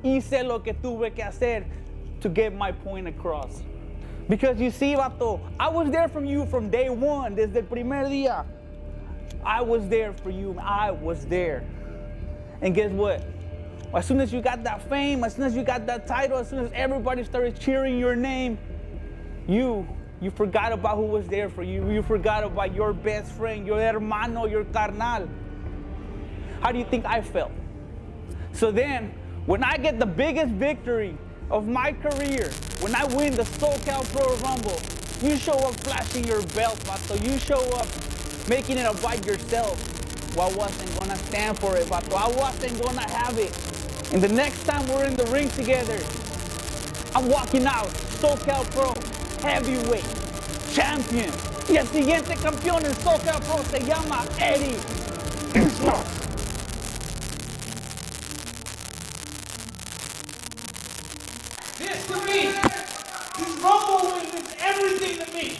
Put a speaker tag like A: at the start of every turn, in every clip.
A: hice lo que tuve que hacer to get my point across. Because you see, vato, I was there from you from day one, desde el primer día. I was there for you, I was there. And guess what? As soon as you got that fame, as soon as you got that title, as soon as everybody started cheering your name, you forgot about who was there for you. You forgot about your best friend, your hermano, your carnal. How do you think I felt? So then, when I get the biggest victory of my career, when I win the Socal Pro Rumble, you show up flashing your belt, vato. You show up making it about yourself. Well, I wasn't gonna stand for it, vato. I wasn't gonna have it. And the next time we're in the ring together, I'm walking out, Socal Pro, heavyweight, champion. Y el siguiente campeón en Socal Pro se llama Eddie.
B: This to me, this Rumble win means everything to me.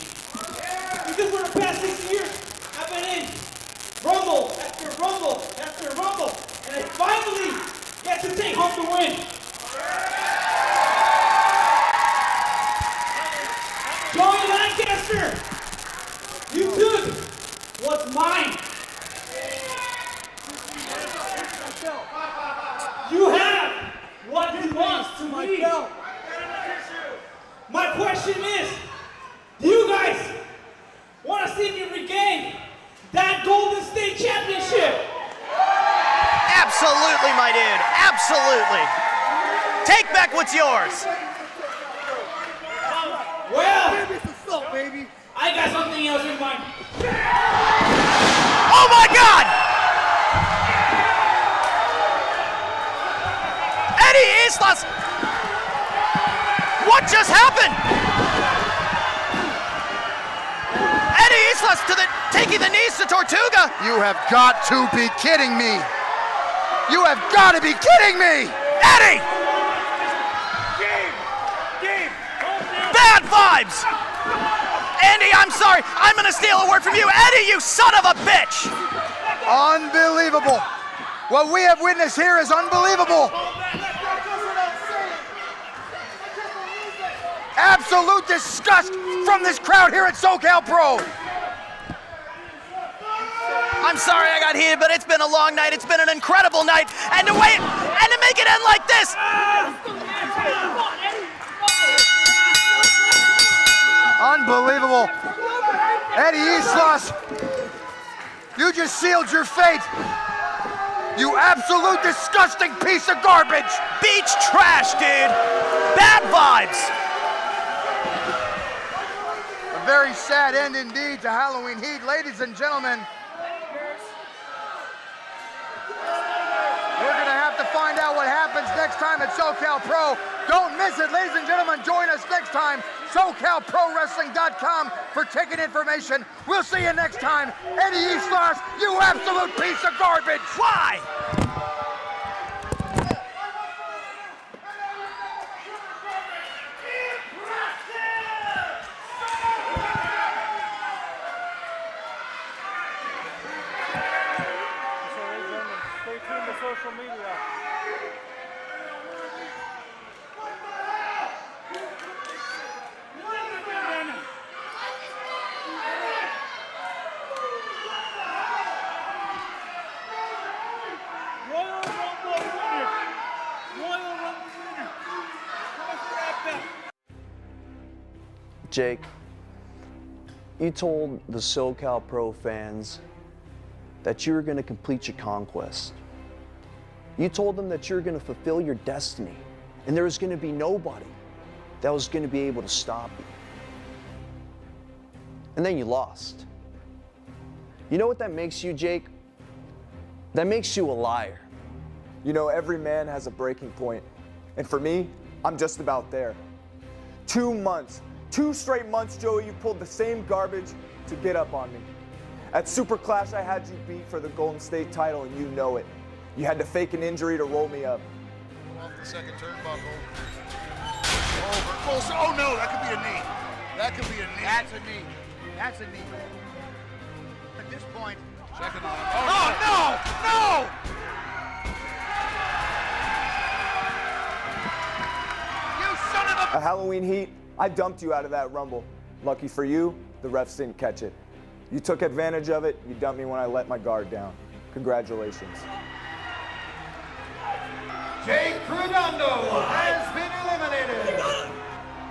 B: Because for the past 6 years, I've been in Rumble after Rumble after Rumble, and I finally get to take home the win. Joey Lancaster, you took what's mine. You have what belongs to me. My question is, do you guys want to see me regain that Golden State Championship?
C: Absolutely, my dude. Absolutely. Take back what's yours.
B: Well, I got something else in mind.
C: Oh my God! Eddie Islas! What just happened? Eddie Islas taking the knees to Tortuga.
D: You have got to be kidding me. You have got to be kidding me.
C: Eddie! Bad vibes! Andy, I'm sorry. I'm going to steal a word from you. Eddie, you son of a bitch!
D: Unbelievable. What we have witnessed here is unbelievable. Absolute disgust from this crowd here at Socal Pro.
C: I'm sorry I got heated, but it's been a long night. It's been an incredible night. And to wait, and to make it end like this.
D: Unbelievable. Eddie Islas, you just sealed your fate. You absolute disgusting piece of garbage.
C: Beach trash, dude. Bad vibes.
D: A very sad end indeed to Halloween Heat. Ladies and gentlemen, we're going to have to find out what happens next time at Socal Pro. Don't miss it, ladies and gentlemen. Join us next time. SoCalProWrestling.com for ticket information. We'll see you next time. Eddie Islas, you absolute piece of garbage.
C: Why?
E: Stay tuned to social media.
F: Jake, you told the Socal Pro fans that you were going to complete your conquest. You told them that you were going to fulfill your destiny, and there was going to be nobody that was going to be able to stop you. And then you lost. You know what that makes you, Jake? That makes you a liar.
G: You know, every man has a breaking point. And for me, I'm just about there. 2 months, 2 straight months, Joey, you pulled the same garbage to get up on me. At Super Clash, I had you beat for the Golden State title, and you know it. You had to fake an injury to roll me up.
H: Off the second turnbuckle. Over. Oh no, that could be a knee. That could be a knee.
D: That's a knee. That's a knee. At this point,
H: Checking on him.
D: oh no! No!
G: A Halloween Heat, I dumped you out of that Rumble. Lucky for you, the refs didn't catch it. You took advantage of it. You dumped me when I let my guard down. Congratulations.
D: Jake Redondo has been eliminated.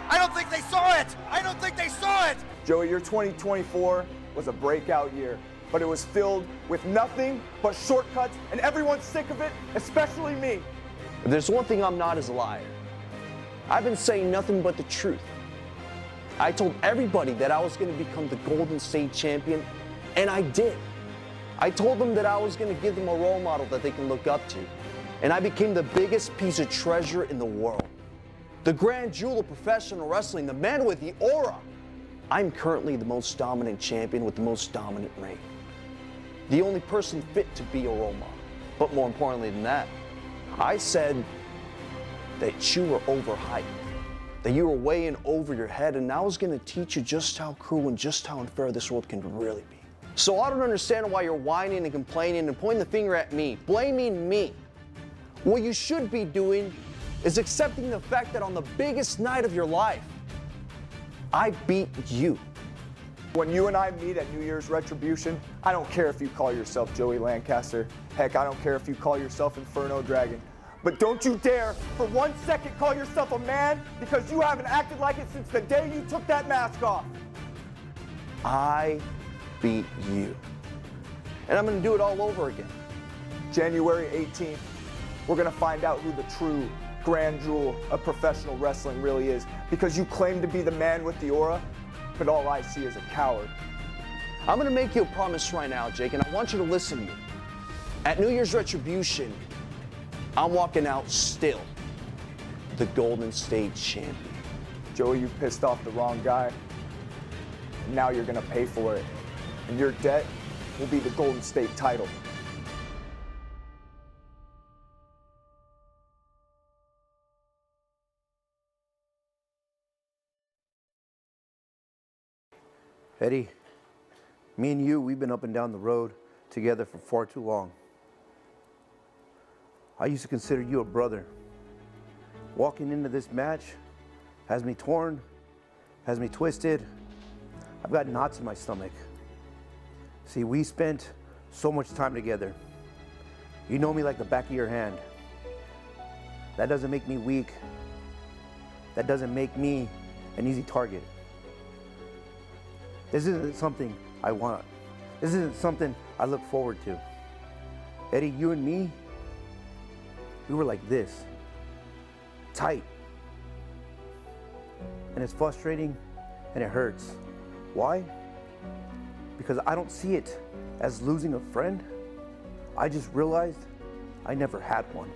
C: I don't think they saw it! I don't think they saw it!
G: Joey, your 2024 was a breakout year, but it was filled with nothing but shortcuts, and everyone's sick of it, especially me.
F: If there's one thing I'm not, is a liar. I've been saying nothing but the truth. I told everybody that I was going to become the Golden State champion, and I did. I told them that I was going to give them a role model that they can look up to, and I became the biggest piece of treasure in the world. The grand jewel of professional wrestling, the man with the aura. I'm currently the most dominant champion with the most dominant reign. The only person fit to be a role model. But more importantly than that, I said that you were overhyped, that you were way in over your head, and I was gonna teach you just how cruel and just how unfair this world can really be. So I don't understand why you're whining and complaining and pointing the finger at me, blaming me. What you should be doing is accepting the fact that on the biggest night of your life, I beat you.
G: When you and I meet at New Year's Retribution, I don't care if you call yourself Joey Lancaster. Heck, I don't care if you call yourself Inferno Dragon. But don't you dare for 1 second call yourself a man, because you haven't acted like it since the day you took that mask off.
F: I beat you. And I'm gonna do it all over again.
G: January 18th, we're gonna find out who the true grand jewel of professional wrestling really is, because you claim to be the man with the aura, but all I see is a coward.
F: I'm gonna make you a promise right now, Jake, and I want you to listen to me. At New Year's Retribution, I'm walking out still the Golden State champion.
G: Joey, you pissed off the wrong guy. And now you're gonna pay for it. And your debt will be the Golden State title.
I: Eddie, me and you, we've been up and down the road together for far too long. I used to consider you a brother. Walking into this match has me torn, has me twisted. I've got knots in my stomach. See, we spent so much time together. You know me like the back of your hand. That doesn't make me weak. That doesn't make me an easy target. This isn't something I want. This isn't something I look forward to. Eddie, you and me, we were like this, tight. And it's frustrating and it hurts. Why? Because I don't see it as losing a friend. I just realized I never had one.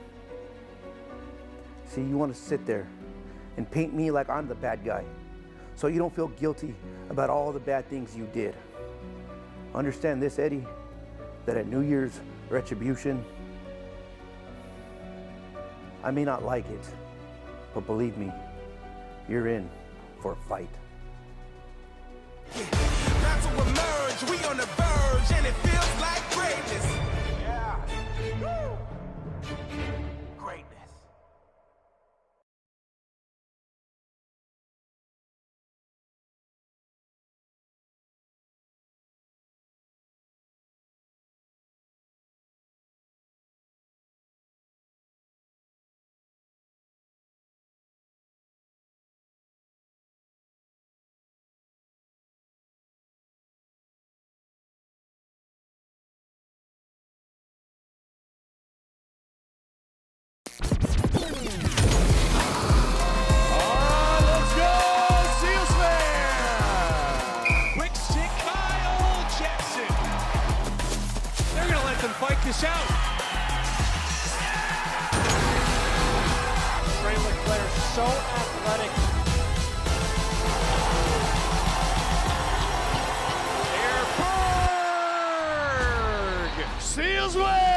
I: See, you want to sit there and paint me like I'm the bad guy, so you don't feel guilty about all the bad things you did. Understand this, Eddie, that at New Year's Retribution, I may not like it, but believe me, you're in for a fight.
J: About to emerge, we on the verge, and it feels like greatness. Yeah. Woo. Greatness.
B: Fight this out. Trey Leclerc, so athletic. Airberg seals way.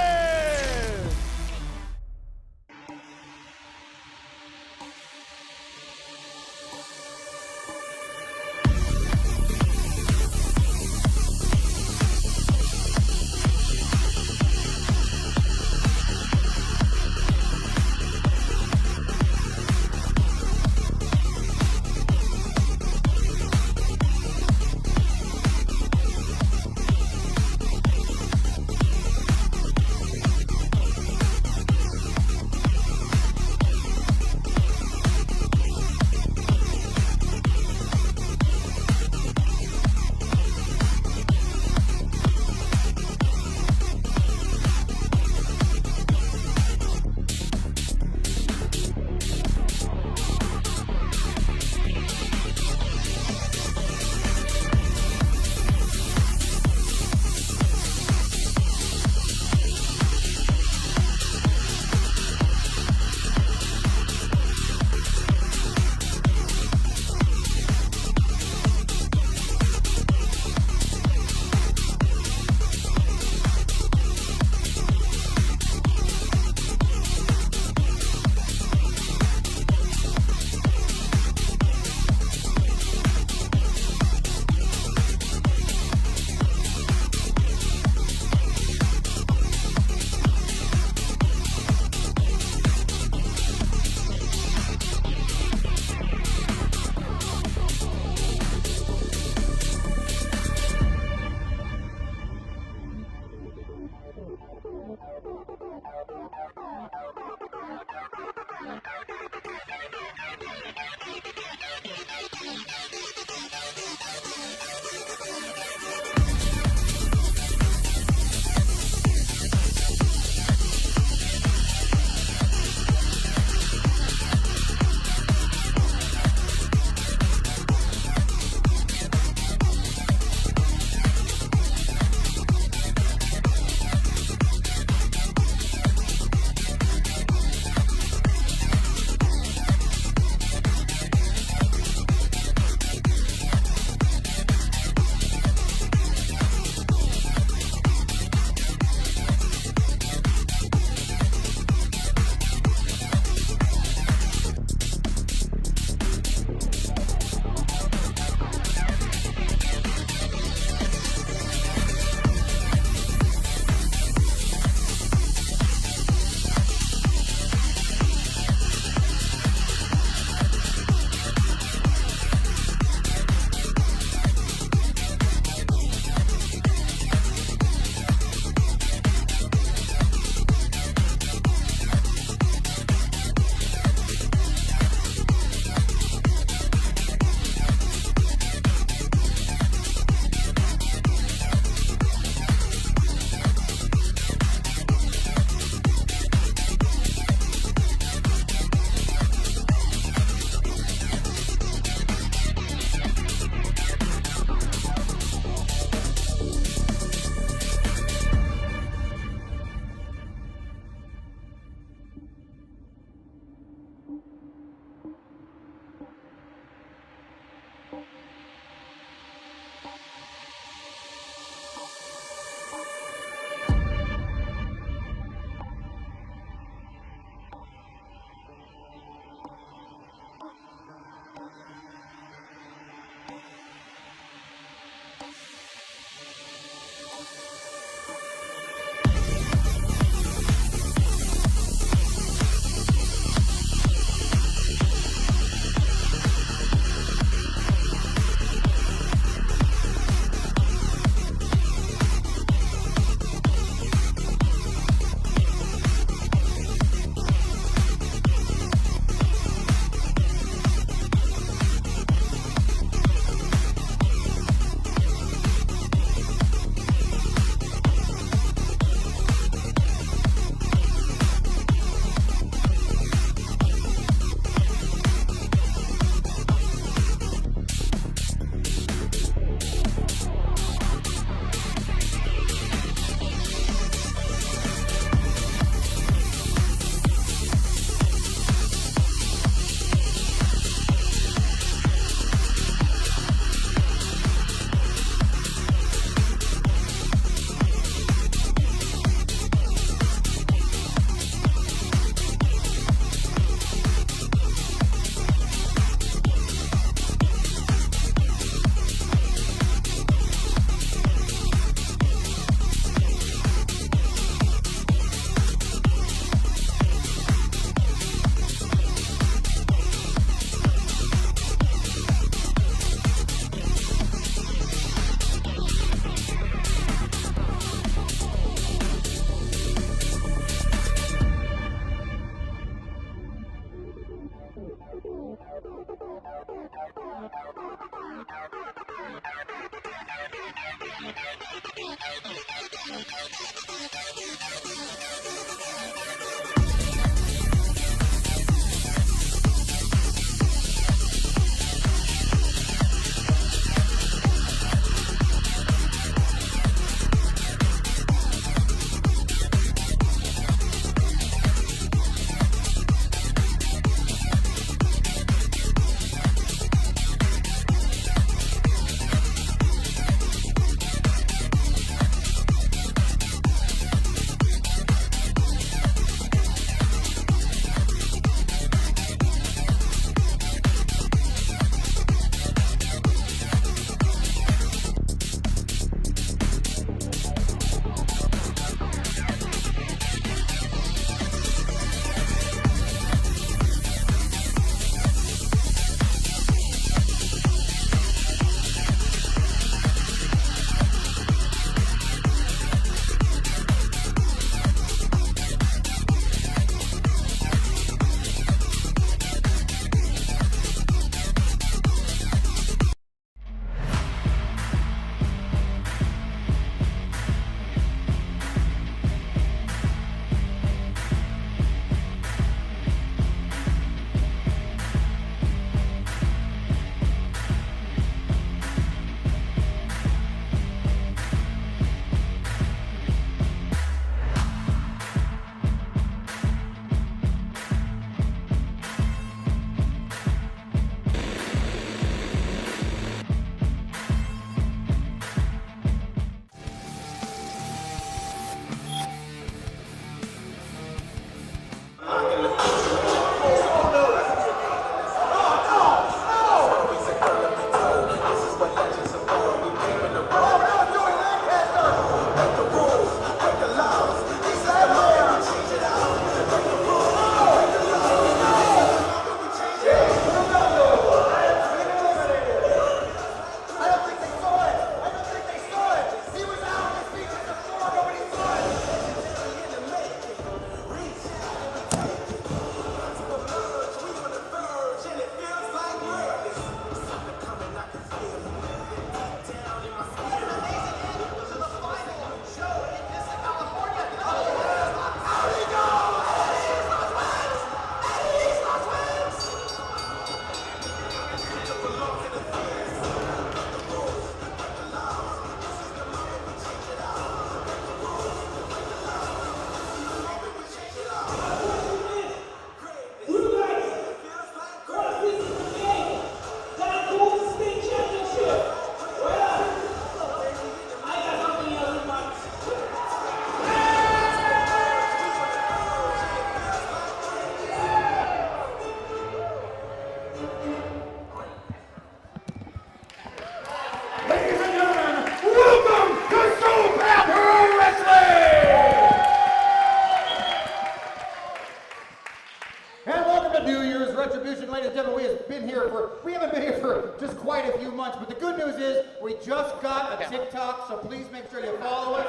D: New Year's. Retribution, ladies and gentlemen, we haven't been here for just quite a few months, but the good news is we just got a TikTok, so please make sure you follow us.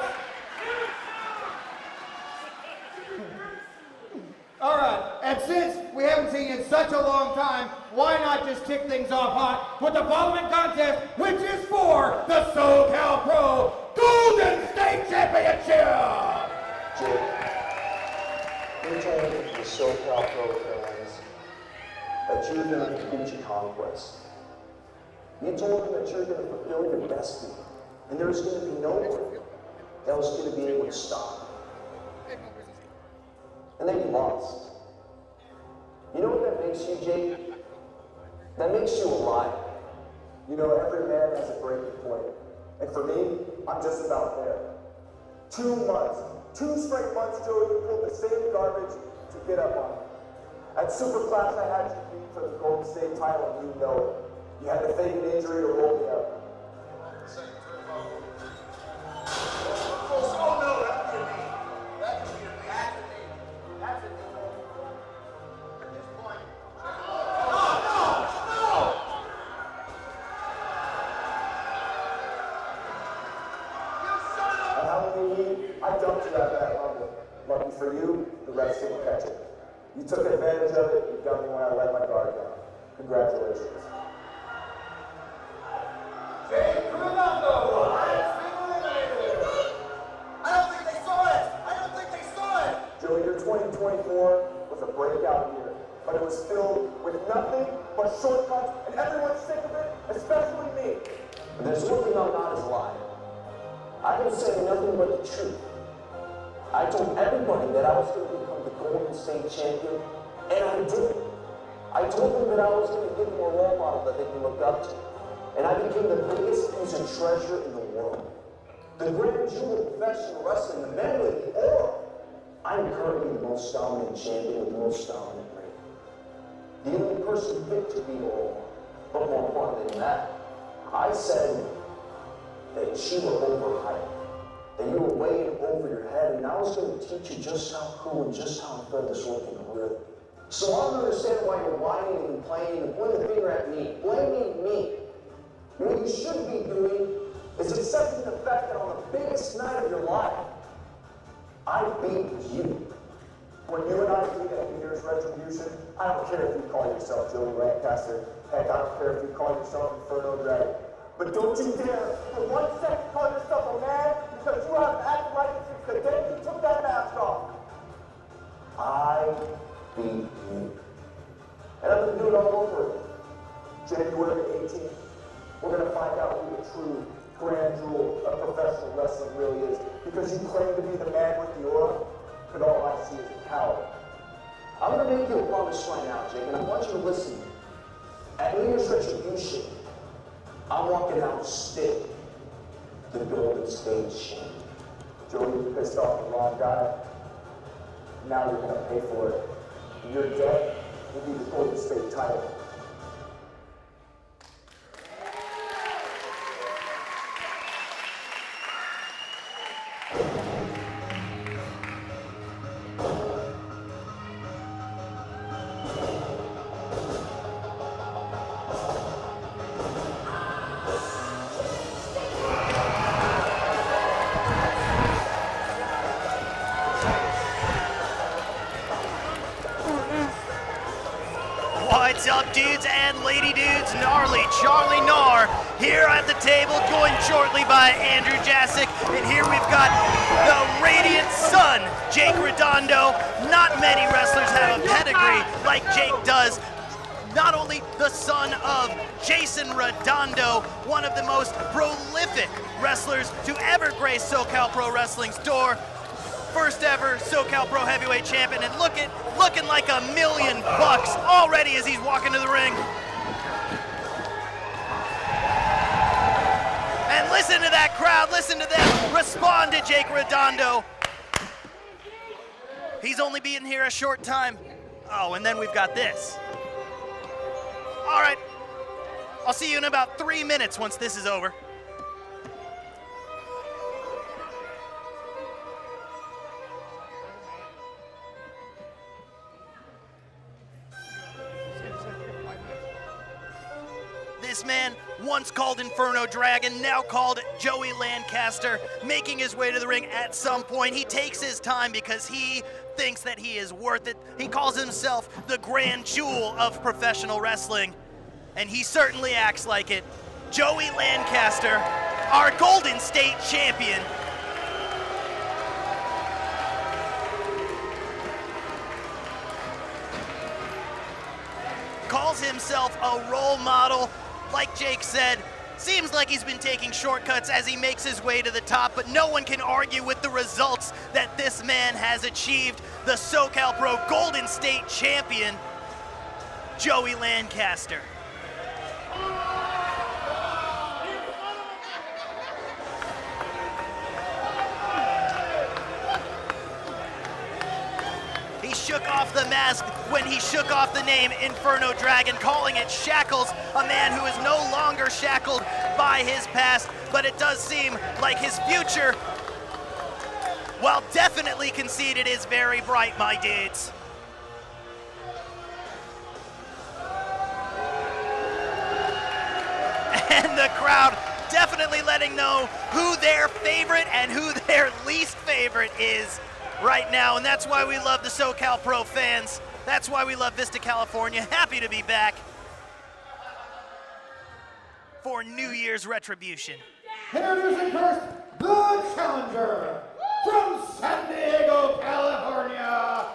D: All right, and since we haven't seen you in such a long time, why not just kick things off hot with the following contest, which is for the Socal Pro Golden State Championship!
F: Jake, you told the Socal Pro fans that you were going to complete your conquest. You told them that you were going to fulfill your destiny, and there was going to be no one that was going to be able to stop you. And then you lost. You know what that makes you, Jake? That makes you alive.
G: You know, every man has a breaking point. And for me, I'm just about there. 2 months, 2 straight months, Joey, you pulled the same garbage to get up on me. At Superclass, I had you beat for the Golden State title, and you know it. You had to fake an injury to roll me up.
H: Oh no, that could be a knee. That could be a knee.
D: That's a knee. At this point.
G: And how many I dumped you out of that rumble. Lucky for you, the refs didn't catch it. You took advantage of it, you got me when I let my guard down. Congratulations. Joey, your 2024 was a breakout year, but it was filled with nothing but shortcuts, and everyone's sick of it, especially me.
F: But there's one thing I'm not as lying. I've been saying nothing but the truth. I told everybody that I was going to become the Golden State champion, and I did. I told them that I was going to give them a role model that they can look up to. And I became the biggest piece of treasure in the world. The grand jewel of professional wrestling, the memory, the aura. I'm currently the most dominant champion with the most dominant reign. The only person fit to be the role. But more important than that, I said that you were overhyped. That you were way over your head, and I was going to teach you just how cool and just how I felt this working career. So I don't understand why you're whining and complaining and pointing the finger at me, blaming me. What you should be doing is accepting the fact that on the biggest night of your life, I beat you.
G: When you and I meet at New Year's Retribution, I don't care if you call yourself Joey Lancaster. Heck, I don't care if you call yourself Inferno Dragon. But don't you dare, for 1 second, call yourself a man, because you haven't acted like it since the day you took that mask off.
F: I beat you. And I'm going to do it all over again.
G: January 18th, we're going to find out who the true grand jewel of professional wrestling really is. Because you claim to be the man with the aura, but all I see is a coward.
F: I'm going to make you a promise right now, Jake, and I want you to listen. At New Year's Retribution, I'm walking out still, the Golden State champion.
G: Joey, you pissed off the wrong guy. Now you're going to pay for it. Your debt will be the Golden State title.
C: What's up, dudes and lady dudes? Gnarly Charlie Gnar here at the table, joined shortly by Andrew Jasic. And here we've got the Radiant Sun, Jake Redondo. Not many wrestlers have a pedigree like Jake does. Not only the son of Jason Redondo, one of the most prolific wrestlers to ever grace SoCal Pro Wrestling's door. First ever SoCal Pro Heavyweight Champion, and looking like $1 million already as he's walking to the ring. And listen to that crowd, listen to them respond to Jake Redondo. He's only been here a short time. Oh, and then we've got this. All right, I'll see you in about 3 minutes once this is over. This man, once called Inferno Dragon, now called Joey Lancaster, making his way to the ring at some point. He takes his time because he thinks that he is worth it. He calls himself the grand jewel of professional wrestling, and he certainly acts like it. Joey Lancaster, our Golden State champion. Calls himself a role model. Like Jake said, seems like he's been taking shortcuts as he makes his way to the top, but no one can argue with the results that this man has achieved. The Socal Pro Golden State champion, Joey Lancaster. He shook off the mask when he shook off the name Inferno Dragon, calling it shackles, a man who is no longer shackled by his past, but it does seem like his future, while definitely conceded, is very bright, my dudes. And the crowd definitely letting know who their favorite and who their least favorite is right now, and that's why we love the Socal Pro fans. That's why we love Vista, California. Happy to be back for New Year's Retribution.
D: Introducing first, the challenger from San Diego, California.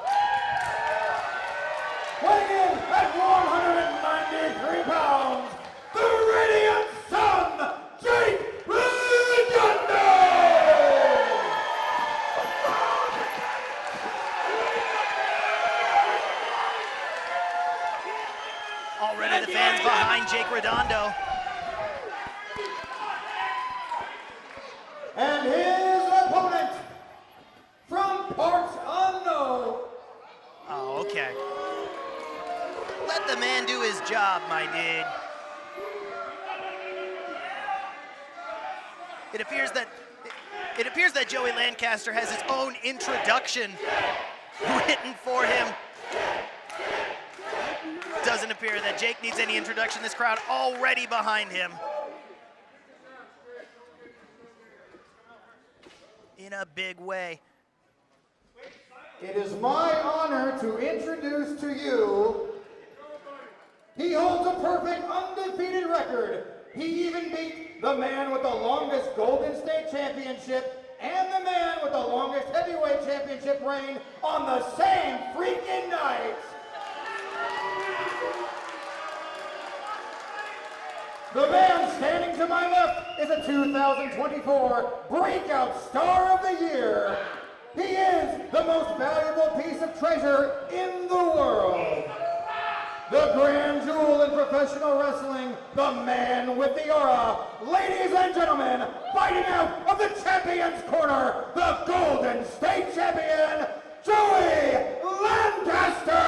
D: Weighing in at 193 pounds, the Radiant Sun, Jake Redondo!
C: Already the fans behind Jake Redondo.
D: And his opponent from parts unknown.
C: Oh, okay. Let the man do his job, my dude. It appears that Joey Lancaster has his own introduction written for him. Doesn't appear that Jake needs any introduction. This crowd already behind him. In a big way.
D: It is my honor to introduce to you, he holds a perfect undefeated record. He even beat the man with the longest Golden State Championship and the man with the longest heavyweight championship reign on the same freaking night. The man standing to my left is a 2024 Breakout Star of the Year. He is the most valuable piece of treasure in the world. The grand jewel in professional wrestling, the man with the aura. Ladies and gentlemen, fighting out of the champion's corner, the Golden State Champion, Joey Lancaster!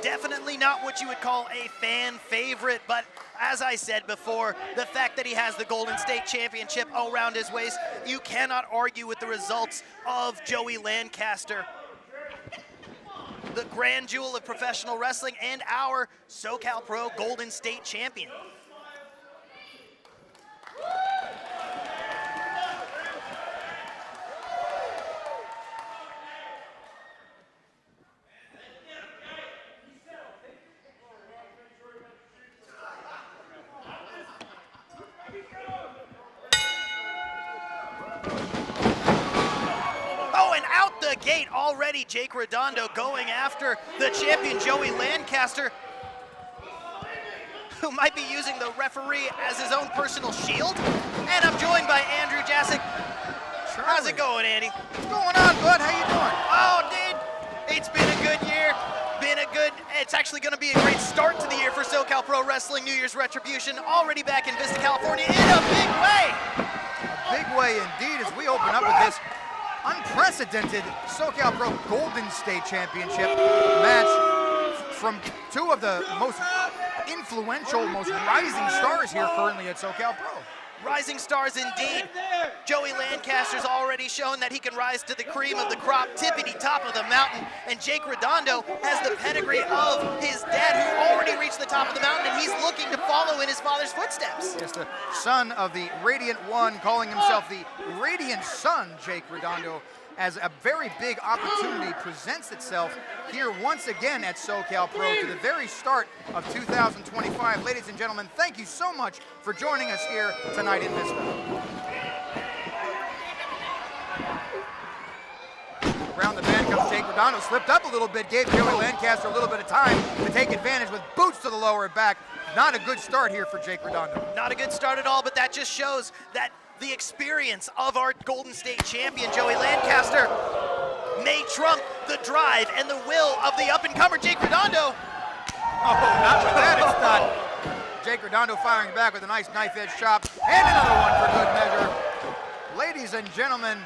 C: Definitely not what you would call a fan favorite, but as I said before, the fact that he has the Golden State Championship around his waist, you cannot argue with the results of Joey Lancaster, the grand jewel of professional wrestling and our Socal Pro Golden State Champion. Gate already, Jake Redondo going after the champion Joey Lancaster, who might be using the referee as his own personal shield. And I'm joined by Andrew Jasic. How's it going, Andy?
K: What's going on, bud? How you doing?
C: Oh, dude, it's been a good year. It's actually going to be a great start to the year for Socal Pro Wrestling New Year's Retribution, already back in Vista, California in a big way.
K: A big way indeed as we open up with this unprecedented Socal Pro Golden State Championship match from two of the most influential, most rising stars here currently at Socal Pro.
C: Rising stars indeed. Joey Lancaster's already shown that he can rise to the cream of the crop, tippity top of the mountain, and Jake Redondo has the pedigree of his dad, who already reached the top of the mountain, and he's looking to follow in his father's footsteps.
K: Yes, the son of the Radiant One, calling himself the Radiant Son, Jake Redondo, as a very big opportunity presents itself here once again at Socal Pro to the very start of 2025. Ladies and gentlemen, thank you so much for joining us here tonight in Vista. Around the bend comes Jake Redondo, slipped up a little bit, gave Joey Lancaster a little bit of time to take advantage with boots to the lower back. Not a good start here for Jake Redondo.
C: Not a good start at all, but that just shows that the experience of our Golden State champion, Joey Lancaster, may trump the drive and the will of the up-and-comer, Jake Redondo.
K: Oh, not with that, it's not. Jake Redondo firing back with a nice knife-edge chop, and another one for good measure. Ladies and gentlemen,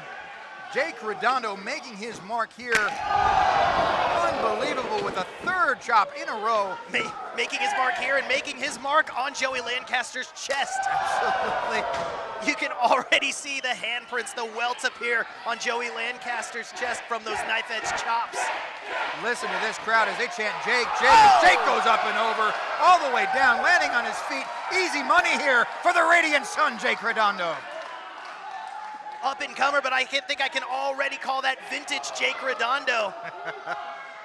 K: Jake Redondo making his mark here. Unbelievable with a third chop in a row.
C: Making his mark here and making his mark on Joey Lancaster's chest.
K: Absolutely.
C: You can already see the handprints, the welts appear on Joey Lancaster's chest from those knife-edge chops.
K: Listen to this crowd as they chant Jake, Jake, as Jake goes up and over, all the way down, landing on his feet. Easy money here for the Radiant Son, Jake Redondo.
C: Up-and-comer, but I think I can already call that vintage Jake Redondo.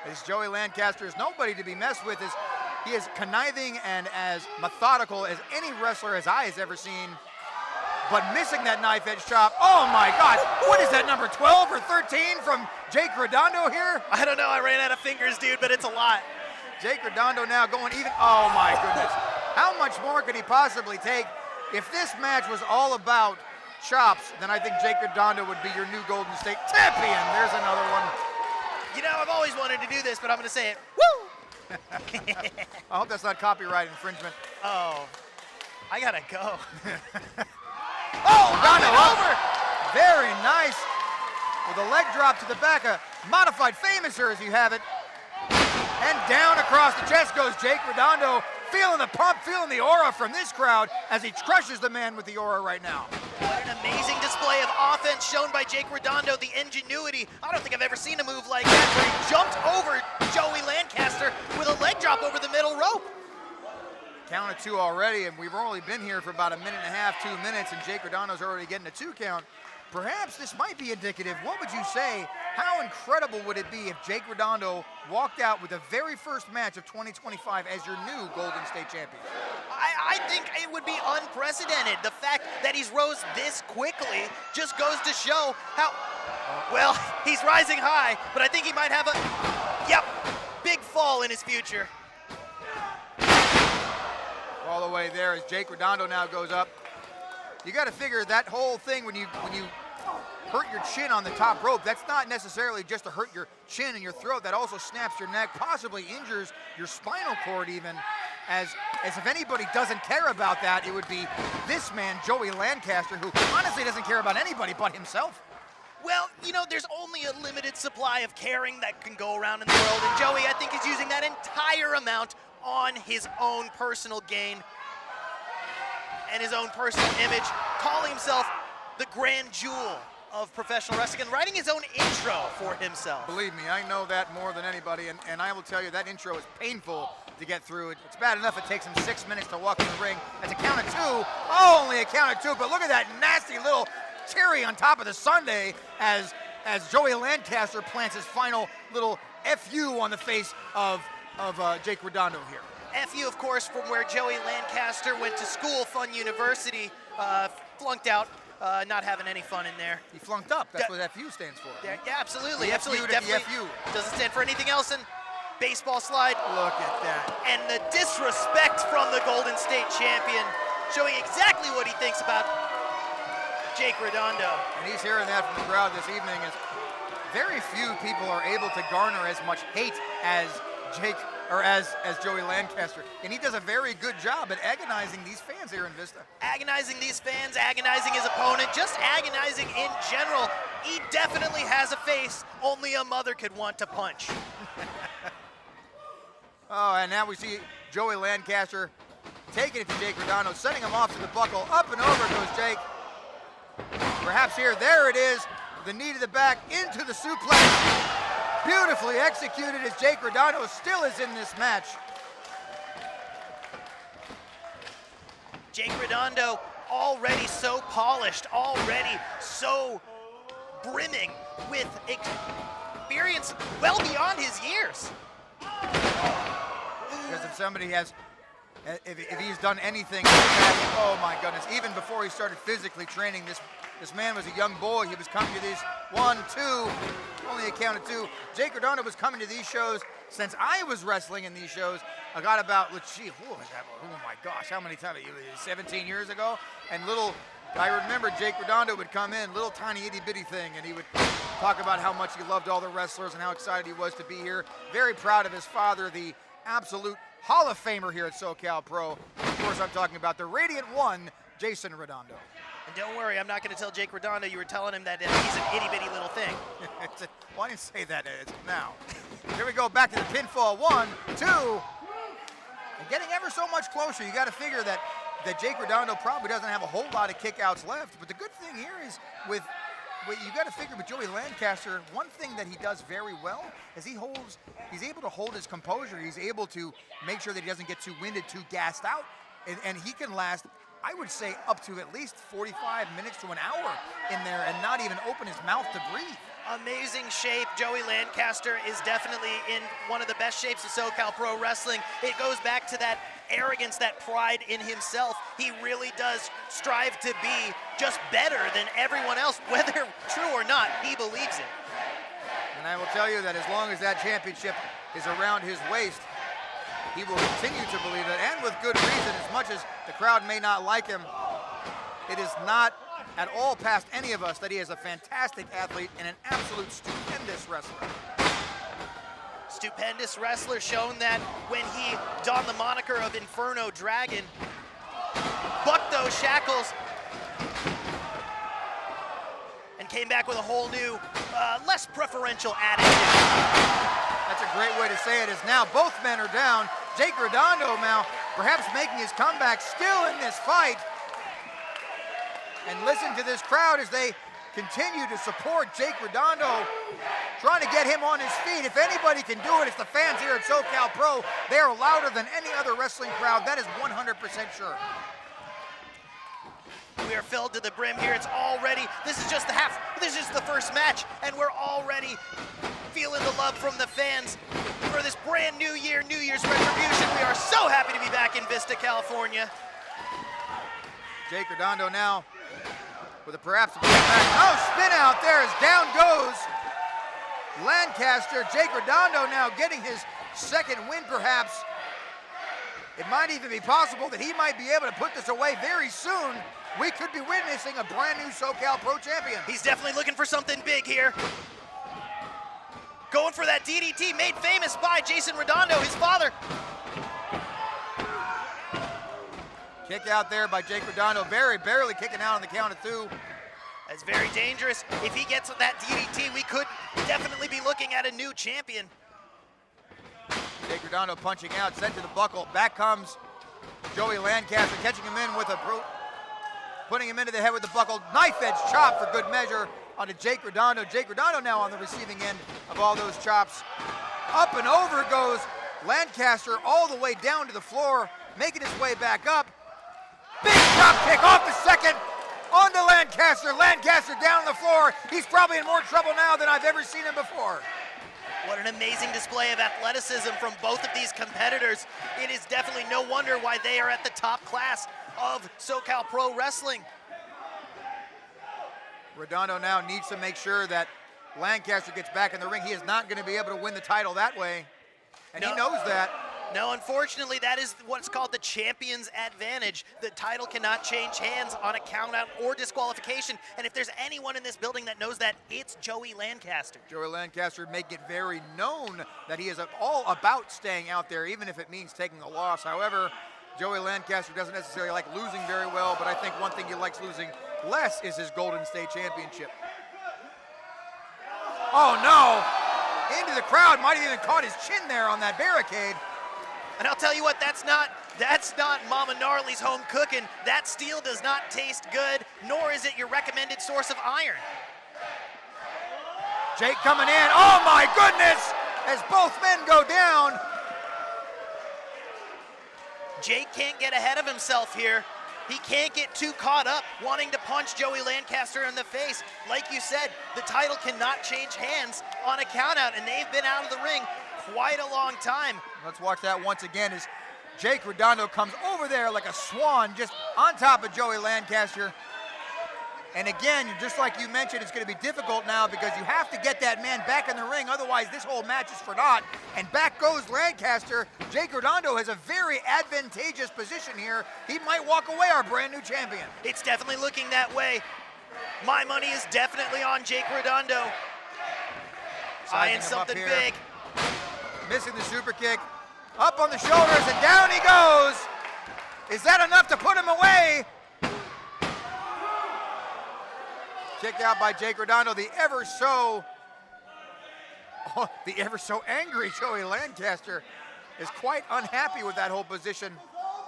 K: As Joey Lancaster is nobody to be messed with. He is conniving and as methodical as any wrestler as I has ever seen. But missing that knife-edge chop. Oh my God, what is that, number 12 or 13 from Jake Redondo here?
C: I don't know, I ran out of fingers, dude, but it's a lot.
K: Jake Redondo now going even, oh my goodness. How much more could he possibly take? If this match was all about chops, then I think Jake Redondo would be your new Golden State champion. There's another one.
C: You know, I've always wanted to do this, but I'm gonna say it. Woo!
K: I hope that's not copyright infringement.
C: Oh, I gotta go.
K: Oh, Redondo over. Very nice. With a leg drop to the back, a modified famouser as you have it. And down across the chest goes Jake Redondo, feeling the pump, feeling the aura from this crowd as he crushes the man with the aura right now.
C: What an amazing display of offense shown by Jake Redondo, the ingenuity. I don't think I've ever seen a move like that where he jumped over Joey Lancaster with a leg drop over the middle rope.
K: Count of two already, and we've only been here for about a minute and a half, 2 minutes, and Jake Redondo's already getting a 2 count. Perhaps this might be indicative. What would you say? How incredible would it be if Jake Redondo walked out with the very first match of 2025 as your new Golden State champion?
C: I think it would be unprecedented. The fact that he's rose this quickly just goes to show how, well, he's rising high, but I think he might have a, big fall in his future.
K: All the way there as Jake Redondo now goes up. You got to figure that whole thing when you hurt your chin on the top rope, that's not necessarily just to hurt your chin and your throat. That also snaps your neck, possibly injures your spinal cord even. As if anybody doesn't care about that, it would be this man, Joey Lancaster, who honestly doesn't care about anybody but himself.
C: Well, you know, there's only a limited supply of caring that can go around in the world, and Joey, I think, is using that entire amount on his own personal gain and his own personal image, calling himself the grand jewel of professional wrestling and writing his own intro for himself.
K: Believe me, I know that more than anybody, and I will tell you that intro is painful to get through. It's bad enough it takes him 6 minutes to walk in the ring. That's a count of 2. Oh, only a count of 2, but look at that nasty little cherry on top of the sundae as Joey Lancaster plants his final little FU on the face of Jake Redondo here.
C: FU, of course, from where Joey Lancaster went to school, Fun University, flunked out, not having any fun in there.
K: He flunked up, that's what FU stands for.
C: Yeah, absolutely,
K: the
C: absolutely.
K: FU to the FU.
C: Doesn't stand for anything else, and baseball slide.
K: Look at that.
C: And the disrespect from the Golden State champion, showing exactly what he thinks about Jake Redondo.
K: And he's hearing that from the crowd this evening, as very few people are able to garner as much hate as Jake, or as Joey Lancaster. And he does a very good job at agonizing these fans here in Vista.
C: Agonizing these fans, agonizing his opponent, just agonizing in general. He definitely has a face only a mother could want to punch.
K: Oh, and now we see Joey Lancaster taking it to Jake Redondo, sending him off to the buckle. Up and over goes Jake. Perhaps here, there it is. The knee to the back, into the suplex. Beautifully executed as Jake Redondo still is in this match.
C: Jake Redondo already so polished, already so brimming with experience well beyond his years.
K: Because if somebody has, if he's done anything in the past, oh my goodness, even before he started physically training, this man was a young boy. He was coming to these, 1, 2, only a count of 2. Jake Redondo was coming to these shows since I was wrestling in these shows. I got about, let's see, oh my gosh, how many times? 17 years ago? And I remember Jake Redondo would come in, little tiny itty bitty thing, and he would talk about how much he loved all the wrestlers and how excited he was to be here. Very proud of his father, the absolute Hall of Famer here at Socal Pro. Of course, I'm talking about the Radiant One, Jason Redondo.
C: And don't worry, I'm not going to tell Jake Redondo you were telling him that he's an itty bitty little thing.
K: Why didn't you say that, Ed? Now. Here we go, back to the pinfall. 1, 2. And getting ever so much closer. You got to figure that Jake Redondo probably doesn't have a whole lot of kickouts left. But the good thing here is you got to figure with Joey Lancaster, one thing that he does very well is he's able to hold his composure. He's able to make sure that he doesn't get too winded, too gassed out. And he can last, I would say, up to at least 45 minutes to an hour in there and not even open his mouth to breathe.
C: Amazing shape. Joey Lancaster is definitely in one of the best shapes of SoCal Pro Wrestling. It goes back to that arrogance, that pride in himself. He really does strive to be just better than everyone else, whether true or not, he believes it.
K: And I will tell you that as long as that championship is around his waist, he will continue to believe it, and with good reason. As much as the crowd may not like him, it is not at all past any of us that he is a fantastic athlete and an absolute stupendous wrestler.
C: Stupendous wrestler, shown that when he donned the moniker of Inferno Dragon, bucked those shackles, and came back with a whole new, less preferential attitude.
K: That's a great way to say it, as now both men are down. Jake Redondo now perhaps making his comeback, still in this fight. And listen to this crowd as they continue to support Jake Redondo, trying to get him on his feet. If anybody can do it, it's the fans here at Socal Pro. They are louder than any other wrestling crowd. That is 100% sure.
C: We are filled to the brim here. It's already, this is just the first match, and we're already feeling the love from the fans for this brand new year, New Year's Retribution. We are so happy to be back in Vista, California.
K: Jake Redondo now with a perhaps a back. No, spin out there as down goes Lancaster. Jake Redondo now getting his second win perhaps. It might even be possible that he might be able to put this away very soon. We could be witnessing a brand new Socal Pro champion.
C: He's definitely looking for something big here. Going for that DDT made famous by Jason Redondo, his father.
K: Kick out there by Jake Redondo, barely kicking out on the count of 2.
C: That's very dangerous. If he gets that DDT, we could definitely be looking at a new champion.
K: Jake Redondo punching out, sent to the buckle. Back comes Joey Lancaster, catching him in with a brute, putting him into the head with the buckle. Knife edge chop for good measure onto Jake Redondo. Jake Redondo now on the receiving end of all those chops. Up and over goes Lancaster all the way down to the floor, making his way back up. Big drop kick off the second onto Lancaster. Lancaster down on the floor. He's probably in more trouble now than I've ever seen him before.
C: What an amazing display of athleticism from both of these competitors. It is definitely no wonder why they are at the top class of Socal Pro Wrestling.
K: Redondo now needs to make sure that Lancaster gets back in the ring. He is not going to be able to win the title that way, and he knows that.
C: No, unfortunately, that is what's called the champion's advantage. The title cannot change hands on a countout or disqualification. And if there's anyone in this building that knows that, it's Joey Lancaster.
K: Joey Lancaster making it very known that he is all about staying out there, even if it means taking a loss. However, Joey Lancaster doesn't necessarily like losing very well, but I think one thing he likes losing less is his Golden State Championship. Oh no! Into the crowd, might have even caught his chin there on that barricade.
C: And I'll tell you what, that's not That's not Mama Gnarly's home cooking. That steel does not taste good, nor is it your recommended source of iron.
K: Jake coming in. Oh my goodness! As both men go down.
C: Jake can't get ahead of himself here. He can't get too caught up wanting to punch Joey Lancaster in the face. Like you said, the title cannot change hands on a countout, and they've been out of the ring quite a long time.
K: Let's watch that once again as Jake Redondo comes over there like a swan just on top of Joey Lancaster. And again, just like you mentioned, it's going to be difficult now because you have to get that man back in the ring. Otherwise, this whole match is for naught. And back goes Lancaster. Jake Redondo has a very advantageous position here. He might walk away our brand new champion.
C: It's definitely looking that way. My money is definitely on Jake Redondo. Eyeing something big.
K: Missing the super kick. Up on the shoulders and down he goes. Is that enough to put him away? Kicked out by Jake Redondo, the ever so angry Joey Lancaster is quite unhappy with that whole position.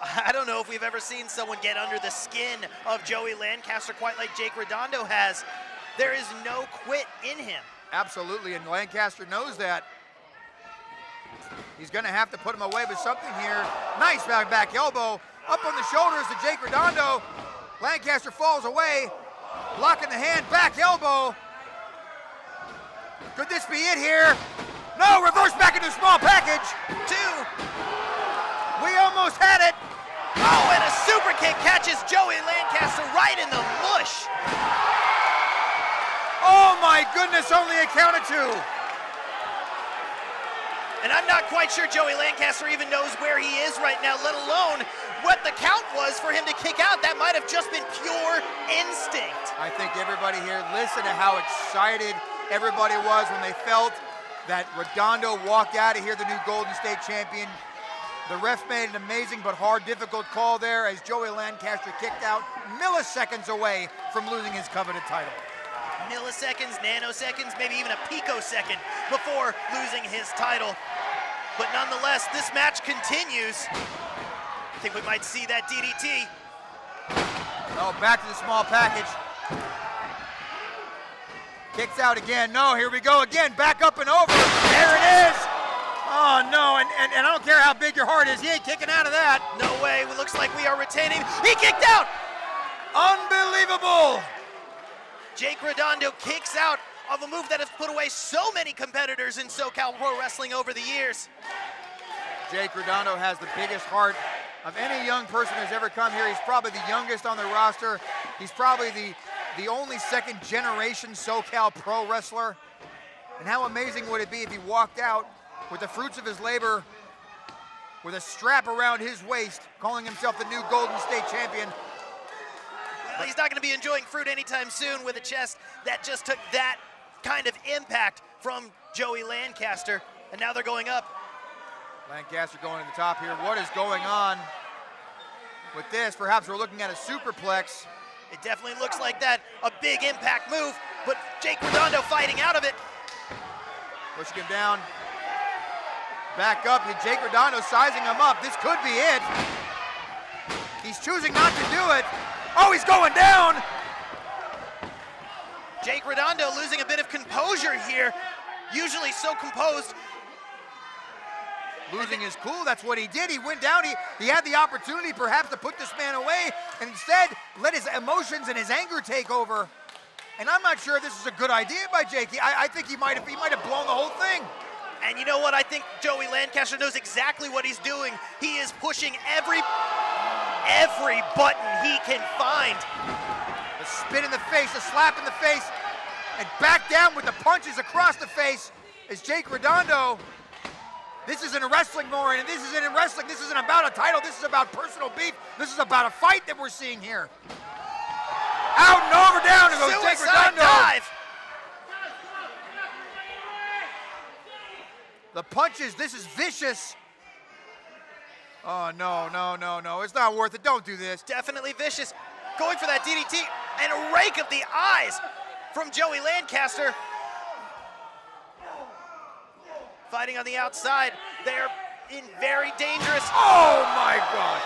C: I don't know if we've ever seen someone get under the skin of Joey Lancaster quite like Jake Redondo has. There is no quit in him.
K: Absolutely, and Lancaster knows that. He's gonna have to put him away with something here. Nice back elbow, up on the shoulders to Jake Redondo. Lancaster falls away. Blocking the hand, back elbow. Could this be it here? No, reverse back into a small package.
C: 2.
K: We almost had it.
C: Oh, and a super kick catches Joey Lancaster right in the mush.
K: Oh my goodness, only a count of 2.
C: And I'm not quite sure Joey Lancaster even knows where he is right now, let alone what the count was for him to kick out. That might have just been pure instinct.
K: I think everybody here, listen to how excited everybody was when they felt that Redondo walked out of here, the new Golden State champion. The ref made an amazing but hard, difficult call there as Joey Lancaster kicked out milliseconds away from losing his coveted title.
C: Milliseconds, nanoseconds, maybe even a picosecond before losing his title. But nonetheless, this match continues. I think we might see that DDT.
K: Oh, back to the small package. Kicks out again. No, here we go again. Back up and over. There it is. Oh, no, and I don't care how big your heart is. He ain't kicking out of that.
C: No way. It looks like we are retaining. He kicked out.
K: Unbelievable.
C: Jake Redondo kicks out of a move that has put away so many competitors in SoCal Pro Wrestling over the years.
K: Jake Redondo has the biggest heart of any young person who's ever come here. He's probably the youngest on the roster. He's probably the only second generation SoCal Pro wrestler. And how amazing would it be if he walked out with the fruits of his labor, with a strap around his waist, calling himself the new Golden State champion.
C: Well, he's not going to be enjoying fruit anytime soon with a chest that just took that kind of impact from Joey Lancaster. And now they're going up.
K: Lancaster going to the top here. What is going on with this? Perhaps we're looking at a superplex.
C: It definitely looks like that. A big impact move, but Jake Redondo fighting out of it.
K: Pushing him down. Back up, and Jake Redondo sizing him up. This could be it. He's choosing not to do it. Oh, he's going down.
C: Jake Redondo losing a bit of composure here. Usually so composed.
K: Losing his cool, that's what he did. He went down, he had the opportunity perhaps to put this man away, and instead let his emotions and his anger take over. And I'm not sure this is a good idea by Jake. I think he might have blown the whole thing.
C: And you know what? I think Joey Lancaster knows exactly what he's doing. He is pushing every button he can find.
K: The spit in the face, the slap in the face, and back down with the punches across the face is Jake Redondo. This isn't a wrestling more, and this isn't in wrestling. This isn't about a title. This is about personal beef. This is about a fight that we're seeing here. Out and over, down to goes Jake Redondo.
C: Dive.
K: The punches, this is vicious. Oh, no. It's not worth it. Don't do this.
C: Definitely vicious. Going for that DDT and a rake of the eyes from Joey Lancaster. Fighting on the outside. They're in very dangerous.
K: Oh my gosh.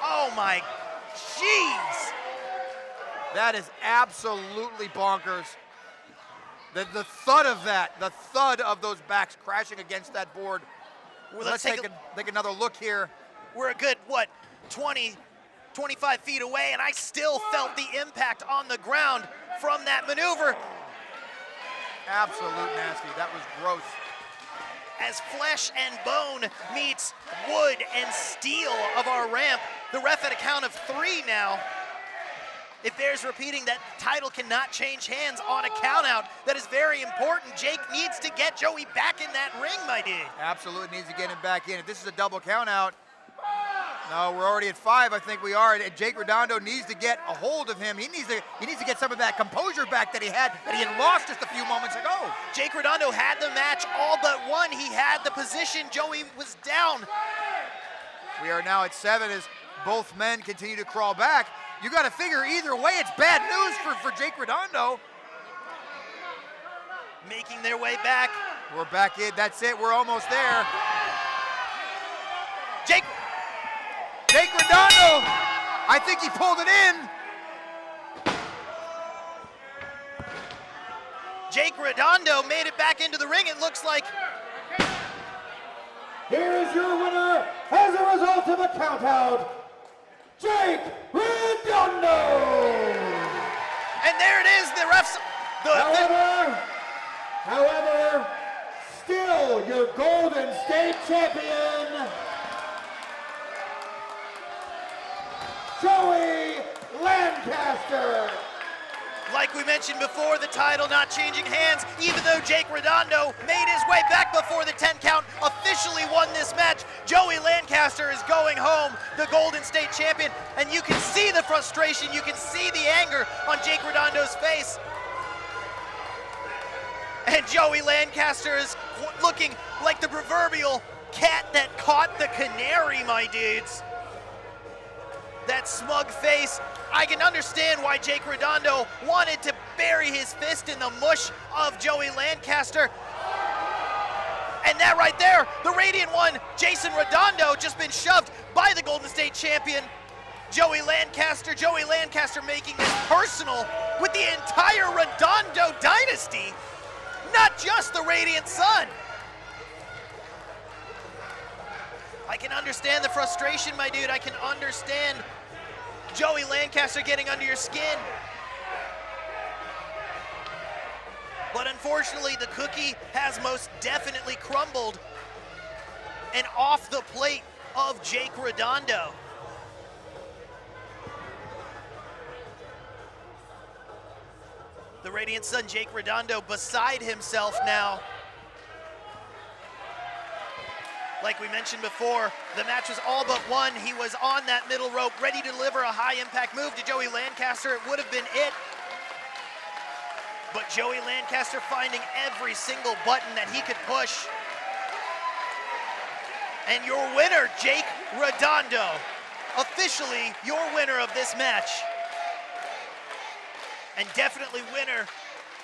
C: Oh my, jeez.
K: That is absolutely bonkers. The thud of that, the thud of those backs crashing against that board.
C: Well,
K: Let's take another look here.
C: We're a good, what, 20, 25 feet away, and I still felt the impact on the ground from that maneuver.
K: Absolute nasty, that was gross.
C: As flesh and bone meets wood and steel of our ramp, the ref at a count of 3 now. It bears repeating that title cannot change hands on a countout. That is very important. Jake needs to get Joey back in that ring, my dude.
K: Absolutely needs to get him back in. If this is a double countout, no, we're already at 5, I think we are. And Jake Redondo needs to get a hold of him. He needs to get some of that composure back that he had lost just a few moments ago.
C: Jake Redondo had the match all but one. He had the position. Joey was down.
K: We are now at 7 as both men continue to crawl back. You got to figure either way, it's bad news for Jake Redondo.
C: Making their way back.
K: We're back in. That's it. We're almost there. Jake Redondo. I think he pulled it in.
C: Jake Redondo made it back into the ring. It looks like.
D: Here is your winner as a result of a countout, Jake Redondo.
C: And there it is, the refs.
D: However, still your Golden State champion, Joey Lancaster.
C: Like we mentioned before, the title not changing hands, even though Jake Redondo made his way back before the 10 count, officially won this match. Joey Lancaster is going home, the Golden State champion, and you can see the frustration, you can see the anger on Jake Redondo's face. And Joey Lancaster is looking like the proverbial cat that caught the canary, my dudes. That smug face. I can understand why Jake Redondo wanted to bury his fist in the mush of Joey Lancaster. And that right there, the Radiant One, Jason Redondo, just been shoved by the Golden State champion, Joey Lancaster. Joey Lancaster making this personal with the entire Redondo dynasty, not just the Radiant Sun. I can understand the frustration, my dude. I can understand Joey Lancaster getting under your skin. But unfortunately, the cookie has most definitely crumbled and off the plate of Jake Redondo. The Radiant Sun, Jake Redondo, beside himself now. Like we mentioned before, the match was all but won. He was on that middle rope, ready to deliver a high-impact move to Joey Lancaster. It would have been it. But Joey Lancaster finding every single button that he could push. And your winner, Jake Redondo, officially your winner of this match. And definitely winner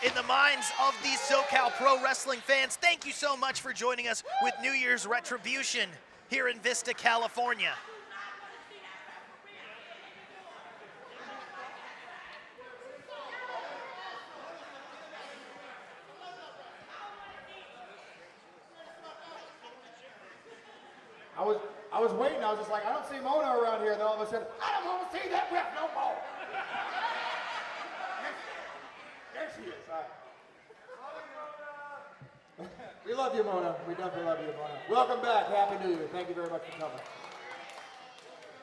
C: in the minds of these Socal Pro Wrestling fans. Thank you so much for joining us with New Year's Retribution here in Vista, California.
D: I was waiting, I was just like, I don't see Mona around here. Then all of a sudden, I don't want to see that ref no more. There she is. All right. We love you, Mona. We definitely love you, Mona. Welcome back. Happy New Year. Thank you very much for coming.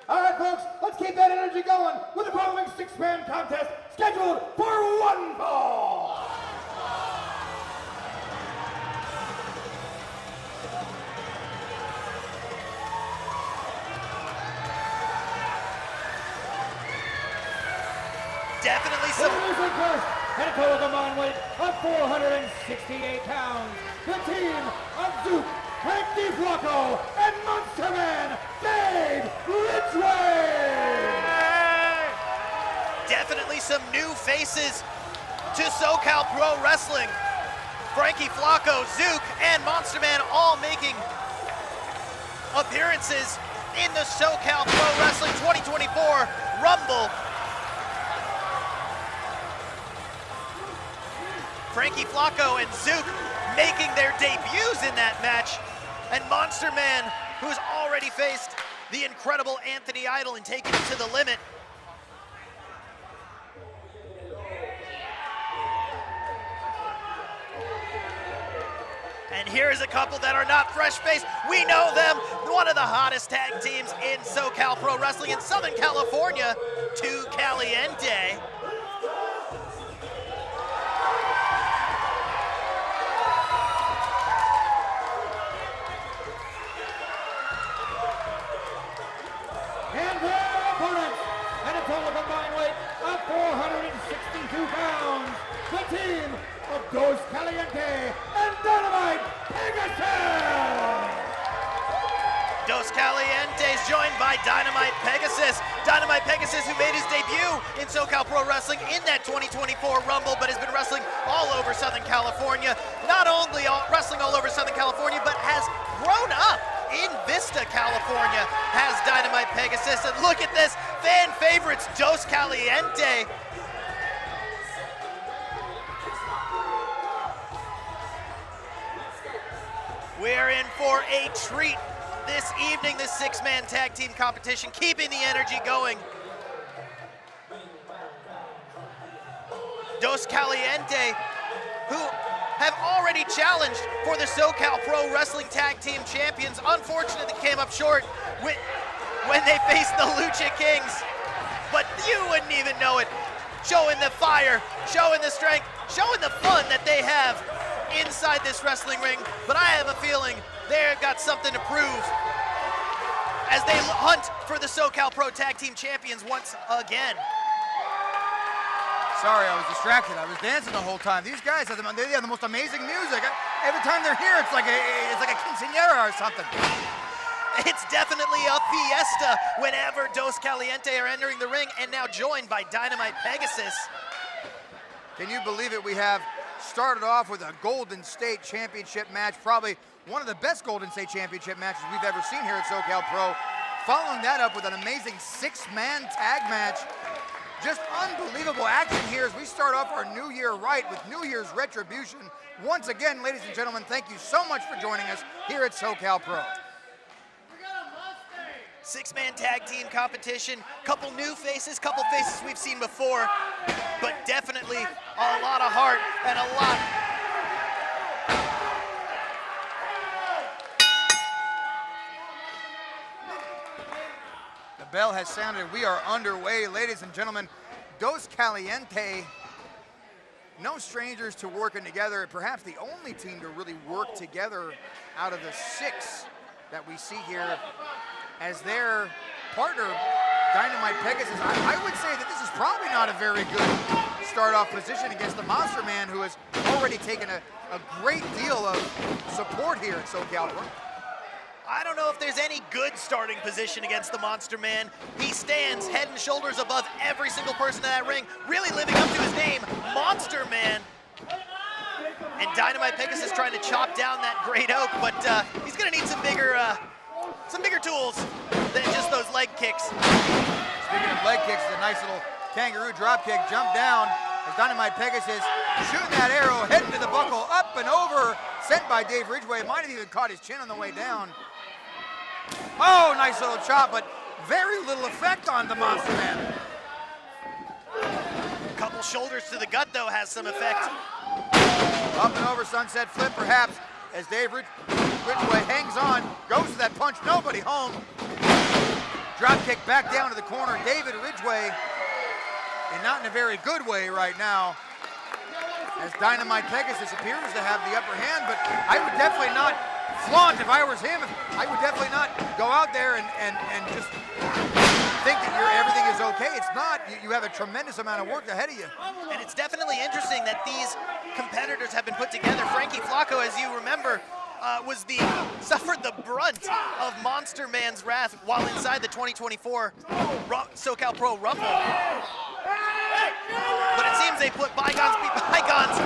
D: All right, folks, let's keep that energy going with the following six-man contest scheduled for one fall.
C: Definitely some.
D: First, at a total combined weight of 468 pounds, the team of Zook, Frankie Flacco, and Monster Man, Dave Ridgway!
C: Definitely some new faces to Socal Pro Wrestling. Frankie Flacco, Zook, and Monster Man all making appearances in the Socal Pro Wrestling 2024 Rumble. Frankie Flacco and Zook making their debuts in that match. And Monster Man, who has already faced the incredible Anthony Idol and taken him to the limit. And here's a couple that are not fresh-faced. We know them, one of the hottest tag teams in Socal Pro Wrestling in Southern California, Too Caliente.
D: And their opponents, at a total combined weight of 462 pounds, the team of Dos Caliente and Dynamite Pegasus!
C: Dos Calientes joined by Dynamite Pegasus. Dynamite Pegasus, who made his debut in Socal Pro Wrestling in that 2024 Rumble, but has been wrestling all over Southern California. Not only wrestling all over Southern California, but has grown up in Vista, California, has Dynamite Pegasus. And look at this, fan favorites, Dos Caliente. We're in for a treat this evening, this six-man tag team competition, keeping the energy going. Dos Caliente, who have already challenged for the Socal Pro Wrestling Tag Team Champions. Unfortunately, came up short when they faced the Lucha Kings, but you wouldn't even know it. Showing the fire, showing the strength, showing the fun that they have inside this wrestling ring, but I have a feeling they've got something to prove as they hunt for the Socal Pro Tag Team Champions once again.
K: Sorry, I was distracted. I was dancing the whole time. These guys have the most amazing music. Every time they're here, it's like a quinceañera or something.
C: It's definitely a fiesta whenever Dos Caliente are entering the ring, and now joined by Dynamite Pegasus.
K: Can you believe it? We have started off with a Golden State Championship match, probably one of the best Golden State Championship matches we've ever seen here at Socal Pro. Following that up with an amazing six-man tag match. Just unbelievable action here as we start off our new year right with New Year's Retribution. Once again, ladies and gentlemen, thank you so much for joining us here at Socal Pro.
C: Six-man tag team competition, couple new faces, couple faces we've seen before, but definitely a lot of heart and a lot.
K: The bell has sounded. We are underway, ladies and gentlemen. Dos Caliente, no strangers to working together, perhaps the only team to really work together out of the six that we see here as their partner, Dynamite Pegasus. I would say that this is probably not a very good start-off position against the Monster Man, who has already taken a great deal of support here at Socal Pro.
C: I don't know if there's any good starting position against the Monster Man. He stands head and shoulders above every single person in that ring, really living up to his name, Monster Man. And Dynamite Pegasus trying to chop down that great oak, but he's gonna need some bigger tools than just those leg kicks.
K: Speaking of leg kicks, a nice little kangaroo drop kick, jump down as Dynamite Pegasus shooting that arrow, heading to the buckle, up and over, sent by Dave Ridgway. Might have even caught his chin on the way down. Oh, nice little chop, but very little effect on the Monster Man.
C: Couple shoulders to the gut, though, has some effect.
K: Up and over, sunset flip, perhaps, as Dave Ridgway hangs on, goes to that punch, nobody home. Drop kick back down to the corner. David Ridgway, and not in a very good way right now, as Dynamite Pegasus appears to have the upper hand, but I would definitely not flaunt if I was him. I would definitely not go out there and just think that everything is okay. It's not. You have a tremendous amount of work ahead of you.
C: And it's definitely interesting that these competitors have been put together. Frankie Flacco, as you remember, suffered the brunt of Monster Man's wrath while inside the 2024 Socal Pro Rumble. But it seems they put bygones be bygones.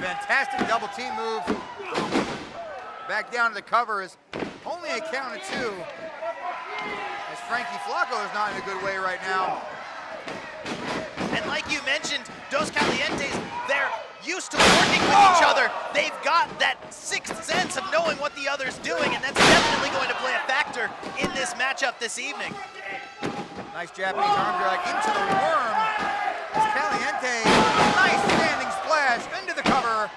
K: Fantastic double team move. Back down to the cover as Only a count of 2. As Frankie Flacco is not in a good way right now.
C: And like you mentioned, Dos Calientes, they're used to working with each other. They've got that sixth sense of knowing what the other's doing, and that's definitely going to play a factor in this matchup this evening.
K: Nice Japanese arm drag into the worm. As Caliente, nice standing splash into the cover.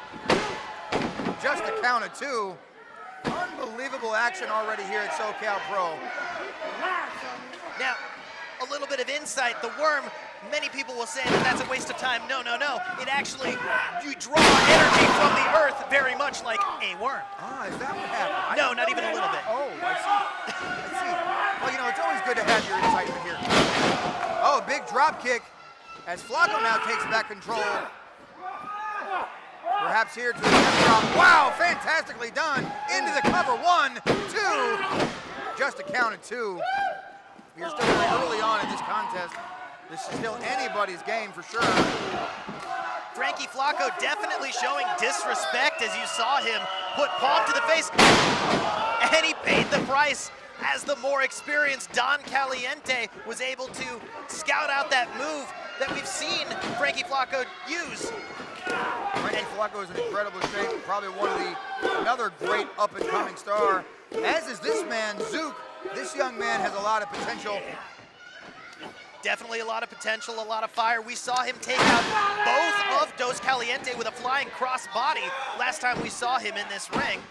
K: Just a count of 2. Unbelievable action already here at Socal Pro.
C: Now, a little bit of insight, the worm, many people will say that that's a waste of time. No, no, no. It actually, you draw energy from the earth very much like a worm.
K: Ah, is that what happened?
C: No, not even a little bit.
K: Oh, I see. I see. Well, you know, it's always good to have your excitement here. Oh, big drop kick as Flacco now takes back control. Perhaps here to the drop. Wow, fantastically done. Into the cover. 1, 2. Just a count of 2. We're still really early on in this contest. This is still anybody's game for sure.
C: Frankie Flacco definitely showing disrespect as you saw him put palm to the face. And he paid the price as the more experienced Don Caliente was able to scout out that move that we've seen Frankie Flacco use.
K: Frankie Flacco is in incredible shape, probably another great up-and-coming star, as is this man, Zook. This young man has a lot of potential.
C: Definitely a lot of potential, a lot of fire. We saw him take out both of Dos Caliente with a flying crossbody last time we saw him in this ring.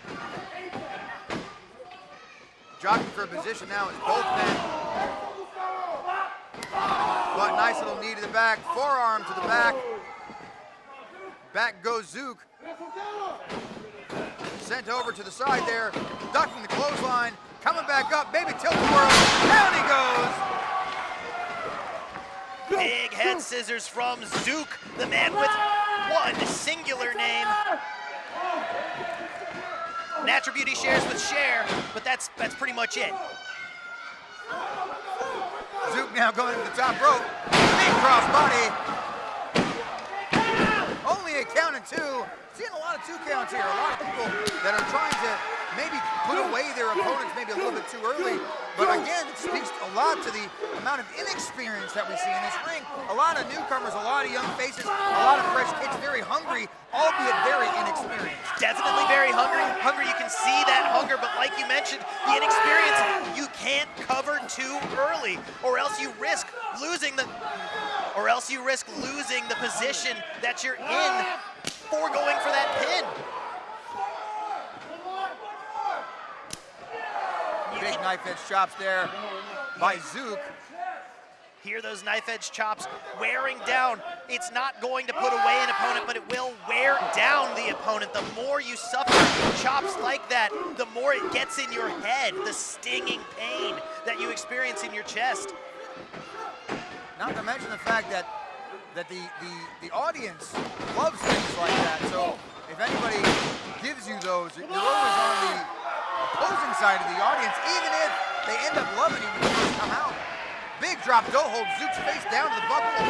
K: Jockeying for a position now is both men. But nice little knee to the back, forearm to the back. Back goes Zook. Sent over to the side there, ducking the clothesline, coming back up, maybe tilt-a-whirl, down he goes.
C: Big head scissors from Zook, the man with one singular name. Natural Beauty shares with Cher, but that's pretty much it.
K: Zook now going to the top rope, big cross body. Only a count of 2. Seeing a lot of 2 counts here. A lot of people that are trying to maybe put away their opponents maybe a little bit too early. But again, it speaks a lot to the amount of inexperience that we see in this ring. A lot of newcomers, a lot of young faces, a lot of fresh kids, very hungry, albeit very inexperienced.
C: Definitely very hungry. You can see that hunger, but like you mentioned, the inexperience, you can't cover too early, or else you risk losing the position that you're in for going for that pin.
K: Big knife edge chops there by Zook.
C: Hear those knife edge chops wearing down. It's not going to put away an opponent, but it will wear down the opponent. The more you suffer chops like that, the more it gets in your head, the stinging pain that you experience in your chest.
K: Not to mention the fact that the audience loves things like that. So if anybody gives you those, you're always on the opposing side of the audience, even if they end up loving you when you first come out. Big drop toe hold, Zook's face down to the buckle.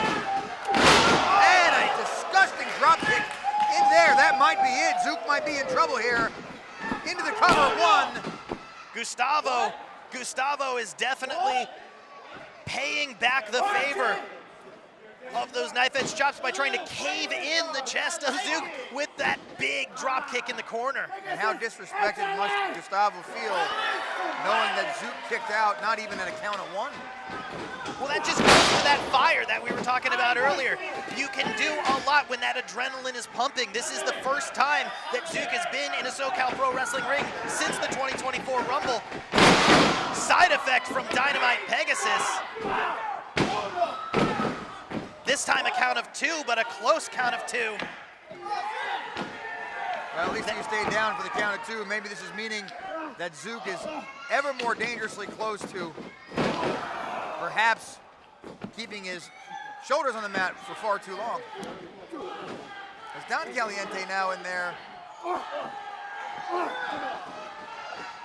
K: And a disgusting drop kick in there. That might be it. Zook might be in trouble here. Into the cover, 1.
C: Gustavo is definitely paying back the favor of those knife edge chops by trying to cave in the chest of Zook with that big drop kick in the corner.
K: And how disrespected must Gustavo feel knowing that Zook kicked out not even at a count of 1?
C: Well, that just goes to that fire that we were talking about earlier. You can do a lot when that adrenaline is pumping. This is the first time that Zook has been in a Socal Pro Wrestling ring since the 2024 Rumble. Side effect from Dynamite Pegasus. This time a count of 2, but a close count of 2.
K: Well, at least he stayed down for the count of 2. Maybe this is meaning that Zook is ever more dangerously close to perhaps keeping his shoulders on the mat for far too long. There's Don Caliente now in there.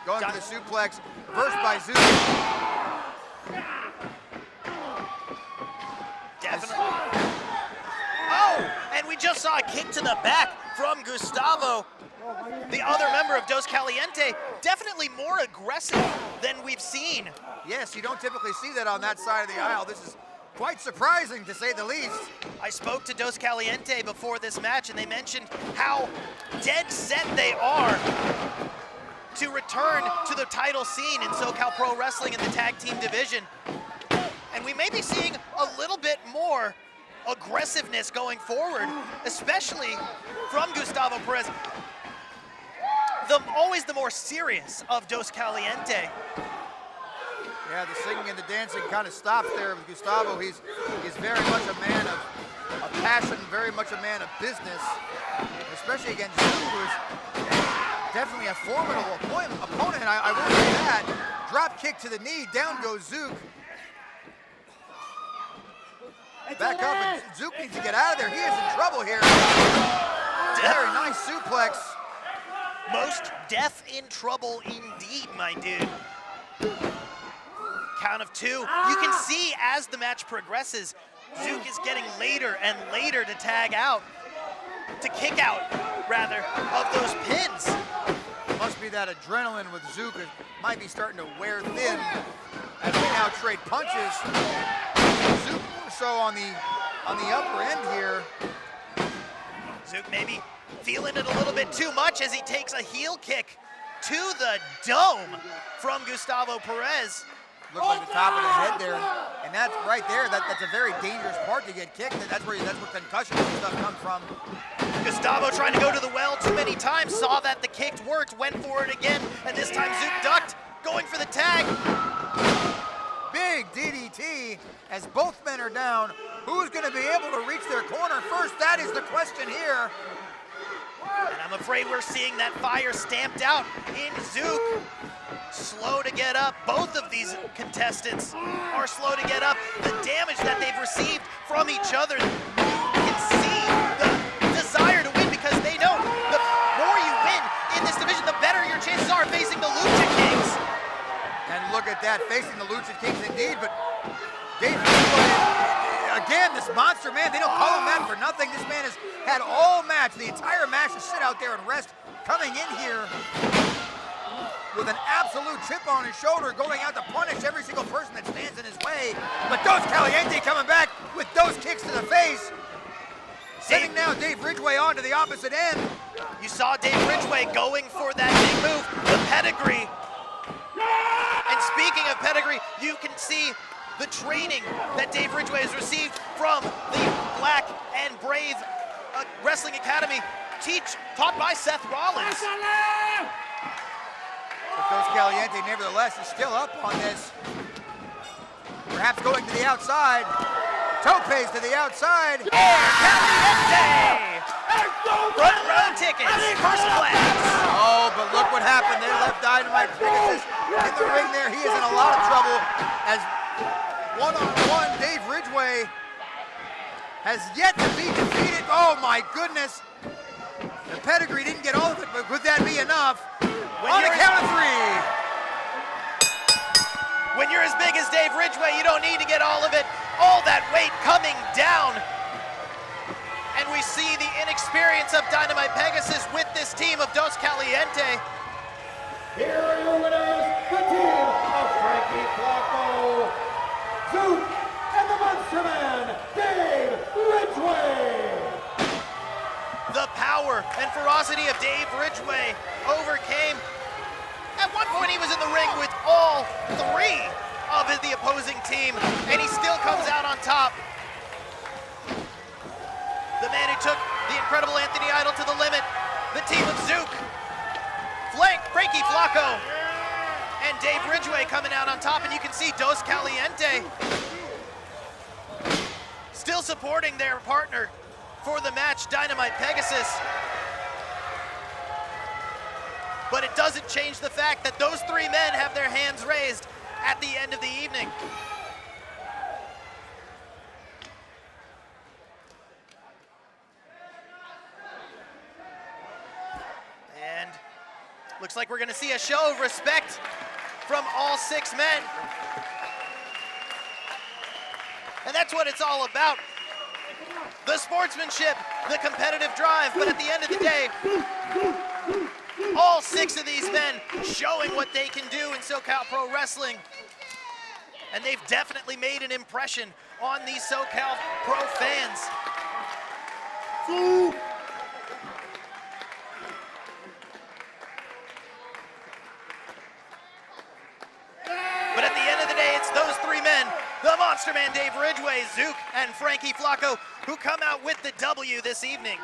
K: Going for the suplex, reversed by Zook.
C: Definitely. Oh, and we just saw a kick to the back from Gustavo. The other member of Dos Caliente, definitely more aggressive than we've seen.
K: Yes, you don't typically see that on that side of the aisle. This is quite surprising, to say the least.
C: I spoke to Dos Caliente before this match, and they mentioned how dead set they are to return to the title scene in SoCal Pro Wrestling in the tag team division. And we may be seeing a little bit more aggressiveness going forward, especially from Gustavo Perez. Always the more serious of Dos Caliente.
K: Yeah, the singing and the dancing kind of stops there with Gustavo. He's very much a man of passion, very much a man of business, especially against Zook, who is definitely a formidable opponent. I will say that. Drop kick to the knee, down goes Zook. Back up, and Zook needs to get out of there. He is in trouble here. Very nice suplex.
C: Most death in trouble indeed, my dude. Count of 2. You can see as the match progresses, Zook is getting later and later to tag out, to kick out, rather, of those pins.
K: Must be that adrenaline with Zook. It might be starting to wear thin as we now trade punches. Zook more so on the upper end here.
C: Zook maybe feeling it a little bit too much as he takes a heel kick to the dome from Gustavo Perez.
K: Looks like the top of the head there, and that's right there. That's a very dangerous part to get kicked. That's where concussion and stuff comes from.
C: Gustavo trying to go to the well too many times, saw that the kick worked, went for it again, and this time Zook ducked, going for the tag.
K: Big DDT as both men are down. Who's going to be able to reach their corner first? That is the question here.
C: And I'm afraid we're seeing that fire stamped out in Zook. Slow to get up. Both of these contestants are slow to get up. The damage that they've received from each other, you can see the desire to win, because they know the more you win in this division, the better your chances are facing the Lucha Kings.
K: And look at that, facing the Lucha Kings indeed, but Dave Ridgeway, again, this monster man, they don't call him that for nothing. This man has had all match, the entire match, to sit out there and rest, coming in here with an absolute chip on his shoulder, going out to punish every single person that stands in his way. But Dos Caliente coming back with those kicks to the face. Sending now Dave Ridgeway on to the opposite end.
C: You saw Dave Ridgeway going for that big move, the pedigree. And speaking of pedigree, you can see the training that Dave Ridgeway has received from the Black and Brave Wrestling Academy, taught by Seth Rollins.
K: But Dos Caliente, nevertheless, is still up on this. Perhaps going to the outside. Topes to the outside.
C: Caliente! Front row tickets, first class.
K: Oh, but look what happened. They left Dynamite Pegasus in the ring there. He is in a lot of trouble as one-on-one Dave Ridgeway has yet to be defeated. Oh my goodness. The pedigree didn't get all of it, but would that be enough? On the count of 3.
C: When you're as big as Dave Ridgeway, you don't need to get all of it. All that weight coming down. And we see the inexperience of Dynamite Pegasus with this team of Dos Caliente.
D: Here are your winners, the team of Frankie Flacco, Zook, and the Monster Man, Dave Ridgeway.
C: The power and ferocity of Dave Ridgeway overcame. At one point, he was in the ring with all 3 of the opposing team, and he still comes out on top. The man who took the incredible Anthony Idol to the limit, the team of Zook, Frankie Flacco, and Dave Ridgeway coming out on top, and you can see Dos Caliente still supporting their partner for the match, Dynamite Pegasus. But it doesn't change the fact that those 3 men have their hands raised at the end of the evening. And looks like we're gonna see a show of respect from all 6 men. And that's what it's all about. The sportsmanship the competitive drive, but at the end of the day, all 6 of these men showing what they can do in SoCal Pro Wrestling. And they've definitely made an impression on these SoCal Pro fans. But at the end of the day, it's those 3 men, the Monster Man Dave Ridgway, Zook, and Frankie Flacco, who come out with the W this evening.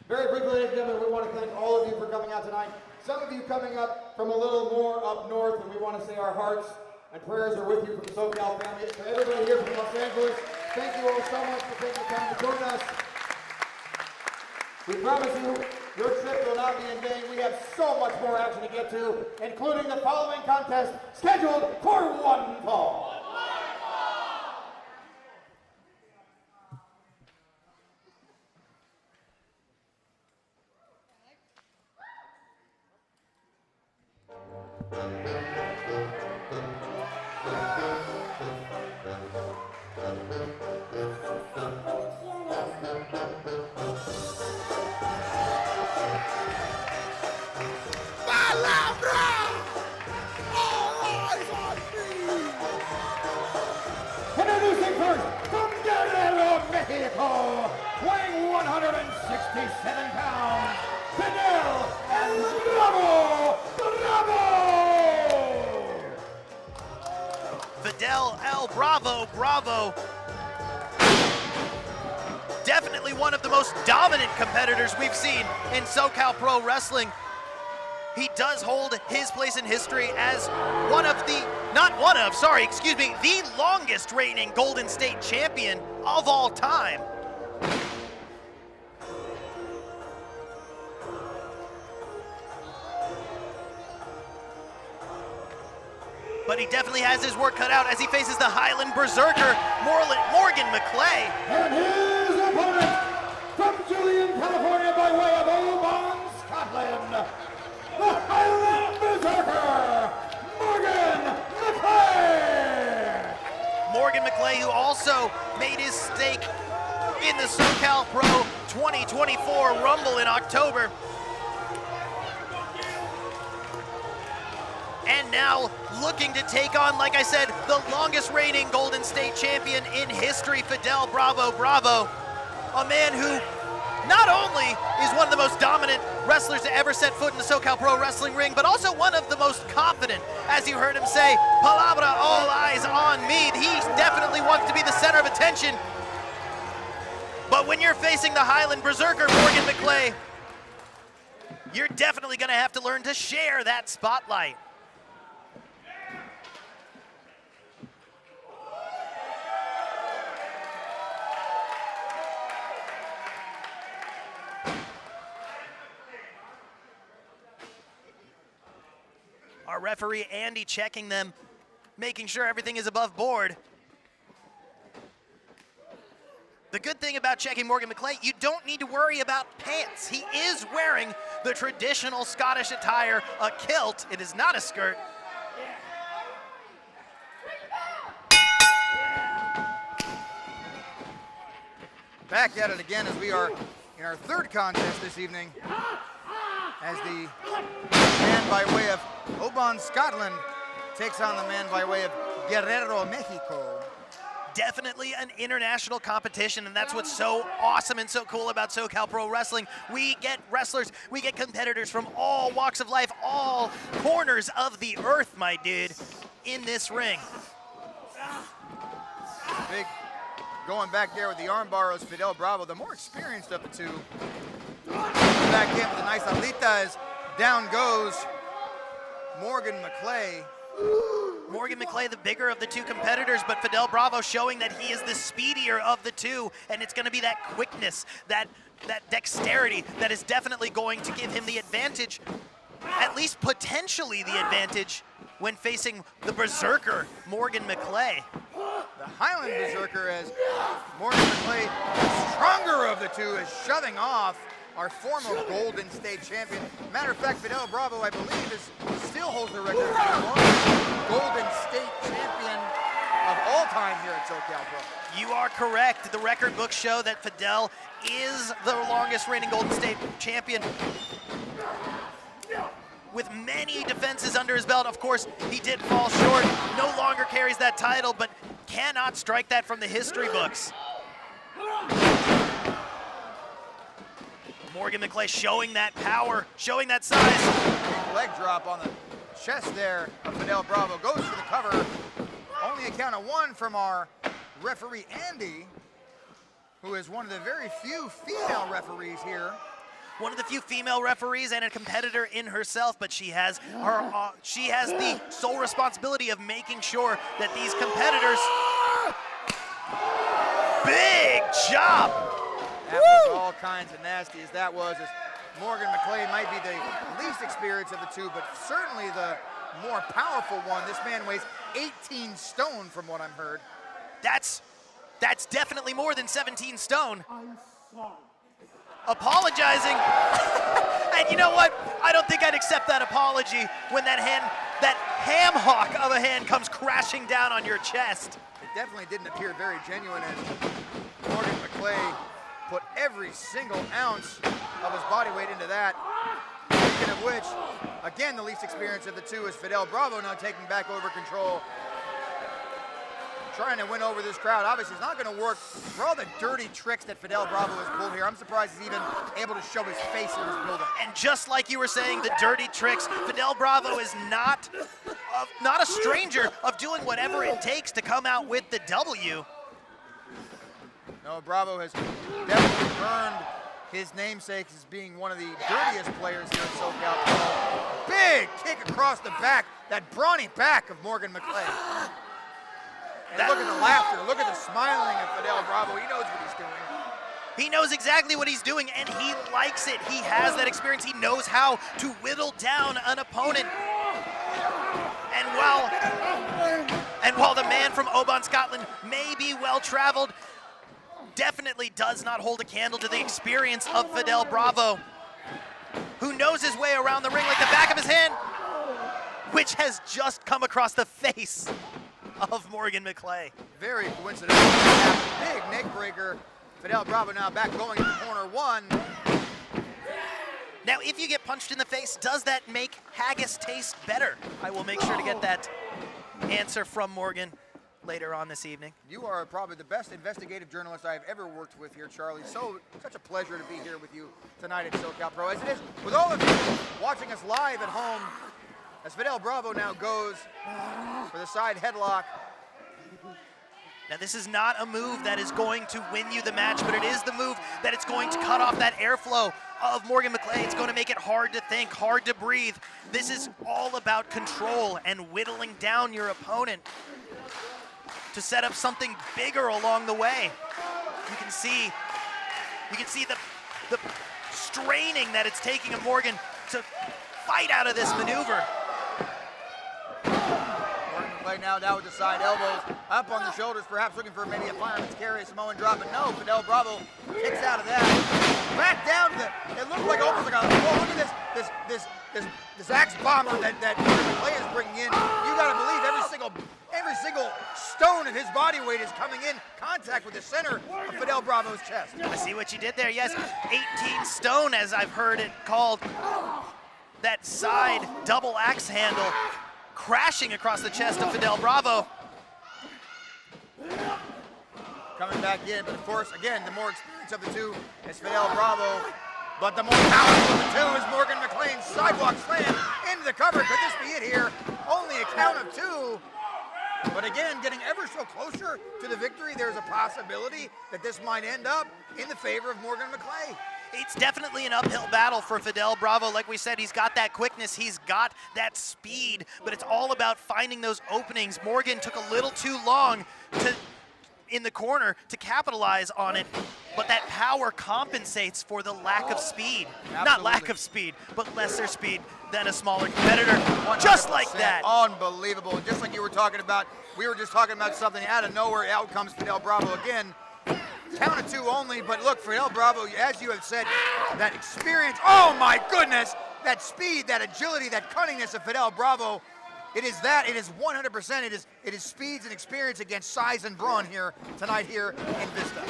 D: Very briefly, ladies and gentlemen, we want to thank all of you for coming out tonight. Some of you coming up from a little more up north, and we want to say our hearts and prayers are with you from the SoCal family. To everybody here from Los Angeles, thank you all so much for taking the time to join us. We promise you, your trip will not be in vain. We have so much more action to get to, including the following contest scheduled for one fall. Introducing first, from Guerrero, Mexico, weighing 167 pounds, Fidel El Bravo Bravo!
C: Fidel El Bravo. Definitely one of the most dominant competitors we've seen in SoCal Pro Wrestling. He does hold his place in history as the longest reigning Golden State champion of all time. But he definitely has his work cut out as he faces the Highland Berserker, Morgan McClay.
D: And his opponent, from Julian, California, by way of Oban, Scotland, the Highland Berserker, Morgan McClay!
C: Morgan McClay, who also made his stake in the SoCal Pro 2024 Rumble in October. And now looking to take on, like I said, the longest reigning Golden State champion in history, Fidel Bravo. A man who not only is one of the most dominant wrestlers to ever set foot in the SoCal Pro Wrestling ring, but also one of the most confident. As you heard him say, palabra, all eyes on me. He definitely wants to be the center of attention. But when you're facing the Highland Berserker, Morgan McClay, you're definitely gonna have to learn to share that spotlight. Our referee, Andy, checking them, making sure everything is above board. The good thing about checking Morgan McClay, you don't need to worry about pants. He is wearing the traditional Scottish attire, a kilt. It is not a skirt.
K: Back at it again as we are in our 3rd contest this evening, as the man by way of Oban, Scotland, takes on the man by way of Guerrero, Mexico.
C: Definitely an international competition, and that's what's so awesome and so cool about SoCal Pro Wrestling. We get wrestlers, we get competitors from all walks of life, all corners of the earth, my dude, in this ring.
K: Big, going back there with the arm bars, Fidel Bravo, the more experienced of the two. Back in with a nice alita as down goes Morgan McClay.
C: Morgan McClay, the bigger of the two competitors, but Fidel Bravo showing that he is the speedier of the two, and it's going to be that quickness, that dexterity that is definitely going to give him the advantage, at least potentially the advantage, when facing the Berserker, Morgan McClay.
K: the Highland Berserker, as Morgan McClay, the stronger of the two, is shoving off our former Golden State champion. Matter of fact, Fidel Bravo, I believe, still holds the record for the longest Golden State champion of all time here at Socal Pro.
C: You are correct. The record books show that Fidel is the longest reigning Golden State champion, with many defenses under his belt. Of course, he did fall short, no longer carries that title, but cannot strike that from the history books. Morgan McClay showing that power, showing that size.
K: Leg drop on the chest there of Fidel Bravo. Goes for the cover. Only a count of 1 from our referee, Andy, who is one of the very few female referees here.
C: One of the few female referees and a competitor in herself, but she has the sole responsibility of making sure that these competitors. Big job!
K: That was all kinds of nasty as that was, as Morgan McClay might be the least experienced of the two, but certainly the more powerful one. This man weighs 18 stone from what I've heard.
C: That's definitely more than 17 stone.
E: I'm sorry.
C: Apologizing. And you know what? I don't think I'd accept that apology when that ham hock of a hand comes crashing down on your chest.
K: It definitely didn't appear very genuine, as Morgan McClay put every single ounce of his body weight into that. Speaking of which, again, the least experienced of the two is Fidel Bravo, now taking back over control, trying to win over this crowd. Obviously, it's not going to work. For all the dirty tricks that Fidel Bravo has pulled here, I'm surprised he's even able to show his face in this building.
C: And just like you were saying, the dirty tricks, Fidel Bravo is not a stranger of doing whatever it takes to come out with the W.
K: No, Bravo has definitely earned his namesake as being one of the dirtiest players here at Socal. Big kick across the back, that brawny back of Morgan McClay. And look at the laughter, look at the smiling of Fidel Bravo. He knows what he's doing.
C: He knows exactly what he's doing, and he likes it. He has that experience. He knows how to whittle down an opponent. And while the man from Oban, Scotland may be well-traveled, definitely does not hold a candle to the experience of Fidel Bravo, who knows his way around the ring like the back of his hand, which has just come across the face of Morgan McClay.
K: Very coincidental. Big neck breaker. Fidel Bravo now back going into corner 1.
C: Now, if you get punched in the face, does that make haggis taste better? I will make sure to get that answer from Morgan later on this evening.
K: You are probably the best investigative journalist I've ever worked with here, Charlie. Such a pleasure to be here with you tonight at Socal Pro, as it is with all of you watching us live at home, as Fidel Bravo now goes for the side headlock.
C: Now, this is not a move that is going to win you the match, but it is the move that it's going to cut off that airflow of Morgan McClay. It's going to make it hard to think, hard to breathe. This is all about control and whittling down your opponent to set up something bigger along the way. You can see the straining that it's taking of Morgan to fight out of this maneuver.
K: Morgan McClay now down with the side elbows, up on the shoulders, perhaps looking for maybe a fireman's carry, a Samoan drop, but no, Fidel Bravo kicks out of that. Back down to it looked like almost like look at this axe bomber that Morgan McClay is bringing in. You gotta believe every single stone of his body weight is coming in contact with the center of Fidel Bravo's chest.
C: I see what you did there, yes. 18 stone, as I've heard it called. That side double axe handle crashing across the chest of Fidel Bravo.
K: Coming back in, but of course, again, the more experience of the two is Fidel Bravo, but the more powerful of the two is Morgan McClay's sidewalk slam into the cover. Could this be it here? Only a count of 2. But again, getting ever so closer to the victory, there's a possibility that this might end up in the favor of Morgan McClay.
C: It's definitely an uphill battle for Fidel Bravo. Like we said, he's got that quickness, he's got that speed, but it's all about finding those openings. Morgan took a little too long in the corner to capitalize on it. but that power compensates for the lack of speed. Not
K: Absolutely.
C: lack of speed, but lesser speed than a smaller competitor. Just like
K: 100%.
C: that.
K: Unbelievable. And just like you were talking about, we were just talking about something out of nowhere. Out comes Fidel Bravo again. Count of 2 only, but look, Fidel Bravo, as you have said, that experience, oh my goodness, that speed, that agility, that cunningness of Fidel Bravo, it is 100%, it is speeds and experience against size and brawn here tonight here in Vista.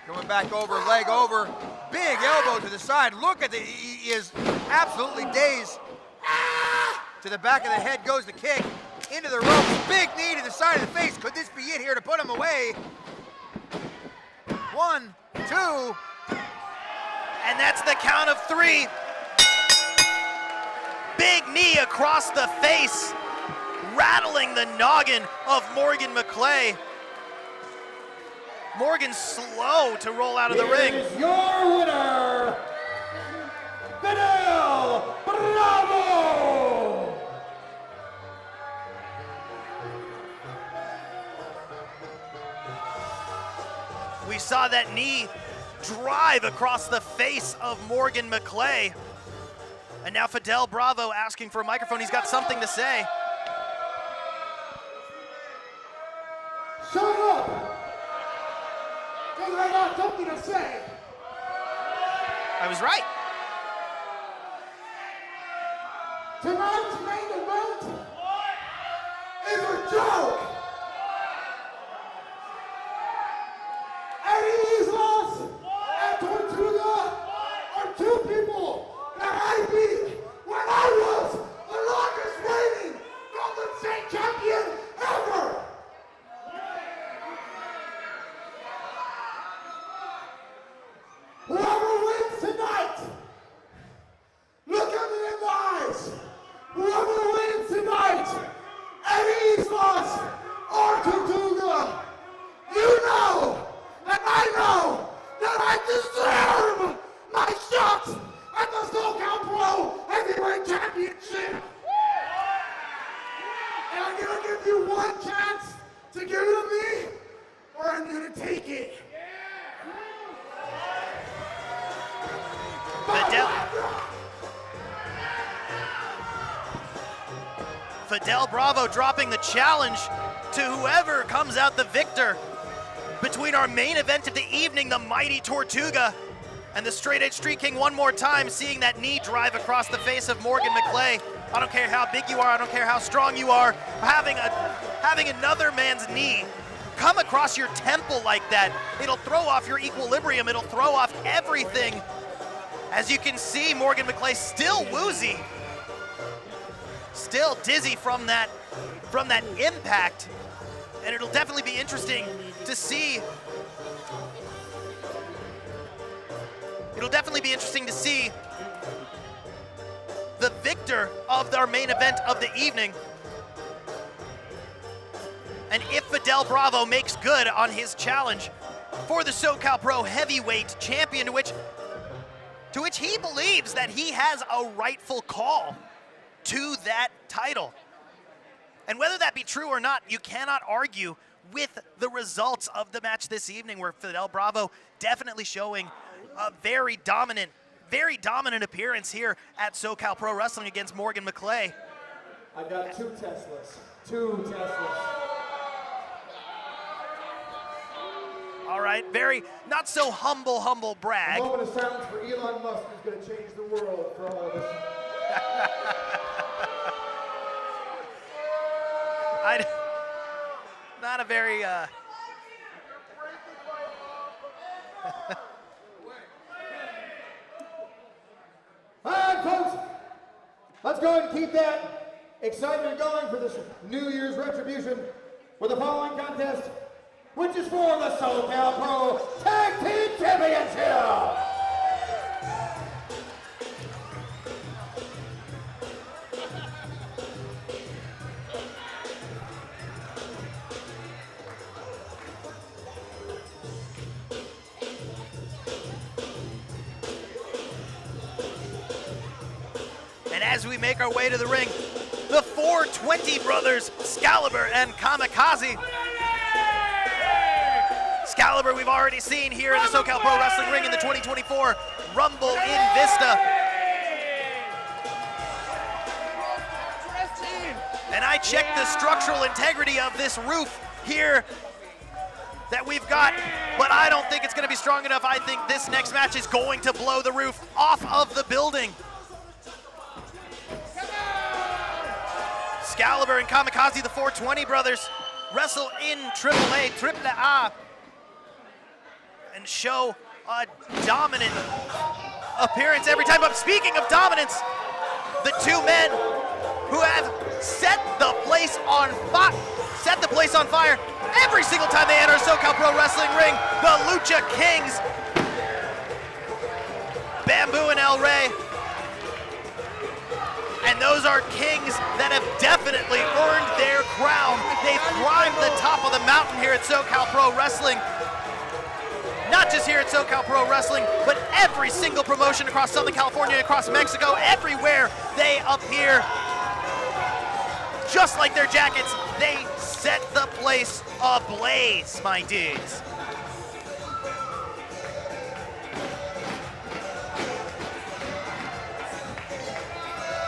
K: Coming back over, leg over, big elbow to the side. Look at he is absolutely dazed. To the back of the head goes the kick, into the ropes, big knee to the side of the face. Could this be it here to put him away? 1, 2.
C: And that's the count of 3. Big knee across the face, rattling the noggin of Morgan McClay. Morgan slow to roll out of the ring.
D: Here's your winner, Fidel Bravo!
C: We saw that knee drive across the face of Morgan McClay. And now Fidel Bravo asking for a microphone. He's got something to say.
D: Shut up! Because I got something to say.
C: I was right.
D: Tonight's main event is a joke. Eddie Islas and Tortuga are 2 people that I beat when I was the longest reigning Golden State champion ever. Whoever wins tonight, look at me in the eyes. Whoever wins tonight, Eddie Islas or Tortuga, you know, and I know that I deserve my shot at the Socal Pro Heavyweight Championship. And I'm gonna give you one chance to give it to me, or I'm gonna take it.
C: Fidel Bravo dropping the challenge to whoever comes out the victor between our main event of the evening, the mighty Tortuga, and the Straight Edge Street King one more time, seeing that knee drive across the face of Morgan McClay. I don't care how big you are, I don't care how strong you are, having another man's knee come across your temple like that, it'll throw off your equilibrium, it'll throw off everything. As you can see, Morgan McClay still woozy, still dizzy from that impact, and it'll definitely be interesting to see. The victor of our main event of the evening. And if Fidel Bravo makes good on his challenge for the Socal Pro Heavyweight Champion, to which he believes that he has a rightful call to that title. And whether that be true or not, you cannot argue with the results of the match this evening, where Fidel Bravo definitely showing a very dominant appearance here at Socal Pro Wrestling against Morgan McClay.
D: I got 2 Teslas. 2 Teslas.
C: All right, very not so humble brag.
D: A moment of silence for Elon Musk, who's going to change the world for all of us.
C: Not a very
D: All right, folks, let's go ahead and keep that excitement going for this New Year's Retribution with the following contest, which is for the Socal Pro Tag Team Championship.
C: And as we make our way to the ring, the 420 brothers, Excalibur and Kamikaze. Excalibur we've already seen here in the Socal Pro Wrestling ring in the 2024 Rumble in Vista. And I checked the structural integrity of this roof here that we've got, but I don't think it's going to be strong enough. I think this next match is going to blow the roof off of the building. Excalibur and Kamikaze, the 420 brothers, wrestle in AAA, and show a dominant appearance every time. But speaking of dominance, the two men who have set the place on fire every single time they enter a Socal Pro Wrestling ring, the Lucha Kings, Bamboo and El Rey. And those are kings that have definitely earned their crown. They've climbed the top of the mountain here at Socal Pro Wrestling. Not just here at Socal Pro Wrestling, but every single promotion across Southern California, across Mexico, everywhere they appear. Just like their jackets, they set the place ablaze, my dudes.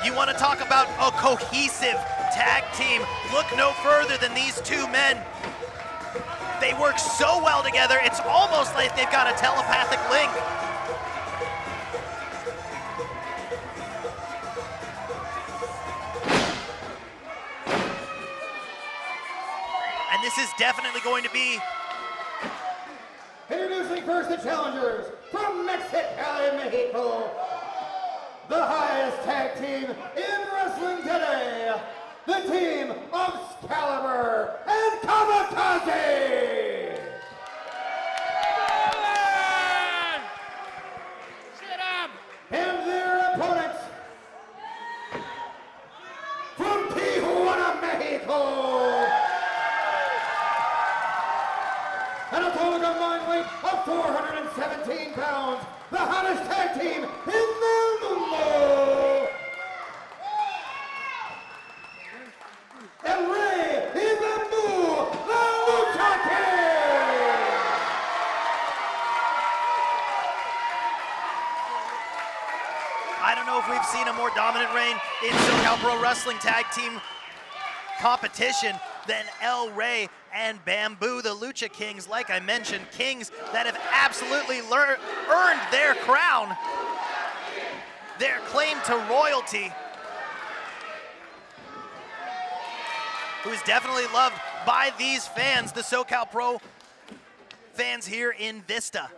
C: You want to talk about a cohesive tag team? Look no further than these two men. They work so well together, it's almost like they've got a telepathic link. And this is definitely going to be...
D: Introducing first the challengers from Mexicali, Mexico. The highest tag team in wrestling today, the team of Excalibur and Kamikaze. And their opponents from Tijuana, Mexico. And a total combined weight of 417 pounds, the hottest tag team in the mundo. El Rey y Bamboo, the Lucha Kings.
C: I don't know if we've seen a more dominant reign in Socal Pro Wrestling tag team competition than El Rey and Bamboo, the Lucha Kings. Like I mentioned, kings that have absolutely earned their crown, their claim to royalty, who is definitely loved by these fans, the Socal Pro fans here in Vista.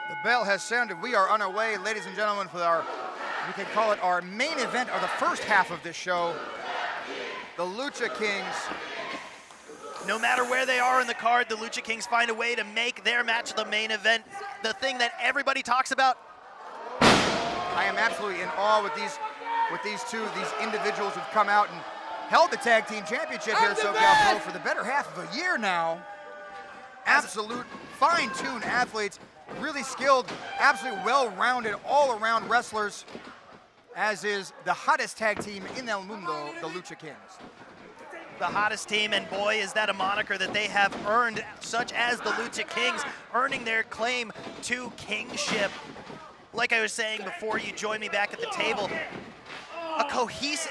K: The bell has sounded. We are on our way, ladies and gentlemen, for our, we can call it our main event of the first half of this show. The Lucha Kings.
C: No matter where they are in the card, the Lucha Kings find a way to make their match the main event, the thing that everybody talks about.
K: I am absolutely in awe with these individuals who've come out and held the tag team championship here at Socal Pro for the better half of a year now. Absolute fine-tuned athletes, really skilled, absolutely well-rounded, all-around wrestlers, as is the hottest tag team in El Mundo, the Lucha Kings.
C: The hottest team, and boy, is that a moniker that they have earned, such as the Lucha Kings, earning their claim to kingship. Like I was saying before you joined me back at the table,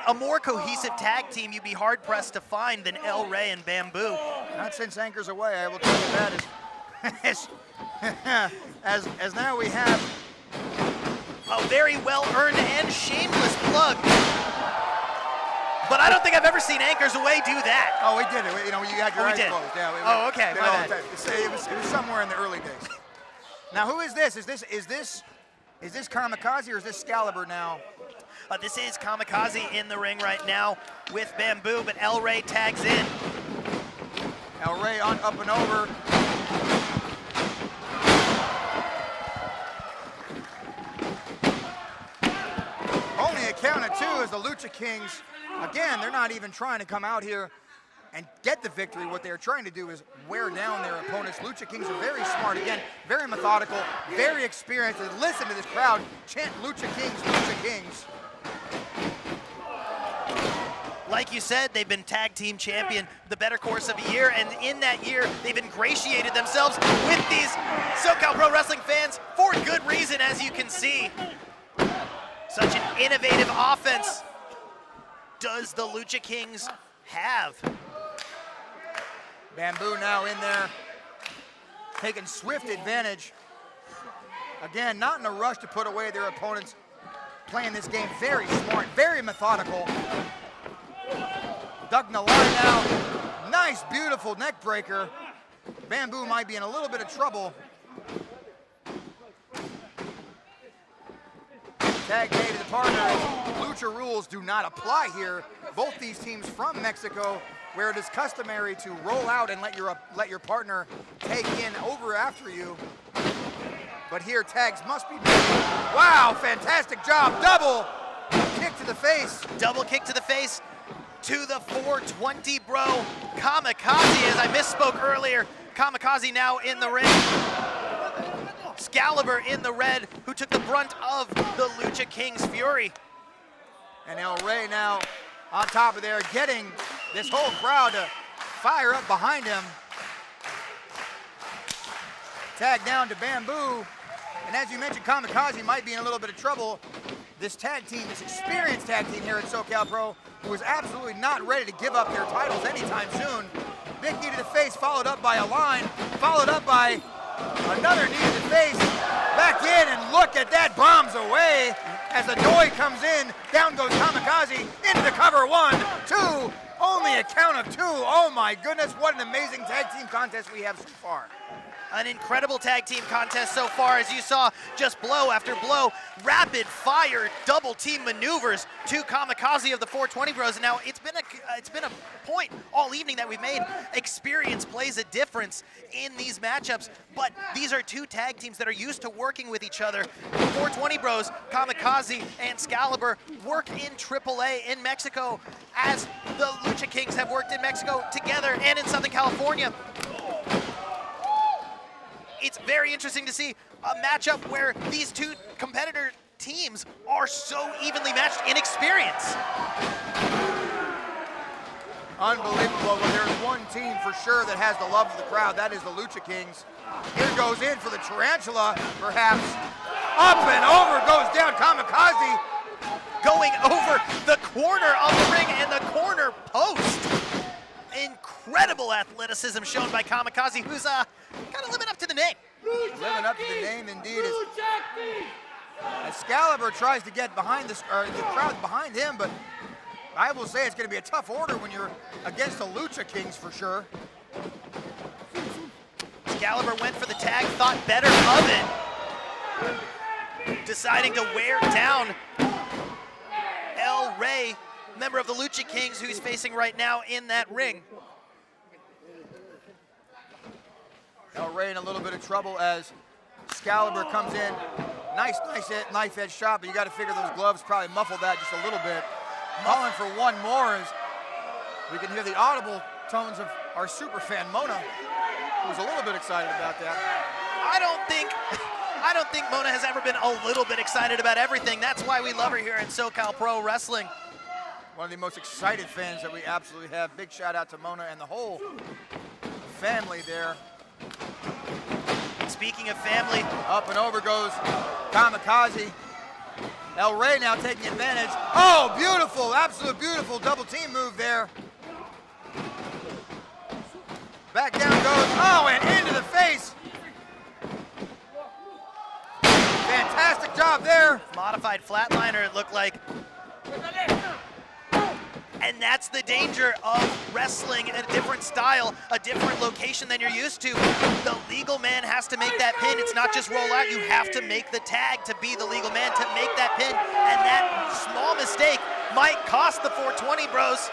C: a more cohesive tag team you'd be hard-pressed to find than El Rey and Bamboo.
K: Not since Anchor's away, I will tell you that. As now we have
C: a very well-earned and shameless plug. But I don't think I've ever seen Anchors Away do that.
K: Oh, we did it. You know, you had your eyes closed. Yeah,
C: okay, my bad.
K: It was somewhere in the early days. Now, who is this? Is this Kamikaze or is this Excalibur now?
C: This is Kamikaze in the ring right now with Bamboo, but El Rey tags in.
K: El Rey on up and over. Only a count of two as the Lucha Kings, again, they're not even trying to come out here and get the victory. What they're trying to do is wear down their opponents. Lucha Kings are very smart, again, very methodical, very experienced. And listen to this crowd chant Lucha Kings, Lucha Kings.
C: Like you said, they've been tag team champion the better course of a year, and in that year, they've ingratiated themselves with these SoCal Pro Wrestling fans for good reason, as you can see. Such an innovative offense does the Lucha Kings have.
K: Bamboo now in there, taking swift advantage. Again, not in a rush to put away their opponents, playing this game very smart, very methodical. Ducking the line now. Nice, beautiful neck breaker. Bamboo might be in a little bit of trouble. Tag made to the partner. Lucha rules do not apply here. Both these teams from Mexico, where it is customary to roll out and let your partner take in over after you. But here tags must be made. Wow, fantastic job. Double kick to the face.
C: Double kick to the face to the 420 bro. Kamikaze, as I misspoke earlier. Kamikaze now in the ring. Excalibur in the red, who took the brunt of the Lucha Kings fury.
K: And El Rey now on top of there, getting this whole crowd to fire up behind him. Tag down to Bamboo. And as you mentioned, Kamikaze might be in a little bit of trouble. This tag team, this experienced tag team here at SoCal Pro, who is absolutely not ready to give up their titles anytime soon. Big knee to the face, followed up by a line, followed up by another knee to the face. Back in, and look at that, bombs away. As the Doi comes in, down goes Kamikaze, into the cover, 1, 2, only a count of 2. Oh my goodness, what an amazing tag team contest we have so far.
C: An incredible tag team contest so far, as you saw, just blow after blow, rapid fire double team maneuvers to Kamikaze of the 420 bros. And now it's been a point all evening that we've made. Experience plays a difference in these matchups, but these are two tag teams that are used to working with each other. The 420 bros, Kamikaze and Excalibur, work in AAA in Mexico, as the Lucha Kings have worked in Mexico together and in Southern California. It's very interesting to see a matchup where these two competitor teams are so evenly matched in experience.
K: Unbelievable. Well, there's one team for sure that has the love of the crowd. That is the Lucha Kings. Here goes in for the tarantula, perhaps. Up and over goes down Kamikaze.
C: Going over the corner of the ring and the corner post. Incredible athleticism shown by Kamikaze, who's kind of living up to the name.
K: Living up to the name, indeed. Excalibur tries to get behind the crowd behind him, but I will say it's going to be a tough order when you're against the Lucha Kings for sure.
C: Excalibur went for the tag, thought better of it. Deciding to wear down El Rey, member of the Lucha Kings, who he's facing right now in that ring.
K: El Rey in a little bit of trouble as Excalibur comes in. Nice knife edge shot, but you got to figure those gloves probably muffled that just a little bit. Calling for one more as we can hear the audible tones of our super fan Mona, who's a little bit excited about that.
C: I don't think Mona has ever been a little bit excited about everything. That's why we love her here at SoCal Pro Wrestling.
K: One of the most excited fans that we absolutely have. Big shout out to Mona and the whole family there.
C: Speaking of family,
K: up and over goes Kamikaze. El Rey now taking advantage. Oh, beautiful, absolute beautiful double team move there. Back down goes, oh, and into the face. Fantastic job there.
C: Modified flatliner, it looked like. And that's the danger of wrestling in a different style, a different location than you're used to. The legal man has to make that pin. It's not just roll out. You have to make the tag to be the legal man, to make that pin. And that small mistake might cost the 420 bros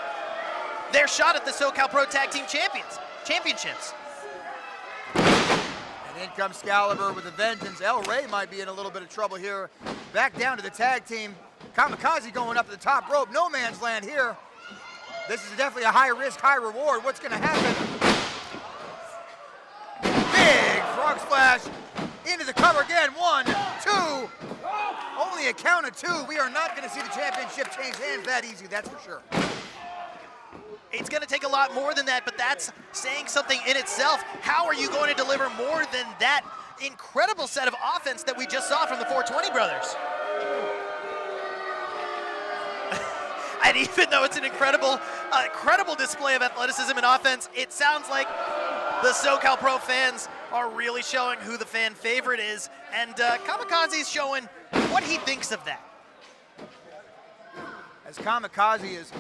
C: their shot at the SoCal Pro Tag Team Championships.
K: And in comes Excalibur with a vengeance. El Rey might be in a little bit of trouble here. Back down to the tag team. Kamikaze going up to the top rope. No man's land here. This is definitely a high risk, high reward. What's gonna happen? Big frog splash into the cover again. 1, 2. Only a count of 2. We are not gonna see the championship change hands that easy, that's for sure.
C: It's going to take a lot more than that, but that's saying something in itself. How are you going to deliver more than that incredible set of offense that we just saw from the 420 brothers? And even though it's an incredible display of athleticism and offense, it sounds like the Socal Pro fans are really showing who the fan favorite is, and Kamikaze's showing what he thinks of that.
K: As Kamikaze is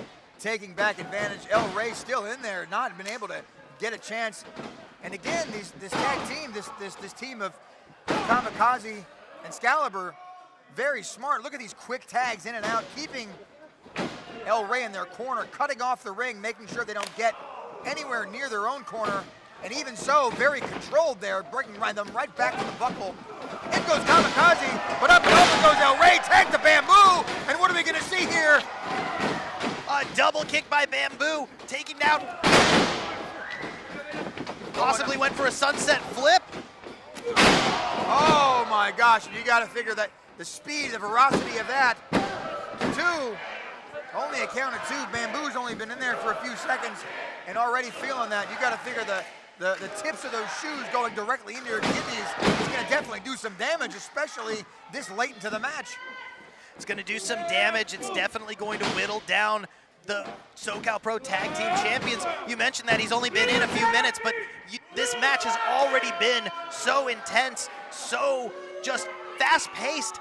K: taking back advantage, El Rey still in there, not been able to get a chance. And again, this tag team, this team of Kamikaze and Excalibur, very smart. Look at these quick tags in and out, keeping El Rey in their corner, cutting off the ring, making sure they don't get anywhere near their own corner. And even so, very controlled there, bringing them right back to the buckle. In goes Kamikaze, but up and over goes El Rey, tag the Bamboo, and what are we gonna see here?
C: A double kick by Bamboo, taking down. Possibly went for a sunset flip.
K: Oh my gosh, you gotta figure that the speed, the veracity of that. 2, only a count of 2. Bamboo's only been in there for a few seconds and already feeling that. You gotta figure the tips of those shoes going directly into your kidneys is gonna definitely do some damage, especially this late into the match.
C: It's going to do some damage. It's definitely going to whittle down the Socal Pro Tag Team Champions. You mentioned that he's only been in a few minutes, but this match has already been so intense, so just fast-paced,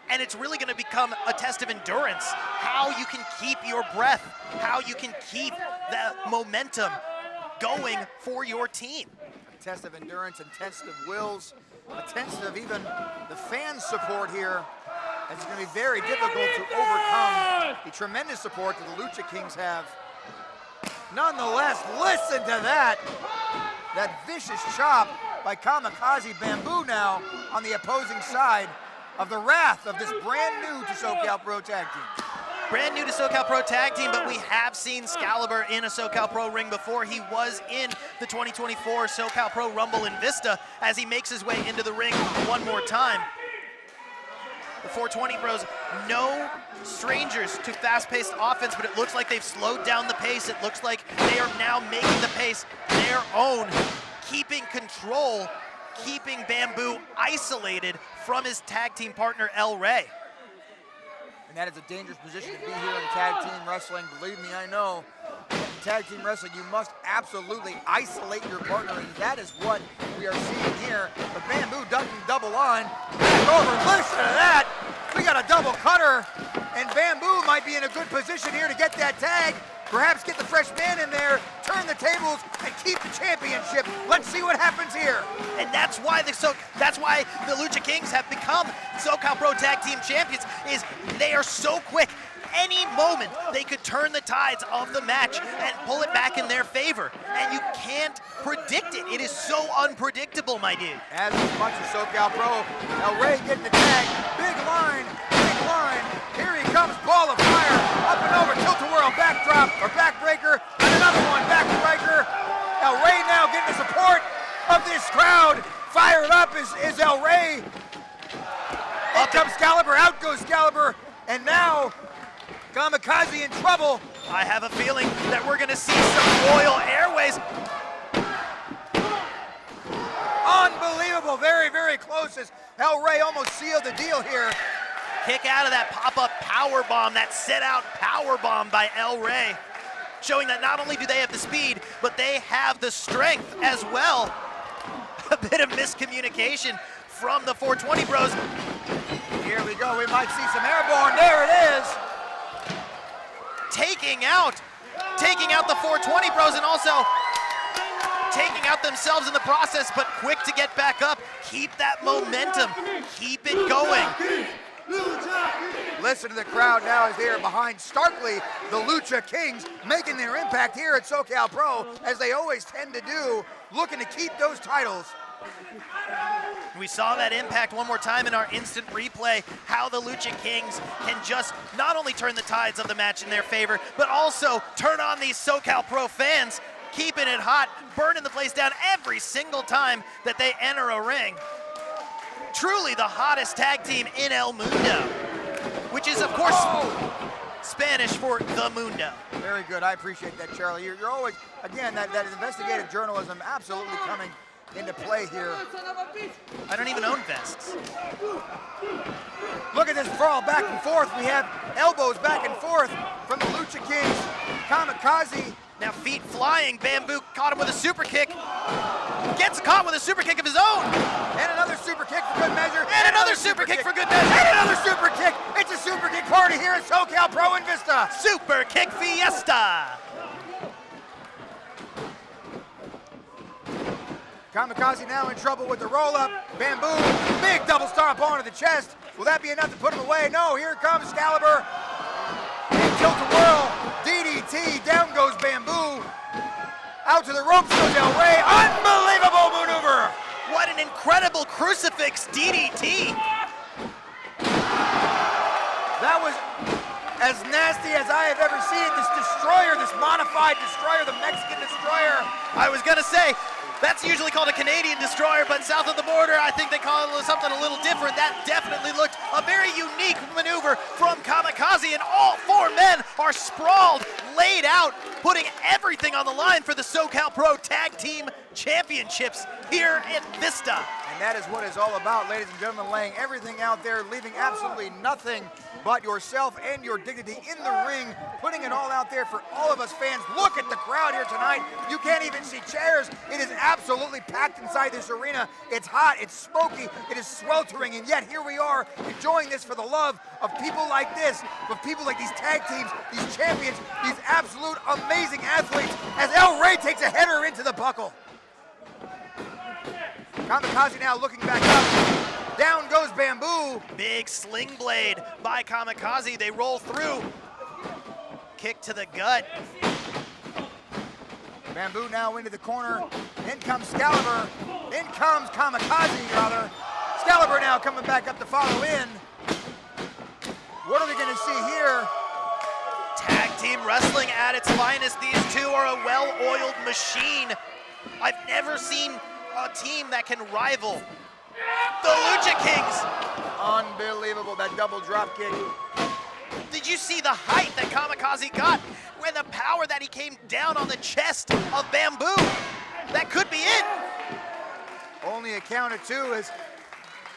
C: and it's really going to become a test of endurance. How you can keep your breath, how you can keep the momentum going for your team.
K: A test of endurance and test of wills, a test of even the fan support here. It's going to be very difficult to overcome the tremendous support that the Lucha Kings have. Nonetheless, listen to that. That vicious chop by Kamikaze. Bamboo now on the opposing side of the wrath of this brand new to Socal Pro Tag Team.
C: Brand new to Socal Pro Tag Team, but we have seen Excalibur in a Socal Pro ring before. He was in the 2024 Socal Pro Rumble in Vista as he makes his way into the ring one more time. The 420 Bros, no strangers to fast-paced offense, but it looks like they've slowed down the pace. It looks like they are now making the pace their own, keeping control, keeping Bamboo isolated from his tag team partner, El Rey.
K: And that is a dangerous position to be here in tag team wrestling. Believe me, I know. In tag team wrestling, you must absolutely isolate your partner, and that is what we are seeing here. But Bamboo doesn't double on. Back over, listen to that. We got a double cutter, and Bamboo might be in a good position here to get that tag. Perhaps get the fresh man in there, turn the tables, and keep the championship. Let's see what happens here.
C: And that's why the Lucha Kings have become Socal Pro Tag Team Champions, is they are so quick. Any moment they could turn the tides of the match and pull it back in their favor. And you can't predict it. It is so unpredictable, my dude.
K: As much as Socal Pro, El Rey getting the tag. Big line, big line. Here he comes, ball of fire. Up and over, tilt-a-whirl, backdrop, or backbreaker. And another one, backbreaker. El Rey now getting the support of this crowd. Fired up is El Rey. Up comes Excalibur, out goes Excalibur. And now Kamikaze in trouble.
C: I have a feeling that we're going to see some Royal Airways.
K: Unbelievable, very, very close as El Rey almost sealed the deal here.
C: Kick out of that pop-up power bomb, that set-out power bomb by El Rey, showing that not only do they have the speed, but they have the strength as well. A bit of miscommunication from the 420 Bros.
K: Here we go, we might see some airborne, there it is.
C: Taking out the 420 Bros, and also taking out themselves in the process, but quick to get back up. Keep that momentum, keep it going.
K: Listen to the crowd now as they are behind starkly the Lucha Kings, making their impact here at Socal Pro, as they always tend to do, looking to keep those titles
C: We saw that impact one more time in our instant replay, how the Lucha Kings can just not only turn the tides of the match in their favor, but also turn on these Socal Pro fans, keeping it hot, burning the place down every single time that they enter a ring. Truly the hottest tag team in El Mundo, which is, of course, Spanish for the Mundo.
K: Very good. I appreciate that, Charlie. You're always, again, that investigative journalism absolutely coming into play here.
C: I don't even own vests.
K: Look at this brawl back and forth. We have elbows back and forth from the Lucha Kings. Kamikaze.
C: Now feet flying. Bamboo caught him with a super kick. Gets caught with a super kick of his own.
K: And another super kick for good measure.
C: And another super kick for good measure.
K: And another super kick. It's a super kick party here at Socal Pro in Vista.
C: Super kick fiesta.
K: Kamikaze now in trouble with the roll-up. Bamboo, big double stomp onto the chest. Will that be enough to put him away? No, here comes Excalibur. Tilt-a-whirl, DDT, down goes Bamboo. Out to the ropes goes El Rey. Unbelievable maneuver.
C: What an incredible crucifix DDT.
K: That was as nasty as I have ever seen. This destroyer, this modified destroyer, the Mexican destroyer.
C: I was gonna say, that's usually called a Canadian destroyer, but south of the border, I think they call it something a little different. That definitely looked a very unique maneuver from Kamikaze, and all four men are sprawled, laid out, putting everything on the line for the Socal Pro Tag Team Championships here at Vista.
K: And that is what it's all about, ladies and gentlemen, laying everything out there, leaving absolutely nothing but yourself and your dignity in the ring, putting it all out there for all of us fans. Look at the crowd here tonight. You can't even see chairs. It is absolutely packed inside this arena. It's hot, it's smoky, it is sweltering, and yet here we are enjoying this for the love of people like this, of people like these tag teams, these champions, these absolute amazing athletes, as El Rey takes a header into the buckle. Kamikaze now looking back up. Down goes Bamboo.
C: Big sling blade by Kamikaze. They roll through. Kick to the gut.
K: Bamboo now into the corner. In comes Excalibur. In comes Kamikaze, rather. Excalibur now coming back up to follow in. What are we going to see here?
C: Tag team wrestling at its finest. These two are a well-oiled machine. I've never seen a team that can rival the Lucha Kings.
K: Unbelievable, that double drop kick.
C: Did you see the height that Kamikaze got when the power that he came down on the chest of Bamboo? That could be it.
K: Only a count of two as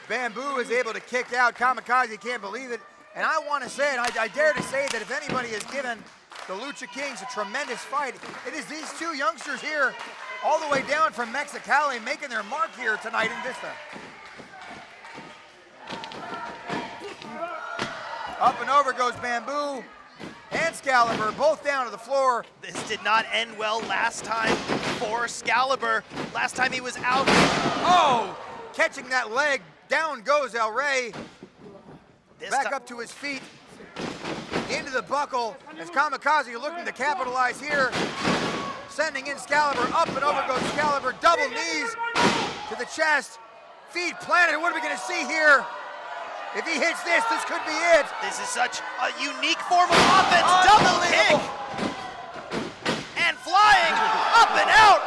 K: Bamboo is able to kick out. Kamikaze can't believe it. And I want to say, and I dare to say that if anybody has given the Lucha Kings a tremendous fight, it is these two youngsters here, all the way down from Mexicali, making their mark here tonight in Vista. Up and over goes Bamboo and Excalibur, both down to the floor.
C: This did not end well last time for Excalibur. Last time he was out.
K: Oh, catching that leg, down goes El Rey. Back up to his feet, into the buckle, as Kamikaze looking to capitalize here. Sending in Excalibur, up and over goes Excalibur, double knees to the chest, feet planted. What are we gonna see here? If he hits this, this could be it.
C: This is such a unique form of offense. Double kick. And flying up and out.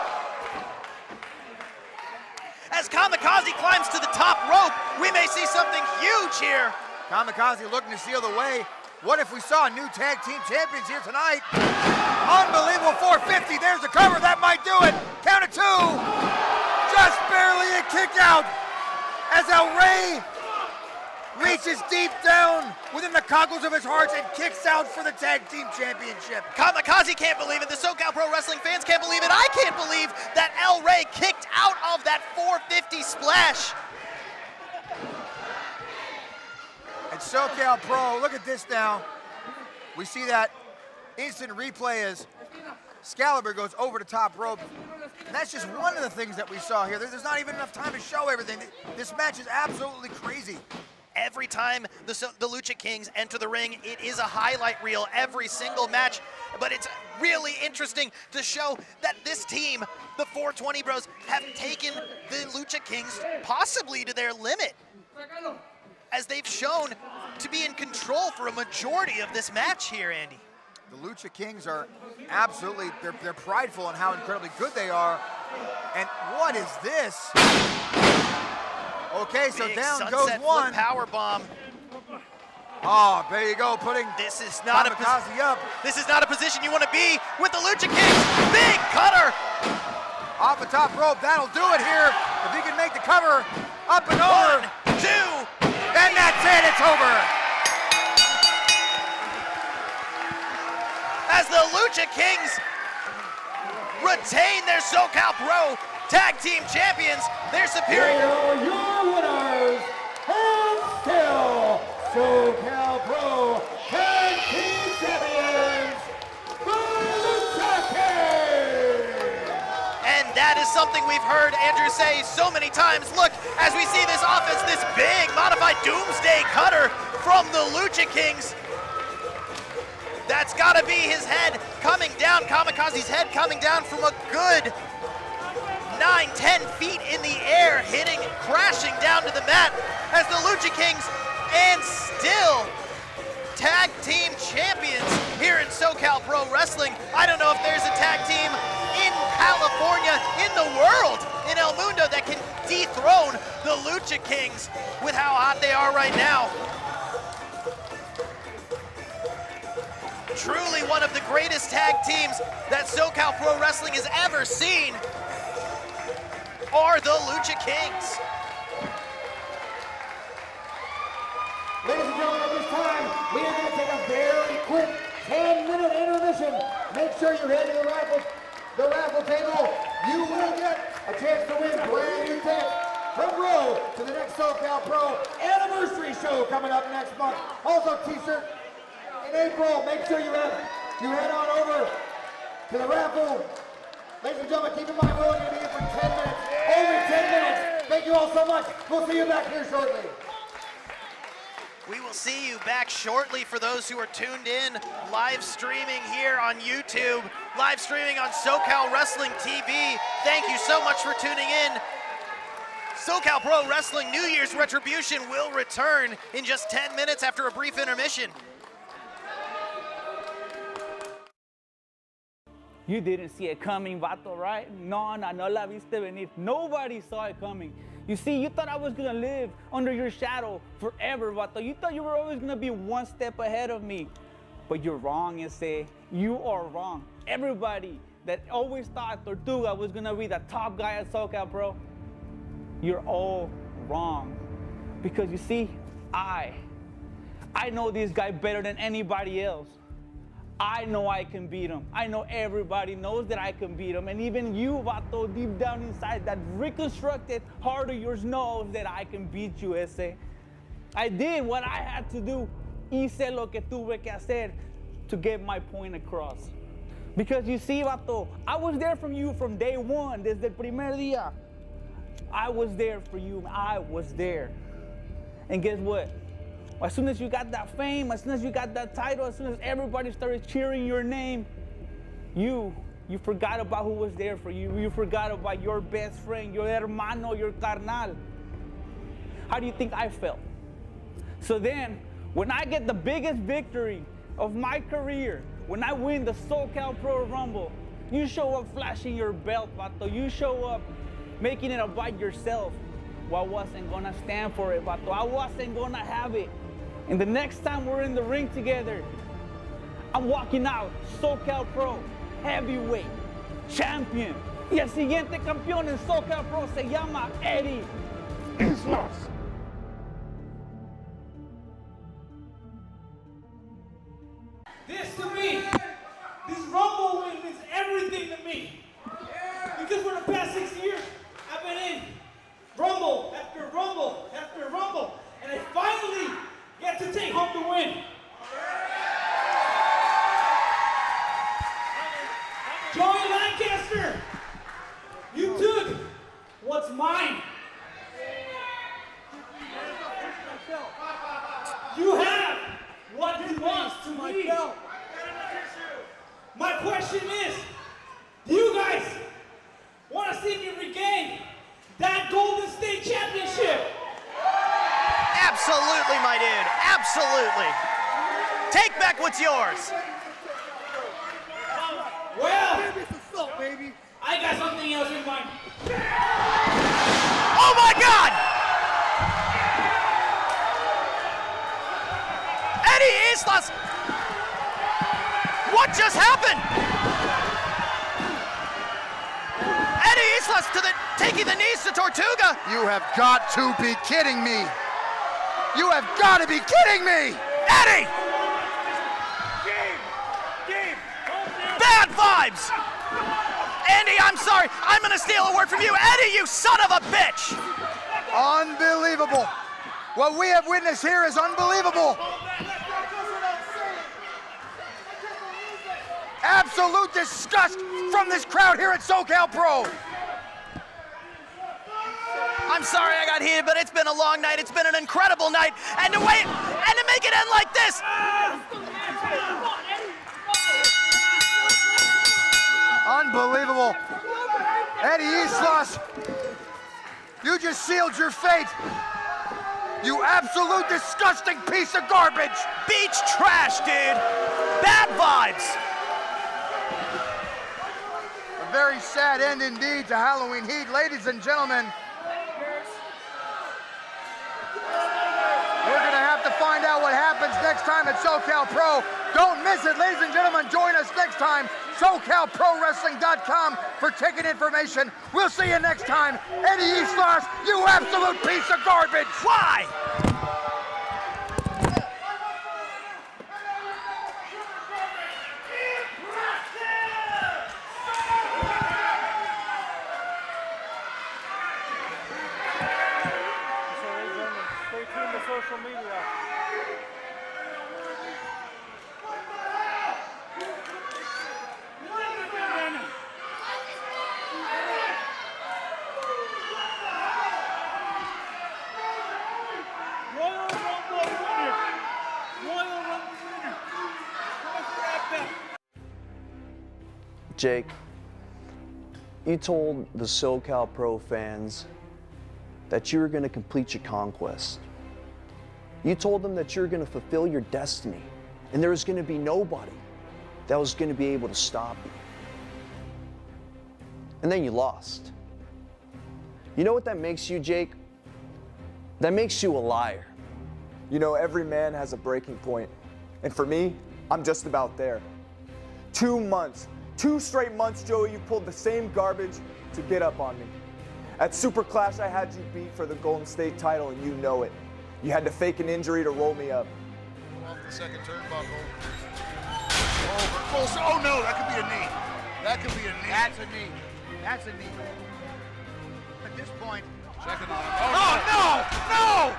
C: As Kamikaze climbs to the top rope, we may see something huge here.
K: Kamikaze looking to seal the way. What if we saw new tag team champions here tonight? Unbelievable 450, there's the cover, that might do it. Count of two, just barely a kick out as El Rey reaches deep down within the cockles of his heart and kicks out for the tag team championship.
C: Kamikaze can't believe it, the Socal Pro Wrestling fans can't believe it, I can't believe that El Rey kicked out of that 450 splash.
K: And Socal Pro, look at this now. We see that instant replay as Excalibur goes over the top rope. And that's just one of the things that we saw here. There's not even enough time to show everything. This match is absolutely crazy.
C: Every time the Lucha Kings enter the ring, it is a highlight reel every single match. But it's really interesting to show that this team, the 420 Bros, have taken the Lucha Kings possibly to their limit, as they've shown to be in control for a majority of this match here, Andy.
K: The Lucha Kings are absolutely, they're prideful in how incredibly good they are. And what is this? Okay, so
C: Big
K: down
C: sunset
K: goes one.
C: Power bomb.
K: Oh, there you go, putting
C: this is not
K: Kamikaze up.
C: This is not a position you want to be with the Lucha Kings. Big cutter.
K: Off the top rope, that'll do it here. If he can make the cover, up and over.
C: 1, 2,
K: and that's it, it's over.
C: As the Lucha Kings retain their Socal Pro Tag Team Champions, their superior.
D: Here are your winners, and still Socal Pro Tag Team Champions, the Lucha Kings!
C: And that is something we've heard Andrew say so many times. Look, as we see this offense, this big modified Doomsday cutter from the Lucha Kings. That's got to be his head coming down, Kamikaze's head coming down from a good 9-10 feet in the air, hitting, crashing down to the mat as the Lucha Kings, and still tag team champions here in Socal Pro Wrestling. I don't know if there's a tag team in California, in the world, in El Mundo that can dethrone the Lucha Kings with how hot they are right now. Truly one of the greatest tag teams that Socal Pro Wrestling has ever seen are the Lucha Kings.
D: Ladies and gentlemen, at this time, we are going to take a very quick 10-minute intermission. Make sure you head to the raffle table. You will get a chance to win brand new tickets from Row to the next Socal Pro anniversary show coming up next month. Also, t-shirt. In April, make sure you head on over to the raffle. Ladies and gentlemen, keep in mind we're only going to be here for 10 minutes. Only 10 minutes. Thank you all so much. We'll see you back here shortly.
C: We will see you back shortly for those who are tuned in, live streaming here on YouTube, live streaming on Socal Wrestling TV. Thank you so much for tuning in. Socal Pro Wrestling New Year's Retribution will return in just 10 minutes after a brief intermission.
A: You didn't see it coming, vato, right? No la viste venir. Nobody saw it coming. You see, you thought I was gonna live under your shadow forever, vato. You thought you were always gonna be one step ahead of me. But you're wrong, Ese. You are wrong. Everybody that always thought Tortuga was gonna be the top guy at Socal Pro, you're all wrong. Because you see, I know this guy better than anybody else. I know I can beat him. I know everybody knows that I can beat him. And even you, vato, deep down inside, that reconstructed heart of yours knows that I can beat you, Ese. I did what I had to do. Hice lo que tuve que hacer to get my point across. Because you see, vato, I was there from you from day one, desde el primer día. I was there for you. I was there. And guess what? As soon as you got that fame, as soon as you got that title, as soon as everybody started cheering your name, you forgot about who was there for you. You forgot about your best friend, your hermano, your carnal. How do you think I felt? So then, when I get the biggest victory of my career, when I win the Socal Pro Rumble, you show up flashing your belt, vato. You show up making it about yourself. Well, I wasn't gonna stand for it, vato. I wasn't gonna have it. And the next time we're in the ring together, I'm walking out Socal Pro Heavyweight Champion. Y el siguiente campeón en Socal Pro se llama Eddie Islas.
B: This to me, this Rumble win means everything to me. Because for the past 6 years, I've been in Rumble after Rumble after Rumble, and I finally get to take home the win. Joey Lancaster, you took what's mine. to me. My question is, do you guys want to see me regain that Golden State Championship?
C: Absolutely, my dude. Absolutely. Take back what's yours.
B: Well, I got something else in mind.
C: Oh my God! Eddie Islas! What just happened? Eddie Islas taking the knees to Tortuga.
K: You have got to be kidding me. You have got to be kidding me.
C: Eddie! Bad vibes! Andy, I'm sorry. I'm going to steal a word from you. Eddie, you son of a bitch!
K: Unbelievable. What we have witnessed here is unbelievable. Absolute disgust from this crowd here at Socal Pro.
C: I'm sorry I got heated, but it's been a long night. It's been an incredible night. And to wait, and to make it end like this.
K: Unbelievable. Eddie Islas, you just sealed your fate. You absolute disgusting piece of garbage.
C: Beach trash, dude. Bad vibes.
K: A very sad end indeed to Halloween Heat. Ladies and gentlemen, we're going to have to find out what happens next time at Socal Pro. Don't miss it, ladies and gentlemen. Join us next time. SoCalProWrestling.com for ticket information. We'll see you next time. Eddie Islas, you absolute piece of garbage.
C: Why?
E: Stay tuned to social media.
F: Jake, you told the Socal Pro fans that you were going to complete your conquest. You told them that you're going to fulfill your destiny, and there was going to be nobody that was going to be able to stop you. And then you lost. You know what that makes you, Jake? That makes you a liar.
G: You know, every man has a breaking point. And for me, I'm just about there. 2 months, 2 straight months, Joey, you pulled the same garbage to get up on me. At Super Clash, I had you beat for the Golden State title, and you know it. You had to fake an injury to roll me up.
H: Off the second turnbuckle. Over. Oh no, that could be a knee. That could be a knee.
K: That's a knee. That's a knee. At this point,
H: Checking on him.
K: oh no! No!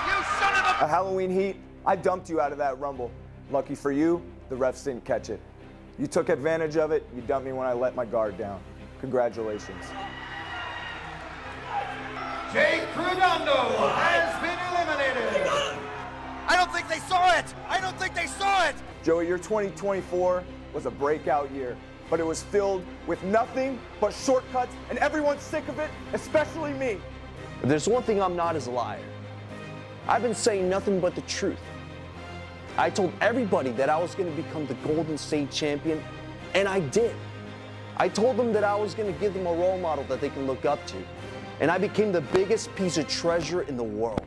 K: You son of a...
G: A Halloween Heat, I dumped you out of that Rumble. Lucky for you, the refs didn't catch it. You took advantage of it, you dumped me when I let my guard down. Congratulations.
D: Jake Redondo has been eliminated.
K: I don't think they saw it! I don't think they saw it!
G: Joey, your 2024 was a breakout year, but it was filled with nothing but shortcuts, and everyone's sick of it, especially me.
F: If there's one thing I'm not, is a liar. I've been saying nothing but the truth. I told everybody that I was going to become the Golden State champion, and I did. I told them that I was going to give them a role model that they can look up to, and I became the biggest piece of treasure in the world.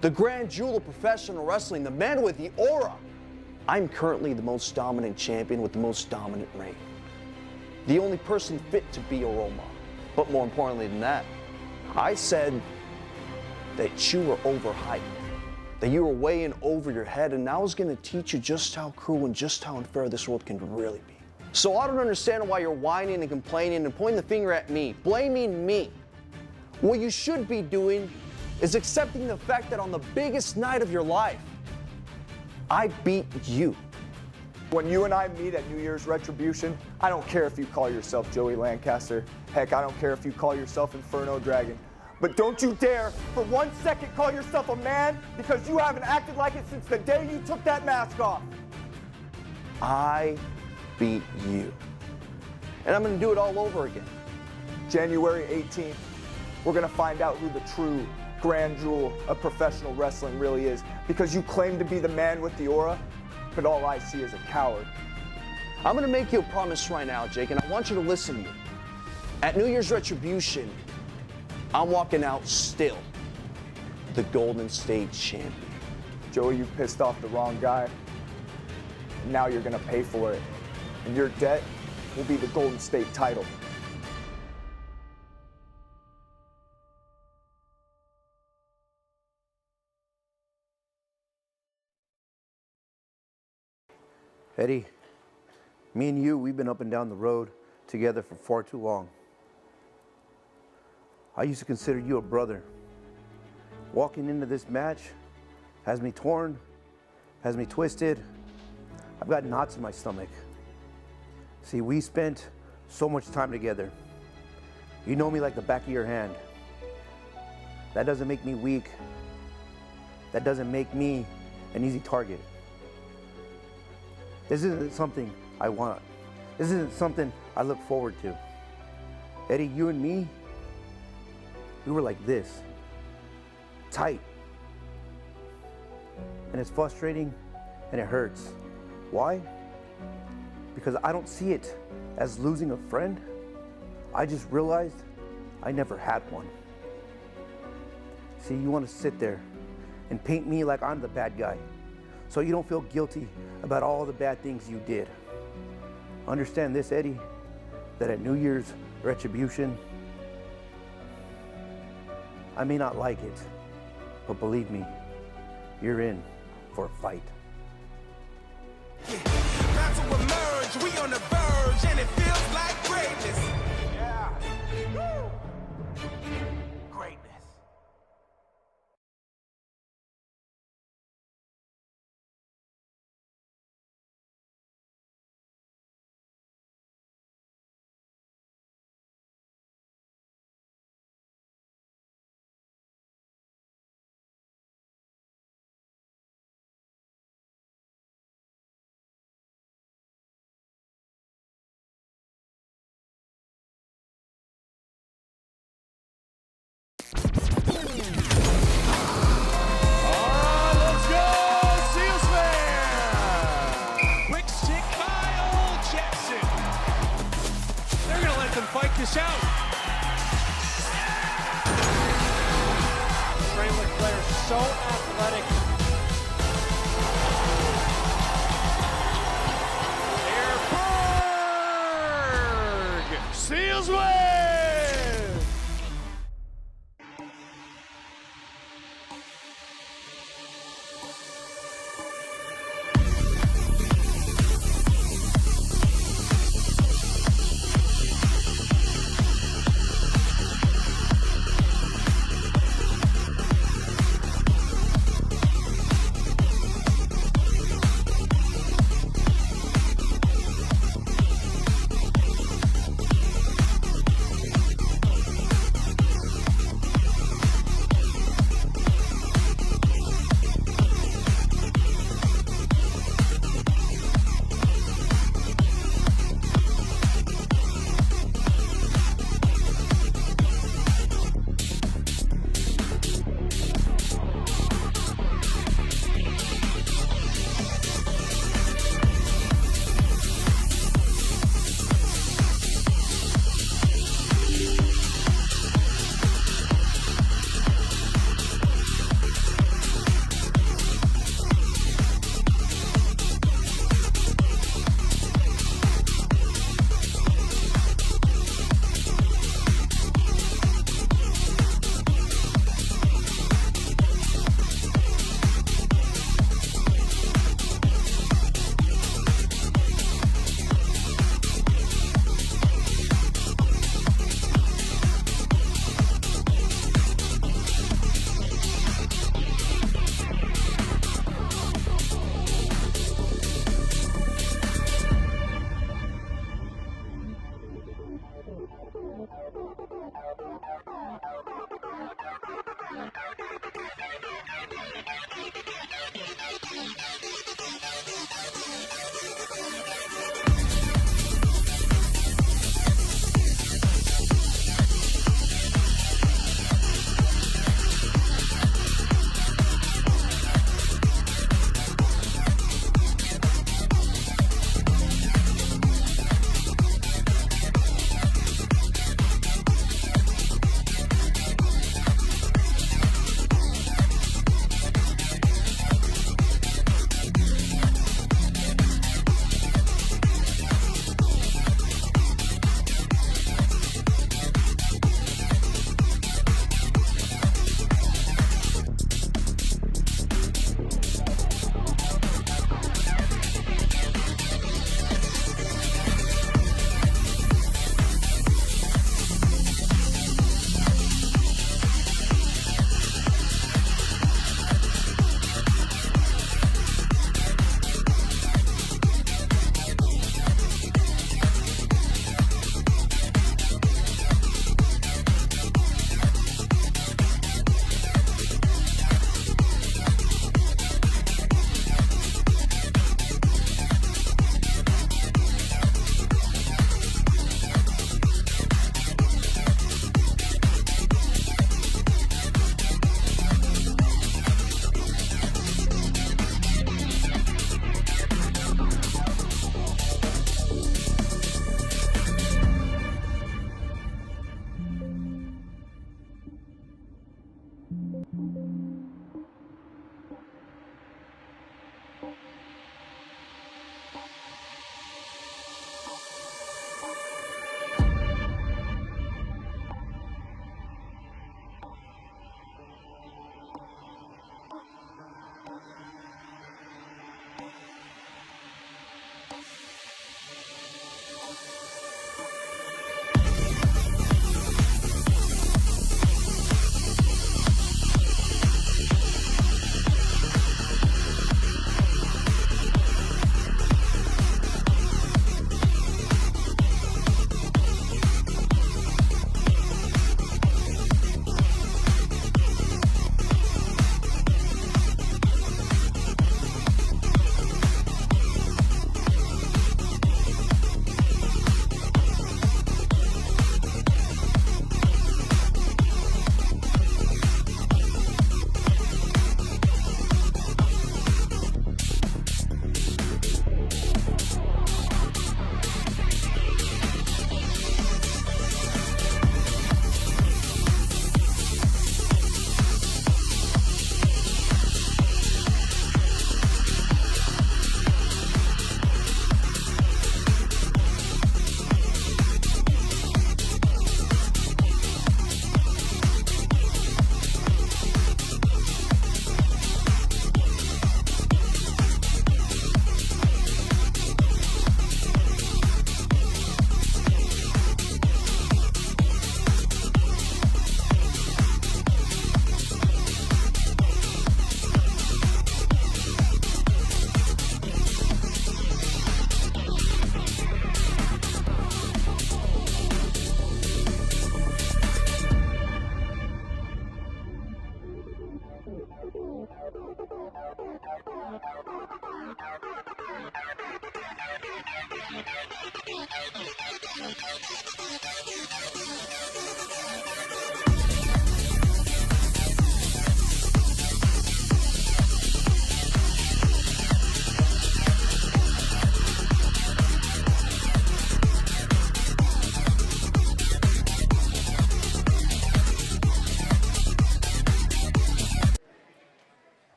F: The grand jewel of professional wrestling, the man with the aura. I'm currently the most dominant champion with the most dominant reign. The only person fit to be a role model. But more importantly than that, I said that you were overhyped, that you were way in over your head, and I was going to teach you just how cruel and just how unfair this world can really be. So I don't understand why you're whining and complaining and pointing the finger at me, blaming me. What you should be doing is accepting the fact that on the biggest night of your life, I beat you.
G: When you and I meet at New Year's Retribution, I don't care if you call yourself Joey Lancaster. Heck, I don't care if you call yourself Inferno Dragon. But don't you dare for 1 second call yourself a man, because you haven't acted like it since the day you took that mask off.
F: I beat you. And I'm gonna do it all over again.
G: January 18th, we're gonna find out who the true grand jewel of professional wrestling really is, because you claim to be the man with the aura, but all I see is a coward.
F: I'm gonna make you a promise right now, Jake, and I want you to listen to me. At New Year's Retribution, I'm walking out still the Golden State champion.
G: Joey, you pissed off the wrong guy. And now you're gonna pay for it. And your debt will be the Golden State title.
I: Eddie, me and you, we've been up and down the road together for far too long. I used to consider you a brother. Walking into this match has me torn, has me twisted. I've got knots in my stomach. See, we spent so much time together. You know me like the back of your hand. That doesn't make me weak. That doesn't make me an easy target. This isn't something I want. This isn't something I look forward to. Eddie, you and me, we were like this, tight. And it's frustrating and it hurts. Why? Because I don't see it as losing a friend. I just realized I never had one. See, you want to sit there and paint me like I'm the bad guy, so you don't feel guilty about all the bad things you did. Understand this, Eddie, that at New Year's Retribution, I may not like it, but believe me, you're in for a fight.
J: About to emerge, we on the verge, and it feels like greatness. Yeah. Woo. Greatness.
B: Fight this out. Trailer player so athletic. Airberg seals win.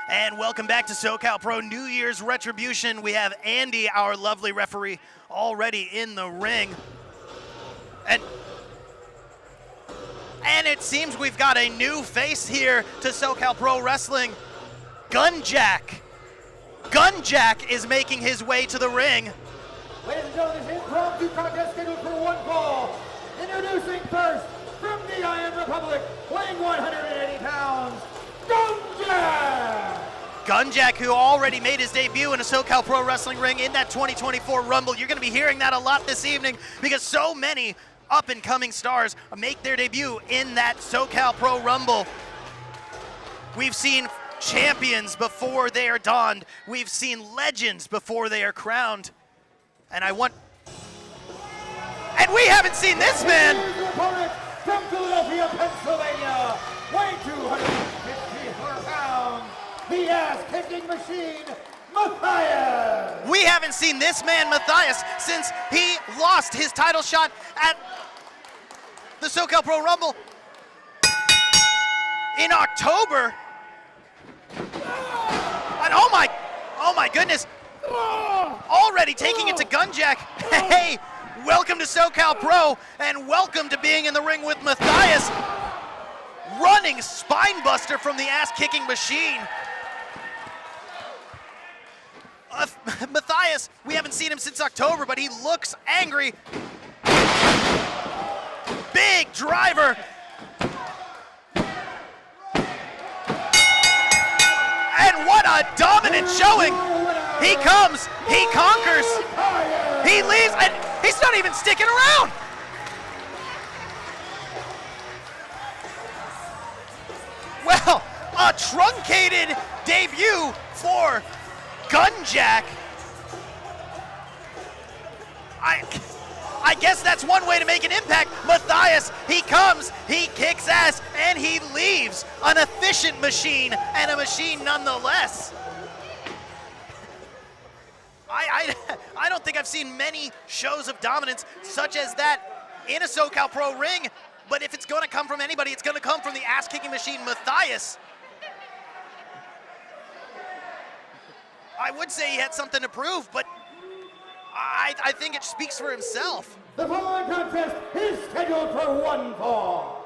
C: And welcome back to Socal Pro New Year's Retribution. We have Andy, our lovely referee, already in the ring. And it seems we've got a new face here to Socal Pro Wrestling. Gunjack. Gunjack is making his way to the ring.
D: Ladies and gentlemen, this impromptu contest scheduled for one fall. Introducing first, from the Iron Republic, weighing 180 pounds, Gunjack!
C: Gunjack, who already made his debut in a Socal Pro Wrestling ring in that 2024 Rumble. You're going to be hearing that a lot this evening because so many up-and-coming stars make their debut in that Socal Pro Rumble. We've seen champions before they are donned. We've seen legends before they are crowned. And we haven't seen this man.
D: Here's your opponent from Philadelphia, Pennsylvania, weighing 254 pounds, the ass-kicking machine, Matthias.
C: We haven't seen this man, Matthias, since he lost his title shot at the Socal Pro Rumble in October. And oh my goodness, already taking it to Gunjack. Hey, welcome to Socal Pro, and welcome to being in the ring with Matthias. Running spinebuster from the ass-kicking machine. Matthias, we haven't seen him since October, but he looks angry. Big driver. And what a dominant showing. He comes, he conquers, he leaves, and he's not even sticking around. Well, a truncated debut for Gunjack. I guess that's one way to make an impact. Matthias, he comes, he kicks ass, and he leaves. An efficient machine, and a machine nonetheless. I don't think I've seen many shows of dominance such as that in a Socal Pro ring, But if it's gonna come from anybody, it's gonna come from the ass-kicking machine, Matthias. I would say he had something to prove, but I think it speaks for himself.
D: The following contest is scheduled for one fall.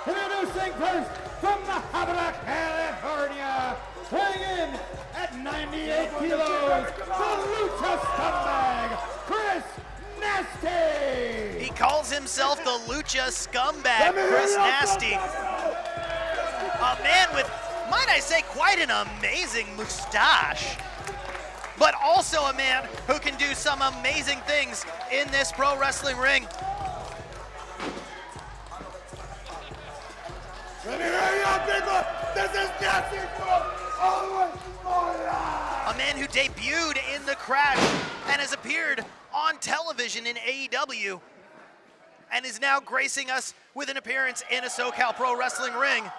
D: Introducing first from the Havana, California, weighing in at 98 kilos, the Lucha Scumbag, Chris Nasty.
C: He calls himself the Lucha Scumbag, Chris Nasty. A man with, might I say, quite an amazing mustache. But also a man who can do some amazing things in this pro wrestling ring.
J: Let me hear you, people! This is Nasty all the way for life!
C: A man who debuted in the Crash and has appeared on television in AEW and is now gracing us with an appearance in a SoCal Pro Wrestling ring.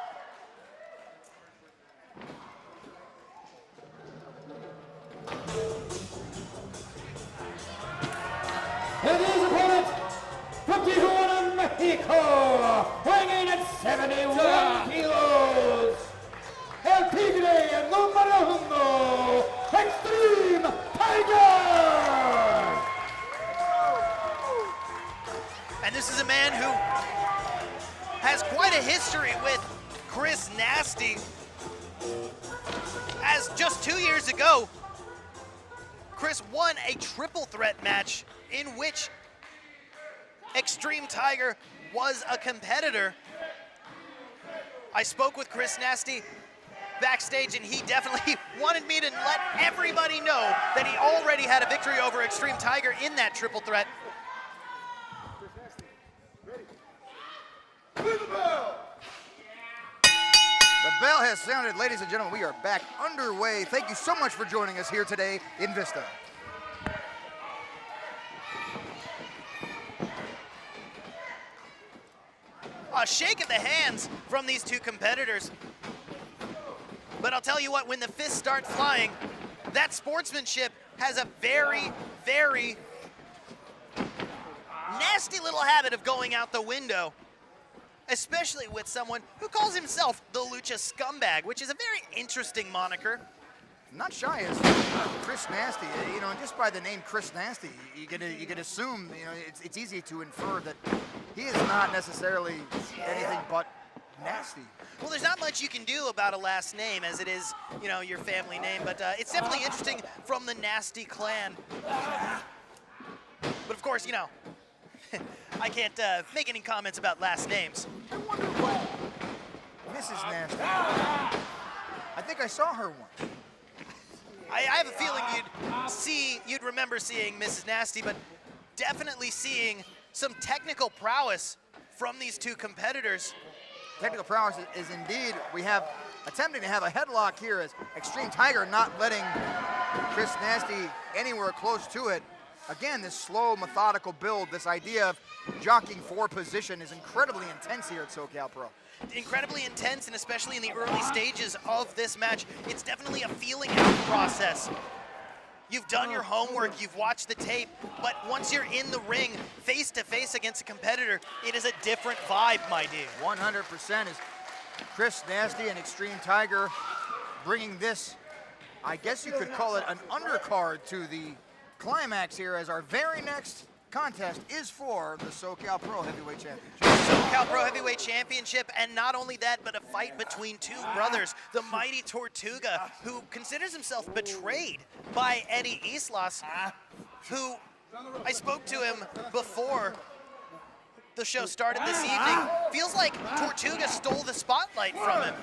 D: And his opponent from Tijuana, Mexico, weighing in at 71 kilos, El Tigre número uno, Extreme Tiger!
C: And this is a man who has quite a history with Chris Nasty, as just 2 years ago, Chris won a triple threat match in which Extreme Tiger was a competitor. I spoke with Chris Nasty backstage, and he definitely wanted me to let everybody know that he already had a victory over Extreme Tiger in that triple threat.
K: The bell has sounded, ladies and gentlemen. We are back underway. Thank you so much for joining us here today in Vista.
C: A shake of the hands from these two competitors. But I'll tell you what, when the fists start flying, that sportsmanship has a very, very nasty little habit of going out the window, especially with someone who calls himself the Lucha Scumbag, which is a very interesting moniker.
K: Not shy as Chris Nasty. You know, just by the name Chris Nasty, you could assume, you know, it's easy to infer that he is not necessarily anything but nasty.
C: Well, there's not much you can do about a last name, as it is, you know, your family name, but it's definitely interesting from the Nasty clan. But of course, you know, I can't make any comments about last names.
K: I wonder what Mrs. Nasty. I think I saw her once.
C: I have a feeling you'd remember seeing Mrs. Nasty, but definitely seeing some technical prowess from these two competitors.
K: Technical prowess is indeed, we have attempting to have a headlock here as Extreme Tiger not letting Chris Nasty anywhere close to it. Again, this slow, methodical build, this idea of jockeying for position is incredibly intense here at SoCal Pro.
C: Incredibly intense, and especially in the early stages of this match, it's definitely a feeling out process. You've done your homework, you've watched the tape, but once you're in the ring, face to face against a competitor, it is a different vibe, my dude.
K: 100% is Chris Nasty and Extreme Tiger bringing this, I guess you could call it an undercard to the climax here, as our very next contest is for the SoCal Pro Heavyweight Championship.
C: SoCal Pro Heavyweight Championship, and not only that, but a fight between two brothers, the mighty Tortuga, who considers himself betrayed by Eddie Islas, who I spoke to him before the show started this evening. Feels like Tortuga stole the spotlight from him.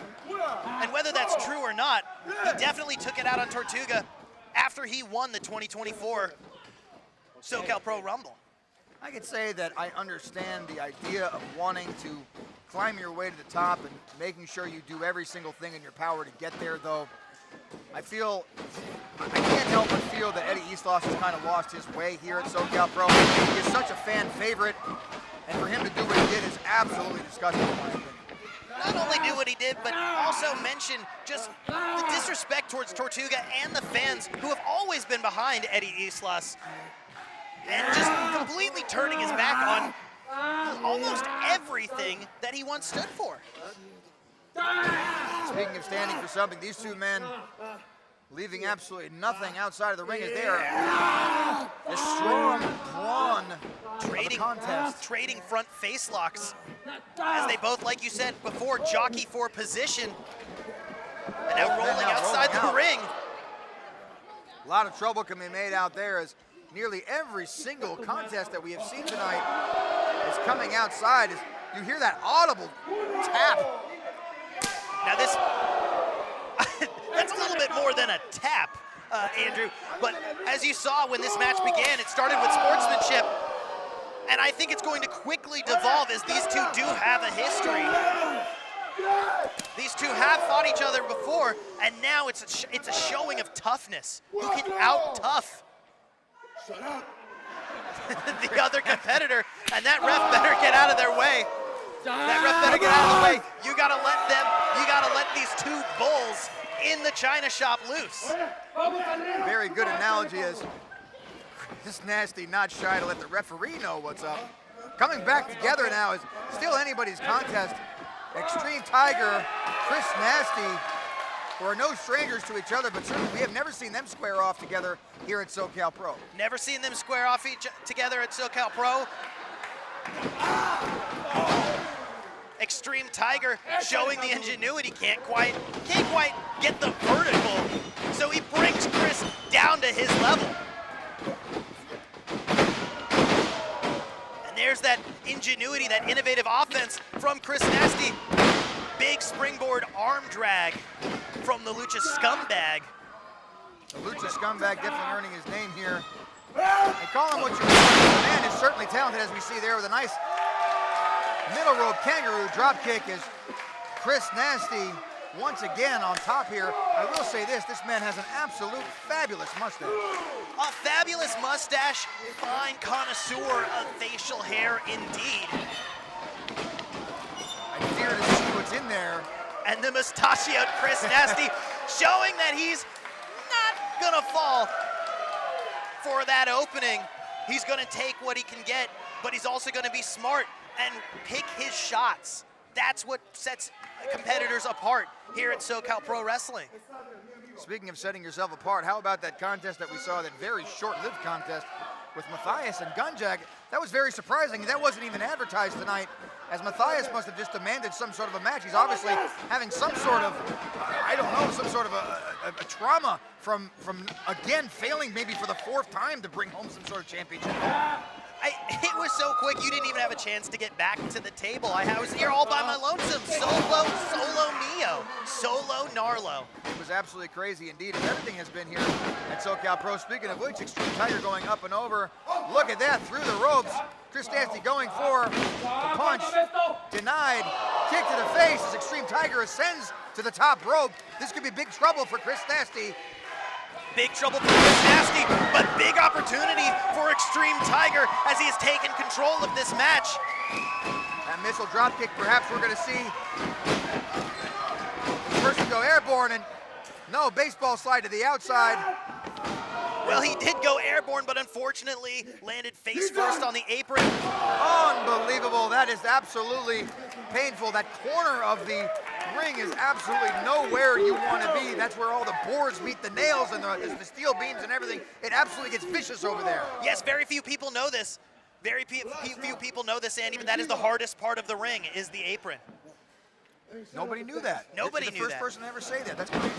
C: And whether that's true or not, he definitely took it out on Tortuga after he won the 2024 SoCal Pro Rumble.
K: I could say that I understand the idea of wanting to climb your way to the top and making sure you do every single thing in your power to get there, though I can't help but feel that Eddie Islas has kind of lost his way here at SoCal Pro. He is such a fan favorite, and for him to do what he did is absolutely disgusting in my opinion.
C: not only do what he did, but also mention just the disrespect towards Tortuga and the fans who have always been behind Eddie Islas, and just completely turning his back on almost everything that he once stood for.
K: Speaking of standing for something, these two men leaving absolutely nothing outside of the ring as they are a strong, brawn contest.
C: Trading front face locks, as they both, like you said before, jockey for position, and now rolling outside the ring.
K: A lot of trouble can be made out there, as nearly every single contest that we have seen tonight is coming outside. As you hear that audible tap.
C: Now this, that's a little bit more than a tap, Andrew, but as you saw when this match began, it started with sportsmanship, and I think it's going to quickly devolve, as these two do have a history. These two have fought each other before, and now it's a showing of toughness. Who can out-tough the other competitor, and that ref better get out of their way. That ref better get out of the way. You gotta let these two bulls in the China shop loose.
K: Very good analogy, as Chris Nasty not shy to let the referee know what's up. Coming back together now is still anybody's contest. Extreme Tiger, Chris Nasty, who are no strangers to each other, but certainly we have never seen them square off together here at Socal Pro.
C: Never seen them square off together at Socal Pro. Extreme Tiger showing the ingenuity, can't quite get the vertical, so he brings Chris down to his level. And there's that ingenuity, that innovative offense from Chris Nasty. Big springboard arm drag from the Lucha Scumbag.
K: The Lucha Scumbag definitely earning his name here. And call him what you want. The man is certainly talented, as we see there, with a nice middle rope kangaroo drop kick. As Chris Nasty once again on top here. I will say this man has an absolute fabulous mustache.
C: A fabulous mustache, fine connoisseur of facial hair indeed.
K: I fear to see what's in there.
C: And the mustachioed Chris Nasty showing that he's not gonna fall for that opening. He's gonna take what he can get, but he's also gonna be smart and pick his shots. That's what sets competitors apart here at Socal Pro Wrestling.
K: Speaking of setting yourself apart, how about that contest that we saw, that very short-lived contest with Matthias and Gunjack? That was very surprising. That wasn't even advertised tonight, as Matthias must have just demanded some sort of a match. He's obviously having some sort of, I don't know, some sort of a trauma from again failing maybe for the 4th time to bring home some sort of championship.
C: It was so quick, you didn't even have a chance to get back to the table. I was here all by my lonesome, solo Mio, solo Narlo.
K: It was absolutely crazy indeed, and everything has been here at Socal Pro. Speaking of which, Extreme Tiger going up and over. Look at that, through the ropes. Chris Nasty going for the punch, denied. Kick to the face as Extreme Tiger ascends to the top rope. This could be big trouble for Chris Nasty.
C: Big trouble for Chris Nasty, but big opportunity for Extreme Tiger as he has taken control of this match.
K: That missile dropkick, perhaps we're gonna see the person go airborne, and no, baseball slide to the outside.
C: Well, he did go airborne, but unfortunately landed face first on the apron.
K: Unbelievable, that is absolutely painful. That corner of the ring is absolutely nowhere you want to be. That's where all the boards meet the nails and the steel beams and everything. It absolutely gets vicious over there.
C: Yes, very few people know this. Very few people know this, Andy, but that is the hardest part of the ring, is the apron.
K: Nobody knew that.
C: Nobody knew that.
K: The first person to ever say that. That's crazy.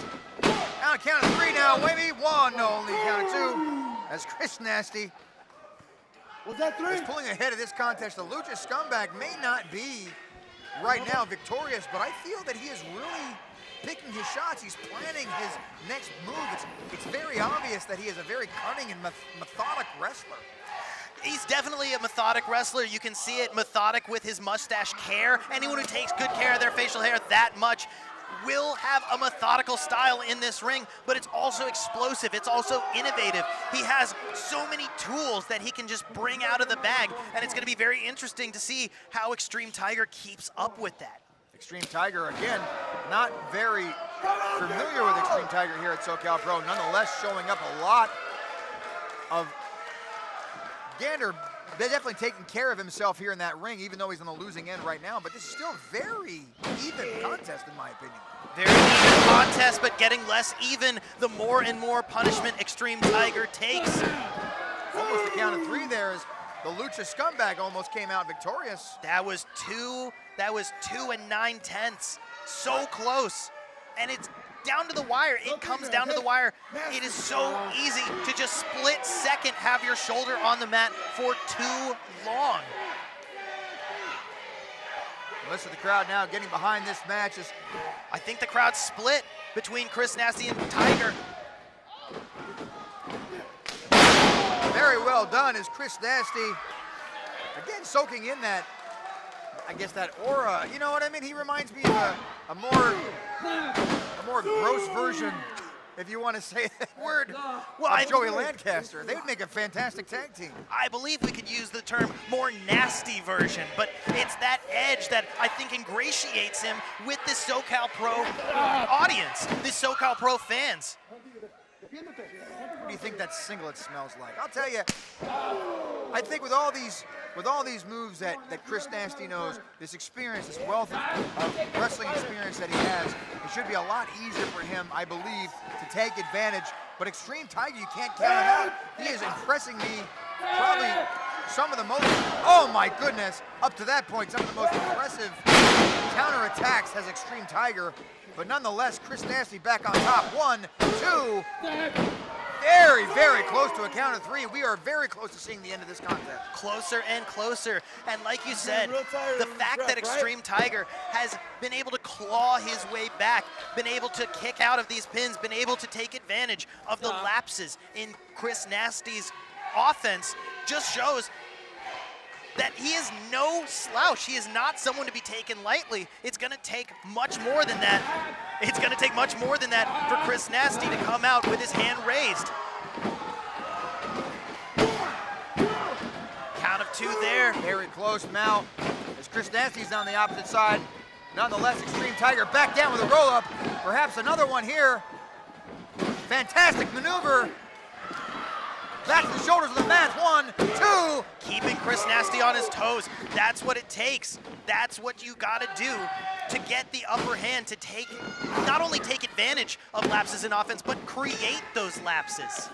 K: On a count of 3 now, maybe 1. No, only count of 2. As Chris Nasty is pulling ahead of this contest. The Lucha Scumbag may not be right now victorious, but I feel that he is really picking his shots. He's planning his next move. It's very obvious that he is a very cunning and methodic wrestler.
C: He's definitely a methodic wrestler. You can see it, methodic with his mustache care. Anyone who takes good care of their facial hair that much will have a methodical style in this ring, but it's also explosive. It's also innovative. He has so many tools that he can just bring out of the bag, and it's going to be very interesting to see how Extreme Tiger keeps up with that.
K: Extreme Tiger, again, not very familiar with Extreme Tiger here at Socal Pro. Nonetheless, showing up a lot of Gander. They're definitely taking care of himself here in that ring, even though he's on the losing end right now. But this is still a very even contest, in my opinion.
C: Very even contest, but getting less even the more and more punishment Extreme Tiger takes.
K: Almost the count of 3 there as the Lucha Scumbag almost came out victorious.
C: That was 2 9/10. So close. And it's down to the wire. It comes down to the wire. It is so easy to just split second, have your shoulder on the mat for too long.
K: Listen to the crowd now getting behind this match.
C: I think the crowd split between Chris Nasty and Tiger.
K: Very well done as Chris Nasty, again, soaking in that, I guess, that aura. You know what I mean? He reminds me of a more gross version, if you want to say that word, of Joey Lancaster. They would make a fantastic tag team.
C: I believe we could use the term more nasty version, but it's that edge that I think ingratiates him with this SoCal Pro audience, this SoCal Pro fans.
K: What do you think that singlet smells like? I'll tell you, I think with all these moves that Chris Nasty knows, this experience, this wealth of wrestling experience that he has, it should be a lot easier for him, I believe, to take advantage. But Extreme Tiger, you can't count him out. He is impressing me probably some of the most, oh my goodness, up to that point, some of the most impressive counterattacks has Extreme Tiger. But nonetheless, Chris Nasty back on top. 1, 2. Very, very close to a count of 3. We are very close to seeing the end of this contest.
C: Closer and closer. And like you said, the fact that Extreme Tiger has been able to claw his way back, been able to kick out of these pins, been able to take advantage of the lapses in Chris Nasty's offense, just shows that he is no slouch. He is not someone to be taken lightly. It's gonna take much more than that. It's gonna take much more than that for Chris Nasty to come out with his hand raised. Count of 2 there.
K: Very close now as Chris Nasty's on the opposite side. Nonetheless, Extreme Tiger back down with a roll-up. Perhaps another one here. Fantastic maneuver. Back to the shoulders of the mat. 1, 2.
C: Keeping Chris Nasty on his toes. That's what it takes. That's what you gotta do to get the upper hand, to take, not only take advantage of lapses in offense, but create those lapses.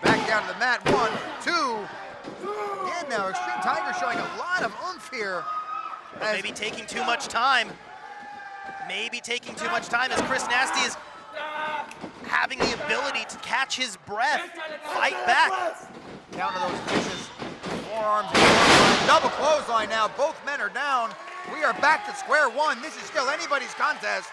K: Back down to the mat. 1, 2. Again now, Extreme Tiger showing a lot of oomph here.
C: Maybe taking too much time. Maybe taking too much time as Chris Nasty is having the ability to catch his breath, fight back.
K: Down to those vicious forearms. Double clothesline now. Both men are down. We are back to square one. This is still anybody's contest.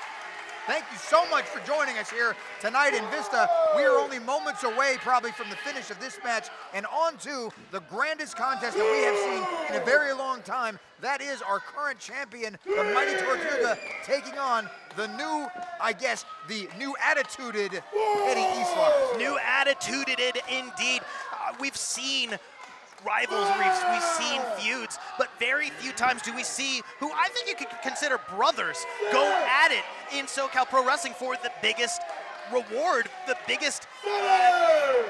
K: Thank you so much for joining us here tonight in Vista. We are only moments away probably from the finish of this match and on to the grandest contest that we have seen in a very long time. That is our current champion, the Mighty Tortuga, taking on the new, I guess, the new attituded Eddie Islar.
C: New attituded indeed. We've seen rivalries, we've seen feuds, but very few times do we see who I think you could consider brothers go at it in SoCal Pro Wrestling for the biggest reward, the biggest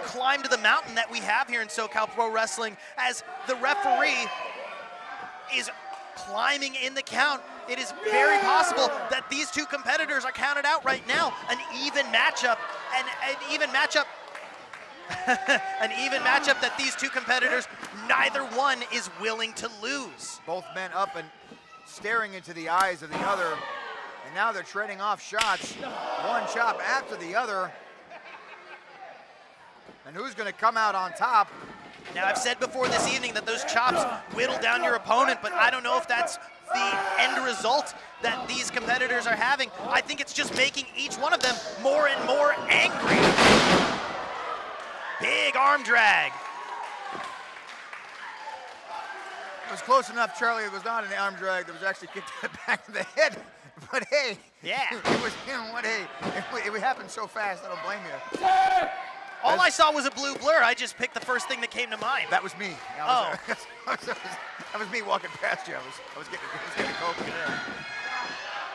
C: climb to the mountain that we have here in SoCal Pro Wrestling, as the referee is climbing in the count. It is very possible that these two competitors are counted out right now. An even matchup, and an even matchup an even matchup that these two competitors, neither one is willing to lose.
K: Both men up and staring into the eyes of the other, and now they're trading off shots, one chop after the other. And who's going to come out on top?
C: Now, I've said before this evening that those chops whittle down your opponent, but I don't know if that's the end result that these competitors are having. I think it's just making each one of them more and more angry. Big arm drag.
K: It was close enough, Charlie. It was not an arm drag. That was actually kicked to the back of the head. But hey,
C: yeah,
K: it was him. What? Hey, it happened so fast. I don't blame you.
C: All I saw was a blue blur. I just picked the first thing that came to mind.
K: That was me.
C: Oh.
K: That was me walking past you. I was getting a coke there.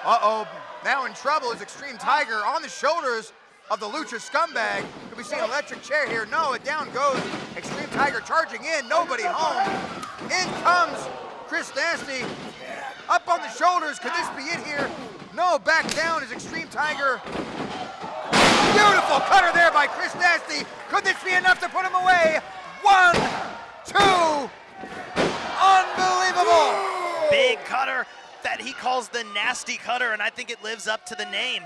K: Uh-oh, now in trouble is Extreme Tiger on the shoulders of the Lucha Scumbag. Could we see an electric chair here? No, it down goes. Extreme Tiger charging in, nobody home. In comes Chris Nasty. Up on the shoulders, could this be it here? No, back down is Extreme Tiger. Beautiful cutter there by Chris Nasty. Could this be enough to put him away? 1, 2, unbelievable.
C: Big cutter that he calls the Nasty Cutter, and I think it lives up to the name.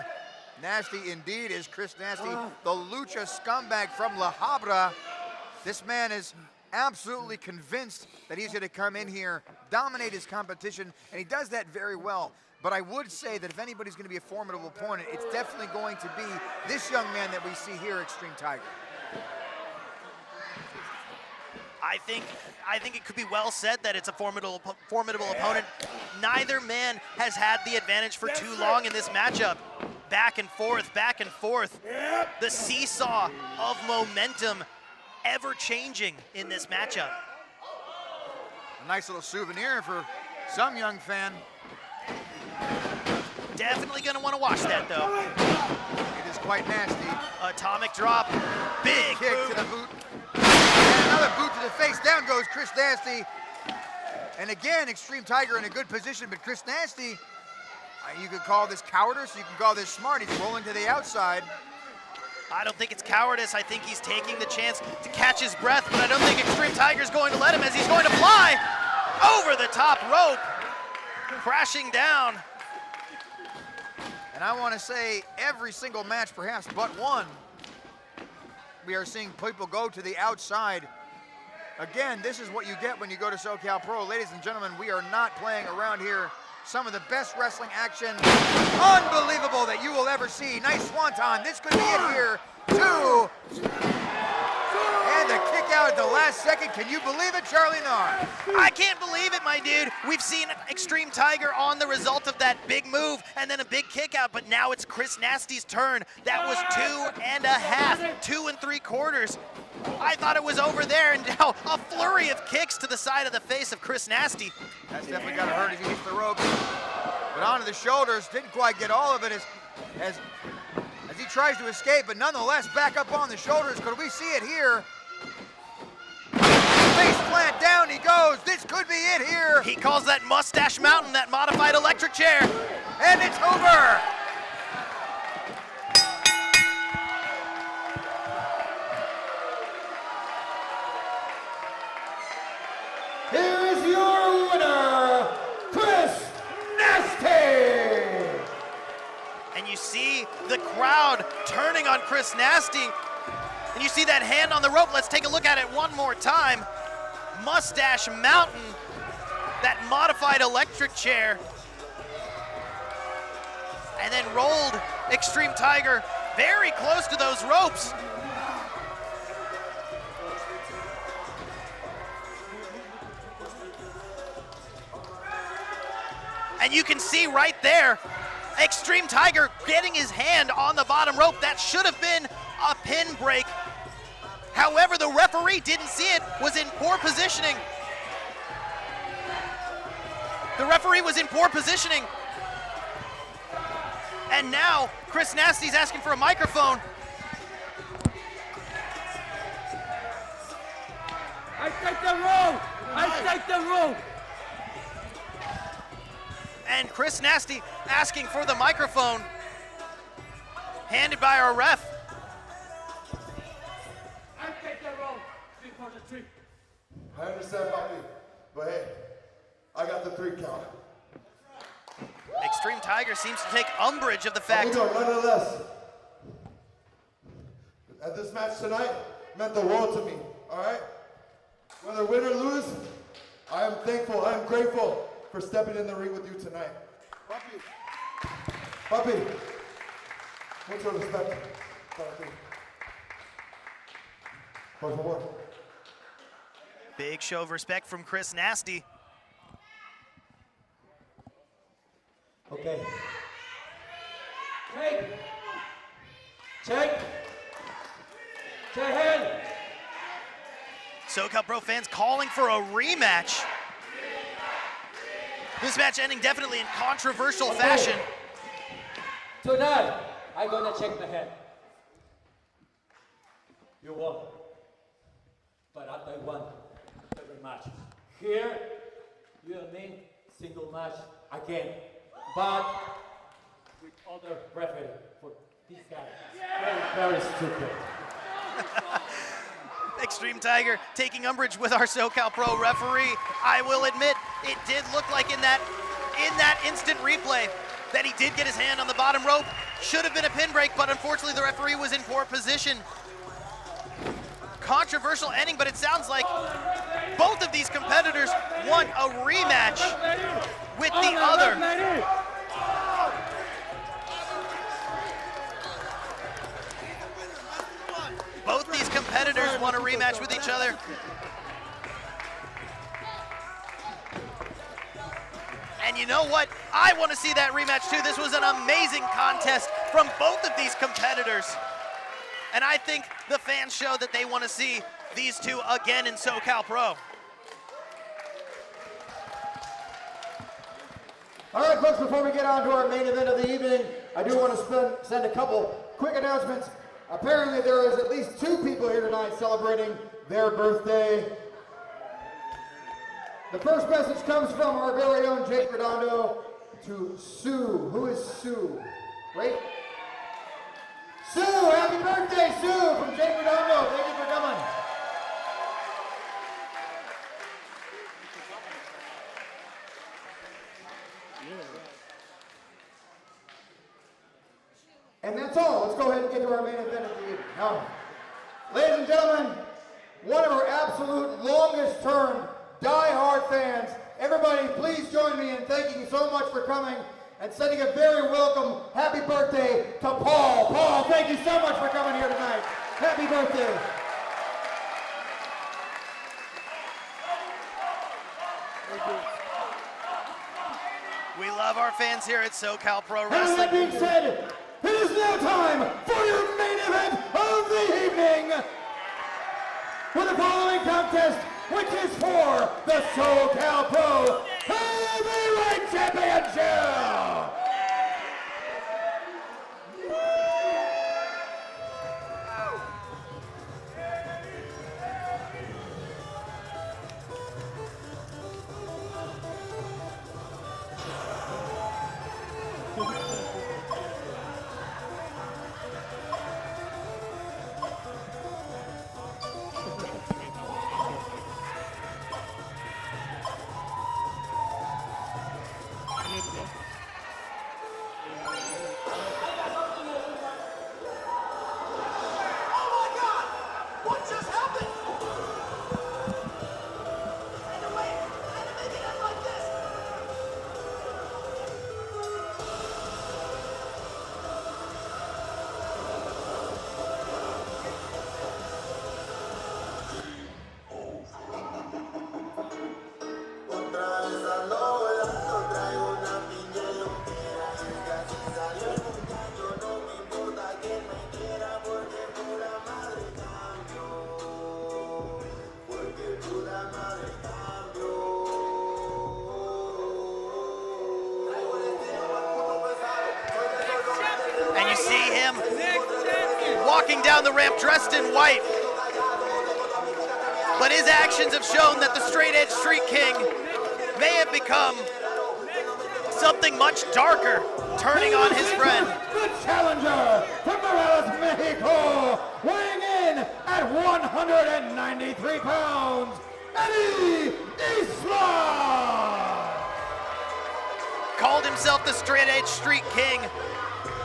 K: Nasty indeed is Chris Nasty, the Lucha Scumbag from La Habra. This man is absolutely convinced that he's going to come in here, dominate his competition, and he does that very well. But I would say that if anybody's going to be a formidable opponent, it's definitely going to be this young man that we see here, Extreme Tiger.
C: I think it could be well said that it's a formidable opponent. Neither man has had the advantage for too long in this matchup. Back and forth, back and forth. The seesaw of momentum ever changing in this matchup.
K: A nice little souvenir for some young fan.
C: Definitely gonna want to watch that though.
K: It is quite nasty.
C: Atomic drop, big
K: kick
C: boot.
K: to the boot. And another boot to the face. Down goes Chris Nasty. And again, Extreme Tiger in a good position, but Chris Nasty, you could call this cowardice, you can call this smart. He's rolling to the outside.
C: I don't think it's cowardice. I think he's taking the chance to catch his breath, but I don't think Extreme Tiger's going to let him as he's going to fly over the top rope, crashing down.
K: And I want to say every single match, perhaps but one, we are seeing people go to the outside. Again, this is what you get when you go to Socal Pro. Ladies and gentlemen, we are not playing around here. Some of the best wrestling action, unbelievable, that you will ever see. Nice swanton. This could be it here. 2. And the kick out at the last second. Can you believe it, Charlie Nar?
C: I can't believe it, my dude. We've seen Extreme Tiger on the result of that big move and then a big kick out, but now it's Chris Nasty's turn. That was 2.5, 2 3/4. I thought it was over there, and now a flurry of kicks to the side of the face of Chris Nasty.
K: That's definitely got to hurt as he hits the ropes. But onto the shoulders, didn't quite get all of it as he tries to escape, but nonetheless back up on the shoulders. Could we see it here? Face plant down he goes. This could be it here.
C: He calls that Mustache Mountain, that modified electric chair.
K: And it's over.
D: Here is your winner, Chris Nasty!
C: And you see the crowd turning on Chris Nasty. And you see that hand on the rope. Let's take a look at it one more time. Mustache Mountain, that modified electric chair. And then rolled Extreme Tiger very close to those ropes. And you can see right there, Extreme Tiger getting his hand on the bottom rope. That should have been a pin break. However, the referee didn't see it, was in poor positioning. The referee was in poor positioning. And now, Chris Nasty's asking for a microphone.
B: I take the rope! I take the rope!
C: And Chris Nasty asking for the microphone, handed by our ref.
B: I take the rope before the 3.
H: I understand, Bobby, but hey, I got the 3 count.
C: Extreme Tiger seems to take umbrage of the fact.
H: Nonetheless, and this match tonight meant the world to me, all right? Whether win or lose, I am thankful, I am grateful for stepping in the ring with you tonight. Papi, mucho respeto para ti. Por favor.
C: Big show of respect from Chris Nasty.
B: Okay. Check hand.
C: Socal Pro fans calling for a rematch. This match ending definitely in controversial fashion.
B: Tonight, I'm gonna check the head. You won. But I won every match. Here, you and me, single match again. But with other referee for this guy. Very, very stupid.
C: Extreme Tiger taking umbrage with our SoCal Pro referee. I will admit, it did look like in that instant replay that he did get his hand on the bottom rope. Should have been a pin break, but unfortunately the referee was in poor position. Controversial ending, but it sounds like both of these competitors want a rematch with the other. Both these competitors want a rematch with each other. And you know what? I want to see that rematch too. This was an amazing contest from both of these competitors. And I think the fans show that they want to see these two again in SoCal Pro.
D: All right, folks, before we get on to our main event of the evening, I do want to send a couple quick announcements. Apparently there is at least 2 people here tonight celebrating their birthday. The first message comes from our very own Jake Redondo to Sue. Who is Sue? Right? Sue, happy birthday, Sue, from Jake Redondo. Thank you for coming. And that's all. Let's go ahead and get to our main event of the evening. Now, ladies and gentlemen, one of our absolute longest term die-hard fans, everybody please join me in thanking you so much for coming and sending a very welcome happy birthday to Paul. Paul, thank you so much for coming here tonight. Happy birthday.
C: We love our fans here at SoCal Pro
D: And with that
C: Wrestling.
D: being said, it is now time for your main event of the evening with the following contest, which is for the SoCal Pro Heavyweight Championship.
C: And you see him walking down the ramp dressed in white. But his actions have shown that the Straight Edge Street King may have become something much darker, turning on his friend.
D: The challenger from Morales, Mexico, weighing in at 193 pounds, Eddie Isla.
C: Called himself the Straight Edge Street King,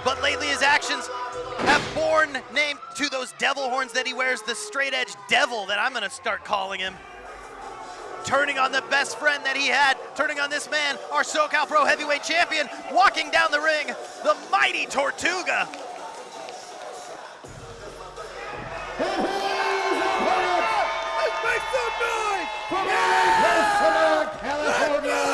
C: but lately his actions have borne name to those devil horns that he wears, the Straight Edge Devil that I'm gonna start calling him. Turning on the best friend that he had, turning on this man, our SoCal Pro Heavyweight Champion, walking down the ring, the mighty Tortuga.
D: Make some noise! From Arizona, California,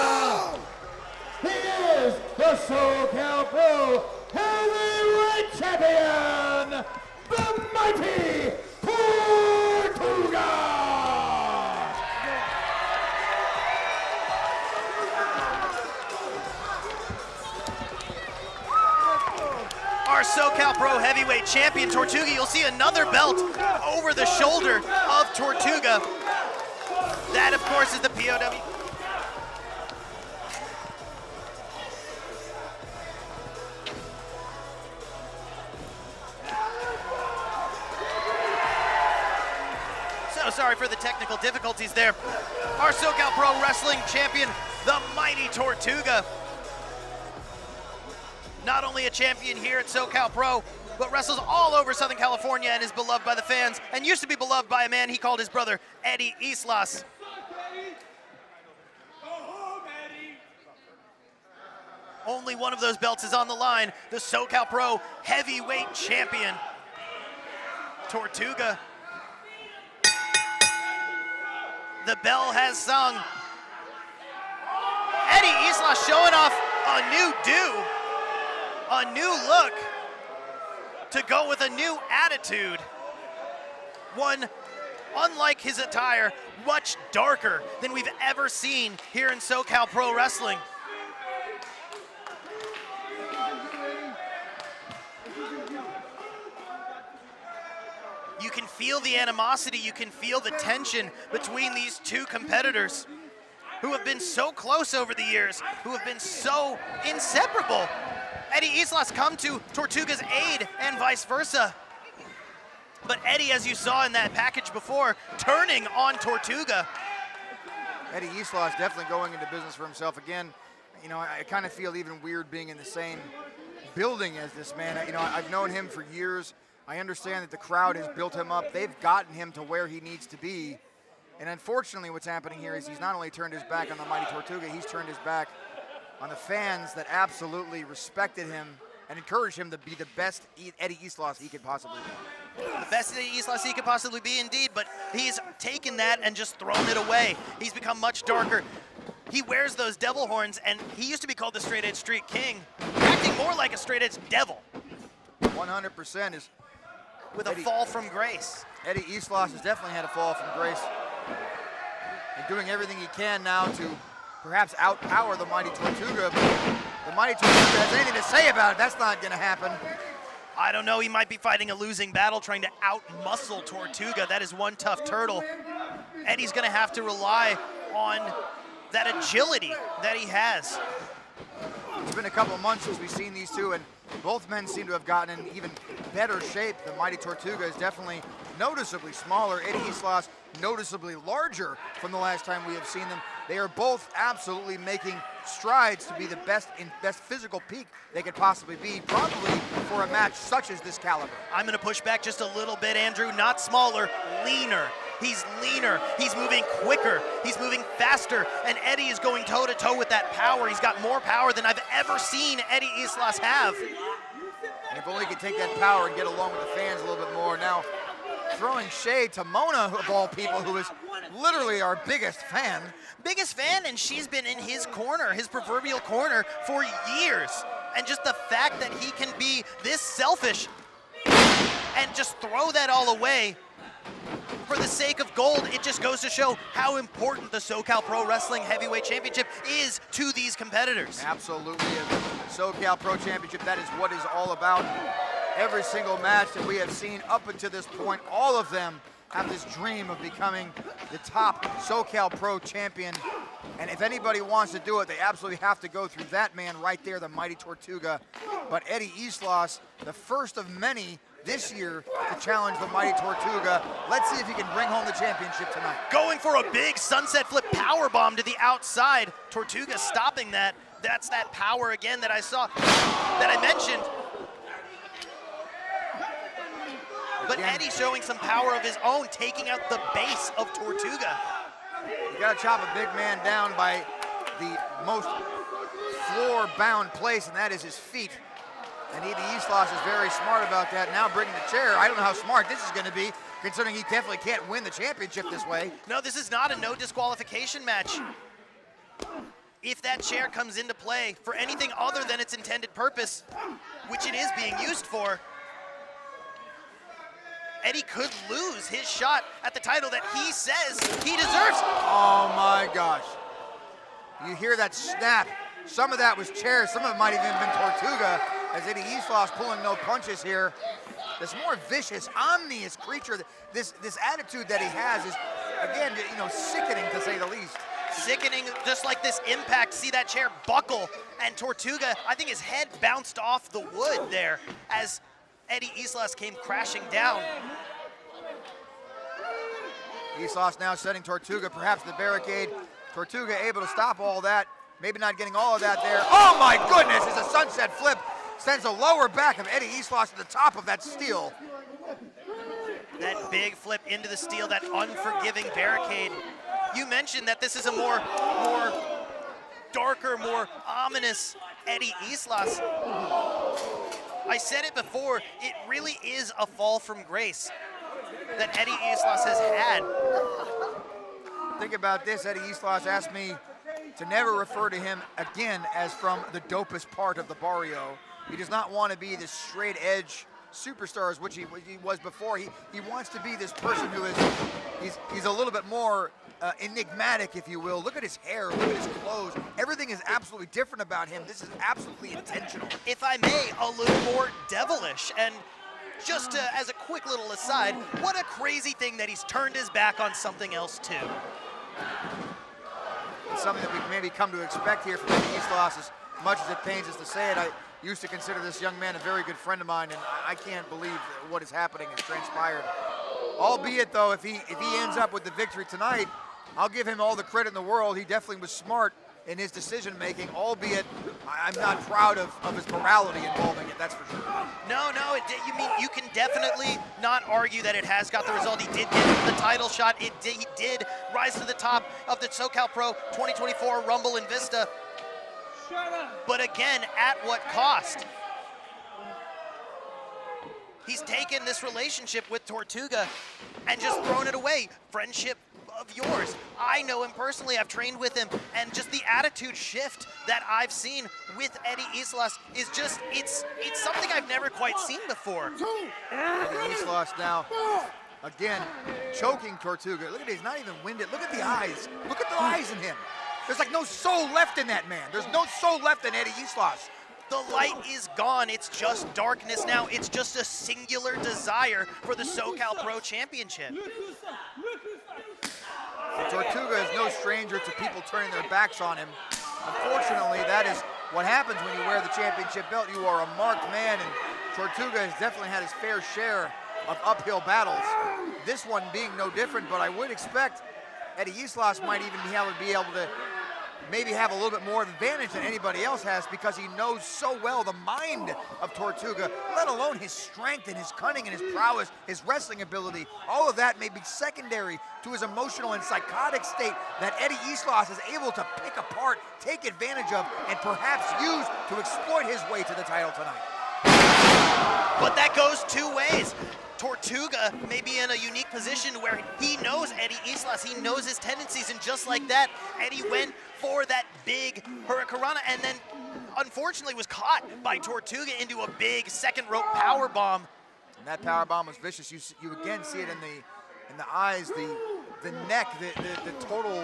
D: he is the SoCal Pro Heavyweight Champion, the mighty Tortuga!
C: our Socal Pro Heavyweight Champion, Tortuga. You'll see another belt over the shoulder of Tortuga. That, of course, is the POW. So sorry for the technical difficulties there. Our Socal Pro Wrestling Champion, the mighty Tortuga. Not only a champion here at Socal Pro, but wrestles all over Southern California and is beloved by the fans, and used to be beloved by a man he called his brother, Eddie Islas. Only one of those belts is on the line, the Socal Pro Heavyweight Champion, Tortuga. The bell has sung. Eddie Islas showing off a new do, a new look, to go with a new attitude. One, unlike his attire, much darker than we've ever seen here in Socal Pro Wrestling. You can feel the animosity, you can feel the tension between these two competitors who have been so close over the years, who have been so inseparable. Eddie Islas come to Tortuga's aid and vice versa. But Eddie, as you saw in that package before, turning on Tortuga.
K: Eddie Islas definitely going into business for himself again. You know, I kind of feel even weird being in the same building as this man. You know, I've known him for years. I understand that the crowd has built him up. They've gotten him to where he needs to be. And unfortunately, what's happening here is he's not only turned his back on the mighty Tortuga, he's turned his back on the fans that absolutely respected him and encouraged him to be the best Eddie Islas he could possibly be.
C: The best Eddie Islas he could possibly be indeed, but he's taken that and just thrown it away. He's become much darker. He wears those devil horns, and he used to be called the Straight Edge Street King, acting more like a straight edge devil.
K: 100% is
C: with a fall from grace.
K: Eddie Islas has definitely had a fall from grace and doing everything he can now to perhaps outpower the mighty Tortuga. But the mighty Tortuga has anything to say about it. That's not going to happen.
C: I don't know. He might be fighting a losing battle, trying to out-muscle Tortuga. That is one tough turtle. Eddie's going to have to rely on that agility that he has.
K: It's been a couple of months since we've seen these two, and both men seem to have gotten in even better shape. The mighty Tortuga is definitely noticeably smaller. Eddie Islas noticeably larger from the last time we have seen them. They are both absolutely making strides to be the best physical peak they could possibly be, probably for a match such as this caliber.
C: I'm going to push back just a little bit, Andrew. Not smaller, leaner. He's leaner, he's moving quicker, he's moving faster, and Eddie is going toe-to-toe with that power. He's got more power than I've ever seen Eddie Islas have.
K: And if only he could take that power and get along with the fans a little bit more. Now, throwing shade to Mona, of all people, who is literally our biggest fan.
C: Biggest fan, and she's been in his corner, his proverbial corner, for years. And just the fact that he can be this selfish and just throw that all away for the sake of gold, it just goes to show how important the Socal Pro Wrestling Heavyweight Championship is to these competitors.
K: Absolutely. Socal Pro Championship, that is what it's all about. Every single match that we have seen up until this point, all of them have this dream of becoming the top Socal Pro champion. And if anybody wants to do it, they absolutely have to go through that man right there, the mighty Tortuga. But Eddie Islas, the first of many this year to challenge the mighty Tortuga. Let's see if he can bring home the championship tonight.
C: Going for a big sunset flip power bomb to the outside. Tortuga stopping that. That's that power again that I saw, that I mentioned. But Eddie showing some power of his own, taking out the base of Tortuga.
K: You gotta chop a big man down by the most floor-bound place, and that is his feet. And Eddie Islas is very smart about that. Now bringing the chair. I don't know how smart this is going to be, considering he definitely can't win the championship this way.
C: No, this is not a no disqualification match. If that chair comes into play for anything other than its intended purpose, which it is being used for, Eddie could lose his shot at the title that he says he deserves.
K: Oh my gosh. You hear that snap. Some of that was chairs, some of it might have even been Tortuga. as Eddie Islas pulling no punches here. This more vicious, omnious creature, this attitude that he has is, again, you know, sickening to say the least.
C: Sickening, just like this impact. See that chair buckle, and Tortuga, I think his head bounced off the wood there as Eddie Islas came crashing down.
K: Islas now setting Tortuga perhaps the barricade. Tortuga able to stop all that. Maybe not getting all of that there. Oh my goodness, it's a sunset flip. Sends the lower back of Eddie Islas to the top of that steel.
C: That big flip into the steel, that unforgiving barricade. You mentioned that this is a more darker, more ominous Eddie Islas. I said it before, it really is a fall from grace that Eddie Islas has had.
K: Think about this, Eddie Islas asked me to never refer to him again as from the dopest part of the barrio. He does not want to be this straight edge superstar, which he was before. He wants to be this person who is, he's a little bit more enigmatic, if you will. Look at his hair, look at his clothes. Everything is absolutely different about him. This is absolutely intentional.
C: If I may, a little more devilish. And just as a quick little aside, what a crazy thing that he's turned his back on something else too.
K: It's something that we've maybe come to expect here from Eddie Islas, as much as it pains us to say it. I used to consider this young man a very good friend of mine, and I can't believe what is happening has transpired. Albeit, though, if he ends up with the victory tonight, I'll give him all the credit in the world. He definitely was smart in his decision-making, albeit I'm not proud of his morality involving it, that's for sure.
C: No, you mean you can definitely not argue that it has got the result. He did get the title shot. He did rise to the top of the Socal Pro 2024 Rumble in Vista. But again, at what cost? He's taken this relationship with Tortuga and just thrown it away. Friendship of yours. I know him personally, I've trained with him, and just the attitude shift that I've seen with Eddie Islas is just, it's something I've never quite seen before.
K: Eddie Islas now, again, choking Tortuga. Look at it, he's not even winded. Look at the eyes. Look at the eyes in him. There's like no soul left in that man. There's no soul left in Eddie Islas.
C: The light is gone. It's just darkness now. It's just a singular desire for the Socal Pro Championship.
K: Tortuga is no stranger to people turning their backs on him. Unfortunately, that is what happens when you wear the championship belt. You are a marked man, and Tortuga has definitely had his fair share of uphill battles. This one being no different, but I would expect Eddie Islas might even be able to maybe have a little bit more advantage than anybody else has, because he knows so well the mind of Tortuga, let alone his strength and his cunning and his prowess, his wrestling ability. All of that may be secondary to his emotional and psychotic state that Eddie Islas is able to pick apart, take advantage of, and perhaps use to exploit his way to the title tonight.
C: But that goes two ways. Tortuga may be in a unique position where he knows Eddie Islas, he knows his tendencies, and just like that, Eddie went for that big Hurricanrana and then unfortunately was caught by Tortuga into a big second rope power bomb.
K: And that power bomb was vicious. You again see it in the eyes, the neck, the total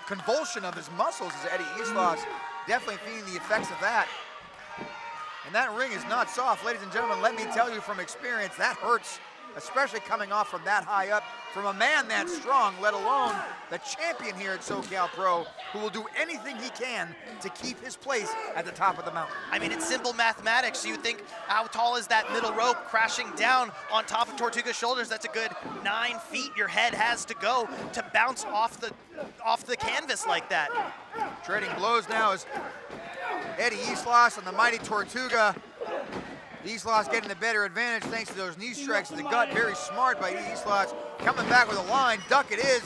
K: convulsion of his muscles as Eddie Islas definitely feeling the effects of that. And that ring is not soft, ladies and gentlemen. Let me tell you from experience, that hurts, especially coming off from that high up, from a man that strong, let alone the champion here at Socal Pro, who will do anything he can to keep his place at the top of the mountain.
C: I mean, it's simple mathematics. You think, how tall is that middle rope crashing down on top of Tortuga's shoulders? That's a good 9 feet your head has to go to bounce off the canvas like that.
K: Trading blows now is Eddie Islas and the mighty Tortuga. Islas getting the better advantage thanks to those knee strikes to the gut. Very smart by Eddie Islas. Coming back with a line. Duck it is.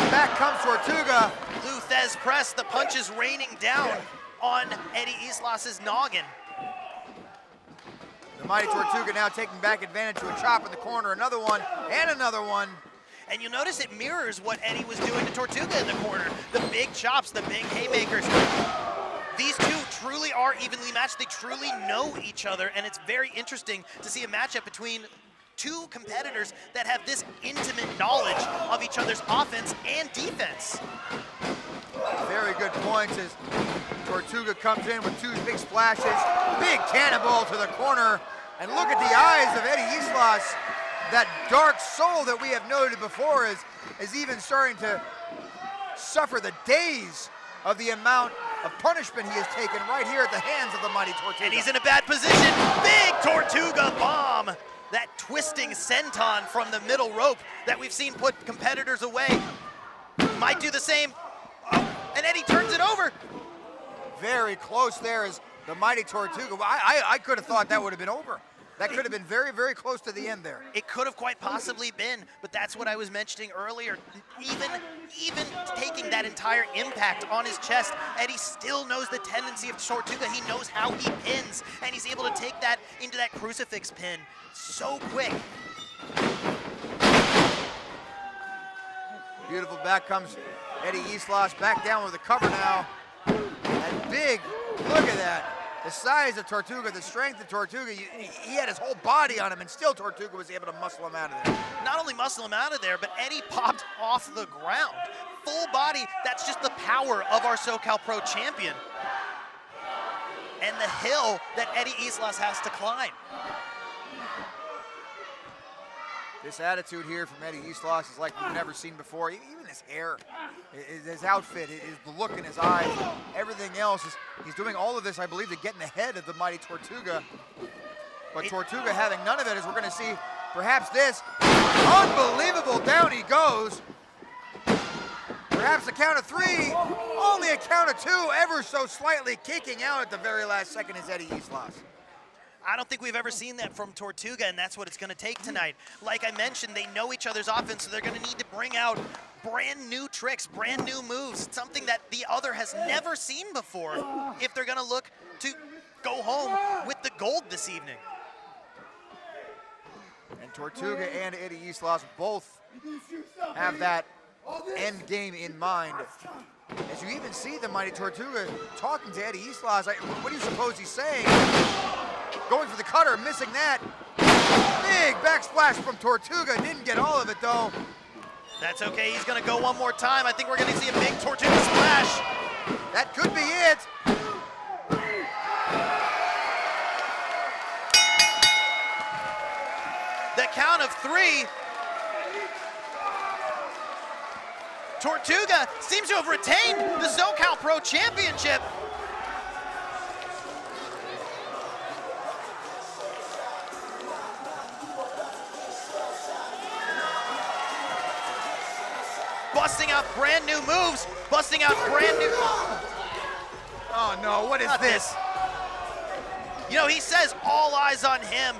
K: Back comes Tortuga.
C: Luthez press. The punches raining down on Eddie Islas's noggin.
K: The mighty Tortuga now taking back advantage to a chop in the corner. Another one and another one.
C: And you'll notice it mirrors what Eddie was doing to Tortuga in the corner. The big chops, the big haymakers. These two truly are evenly matched. They truly know each other, and it's very interesting to see a matchup between two competitors that have this intimate knowledge of each other's offense and defense.
K: Very good points as Tortuga comes in with two big splashes, big cannonball to the corner, and look at the eyes of Eddie Islas. That dark soul that we have noted before is even starting to suffer the days of the amount of punishment he has taken right here at the hands of the mighty Tortuga.
C: And he's in a bad position. Big Tortuga bomb. That twisting senton from the middle rope that we've seen put competitors away. Might do the same. Oh, and Eddie turns it over.
K: Very close there is the mighty Tortuga. I could have thought that would have been over. That could have been very, very close to the end there.
C: It could have quite possibly been, but that's what I was mentioning earlier. Even taking that entire impact on his chest, Eddie still knows the tendency of Tortuga. He knows how he pins, and he's able to take that into that crucifix pin so quick.
K: Beautiful, back comes Eddie Islas, back down with the cover now. And big, look at that. The size of Tortuga, the strength of Tortuga, he had his whole body on him, and still Tortuga was able to muscle him out of there.
C: Not only muscle him out of there, but Eddie popped off the ground. Full body, that's just the power of our Socal Pro champion. And the hill that Eddie Islas has to climb.
K: This attitude here from Eddie Islas is like we've never seen before. Even his hair, his outfit, the look in his eyes, everything else. He's doing all of this, I believe, to get in the head of the mighty Tortuga. But Tortuga having none of it, as we're going to see perhaps this. Unbelievable, down he goes. Perhaps a count of three, only a count of two, ever so slightly kicking out at the very last second is Eddie Islas.
C: I don't think we've ever seen that from Tortuga, and that's what it's going to take tonight. Like I mentioned, they know each other's offense, so they're going to need to bring out brand new tricks, brand new moves, something that the other has never seen before if they're going to look to go home with the gold this evening.
K: And Tortuga and Eddie Islas both have that end game in mind. As you even see the mighty Tortuga talking to Eddie Islas, what do you suppose he's saying? Going for the cutter, missing that. Big backsplash from Tortuga, didn't get all of it though.
C: That's okay, he's gonna go one more time. I think we're gonna see a big Tortuga splash.
K: That could be it.
C: The count of three. Tortuga seems to have retained the Socal Pro Championship. Busting out brand new moves, busting out brand new...
K: Oh no, what is this?
C: You know, he says all eyes on him.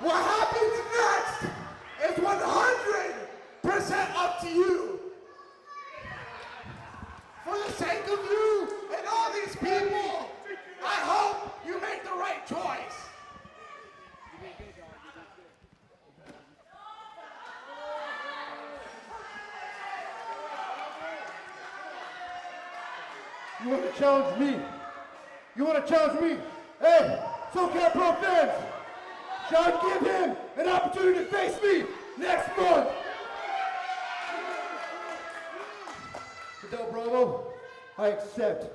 J: What happens next is 100% up to you. For the sake of you and all these people, I hope you make the right choice.
D: You want to challenge me? You want to challenge me? Hey, Socal Pro fans, shall I give him an opportunity to face me next month? Fidel Bravo, I accept.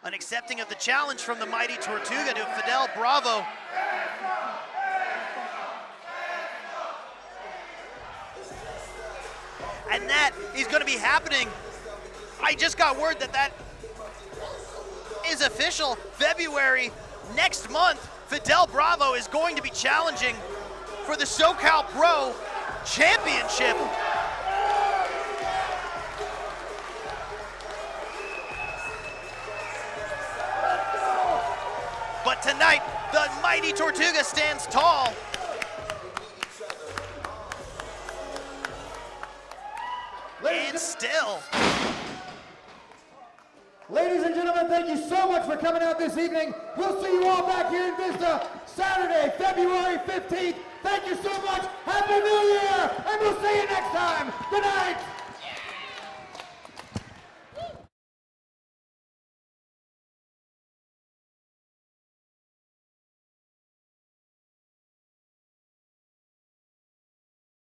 C: An accepting of the challenge from the mighty Tortuga to Fidel Bravo. And that is going to be happening. I just got word that is official. February next month, Fidel Bravo is going to be challenging for the Socal Pro Championship. But tonight, the mighty Tortuga stands tall. And still.
D: Ladies and gentlemen, thank you so much for coming out this evening. We'll see you all back here in Vista Saturday, February 15th. Thank you so much. Happy New Year, and we'll see you next time. Good night.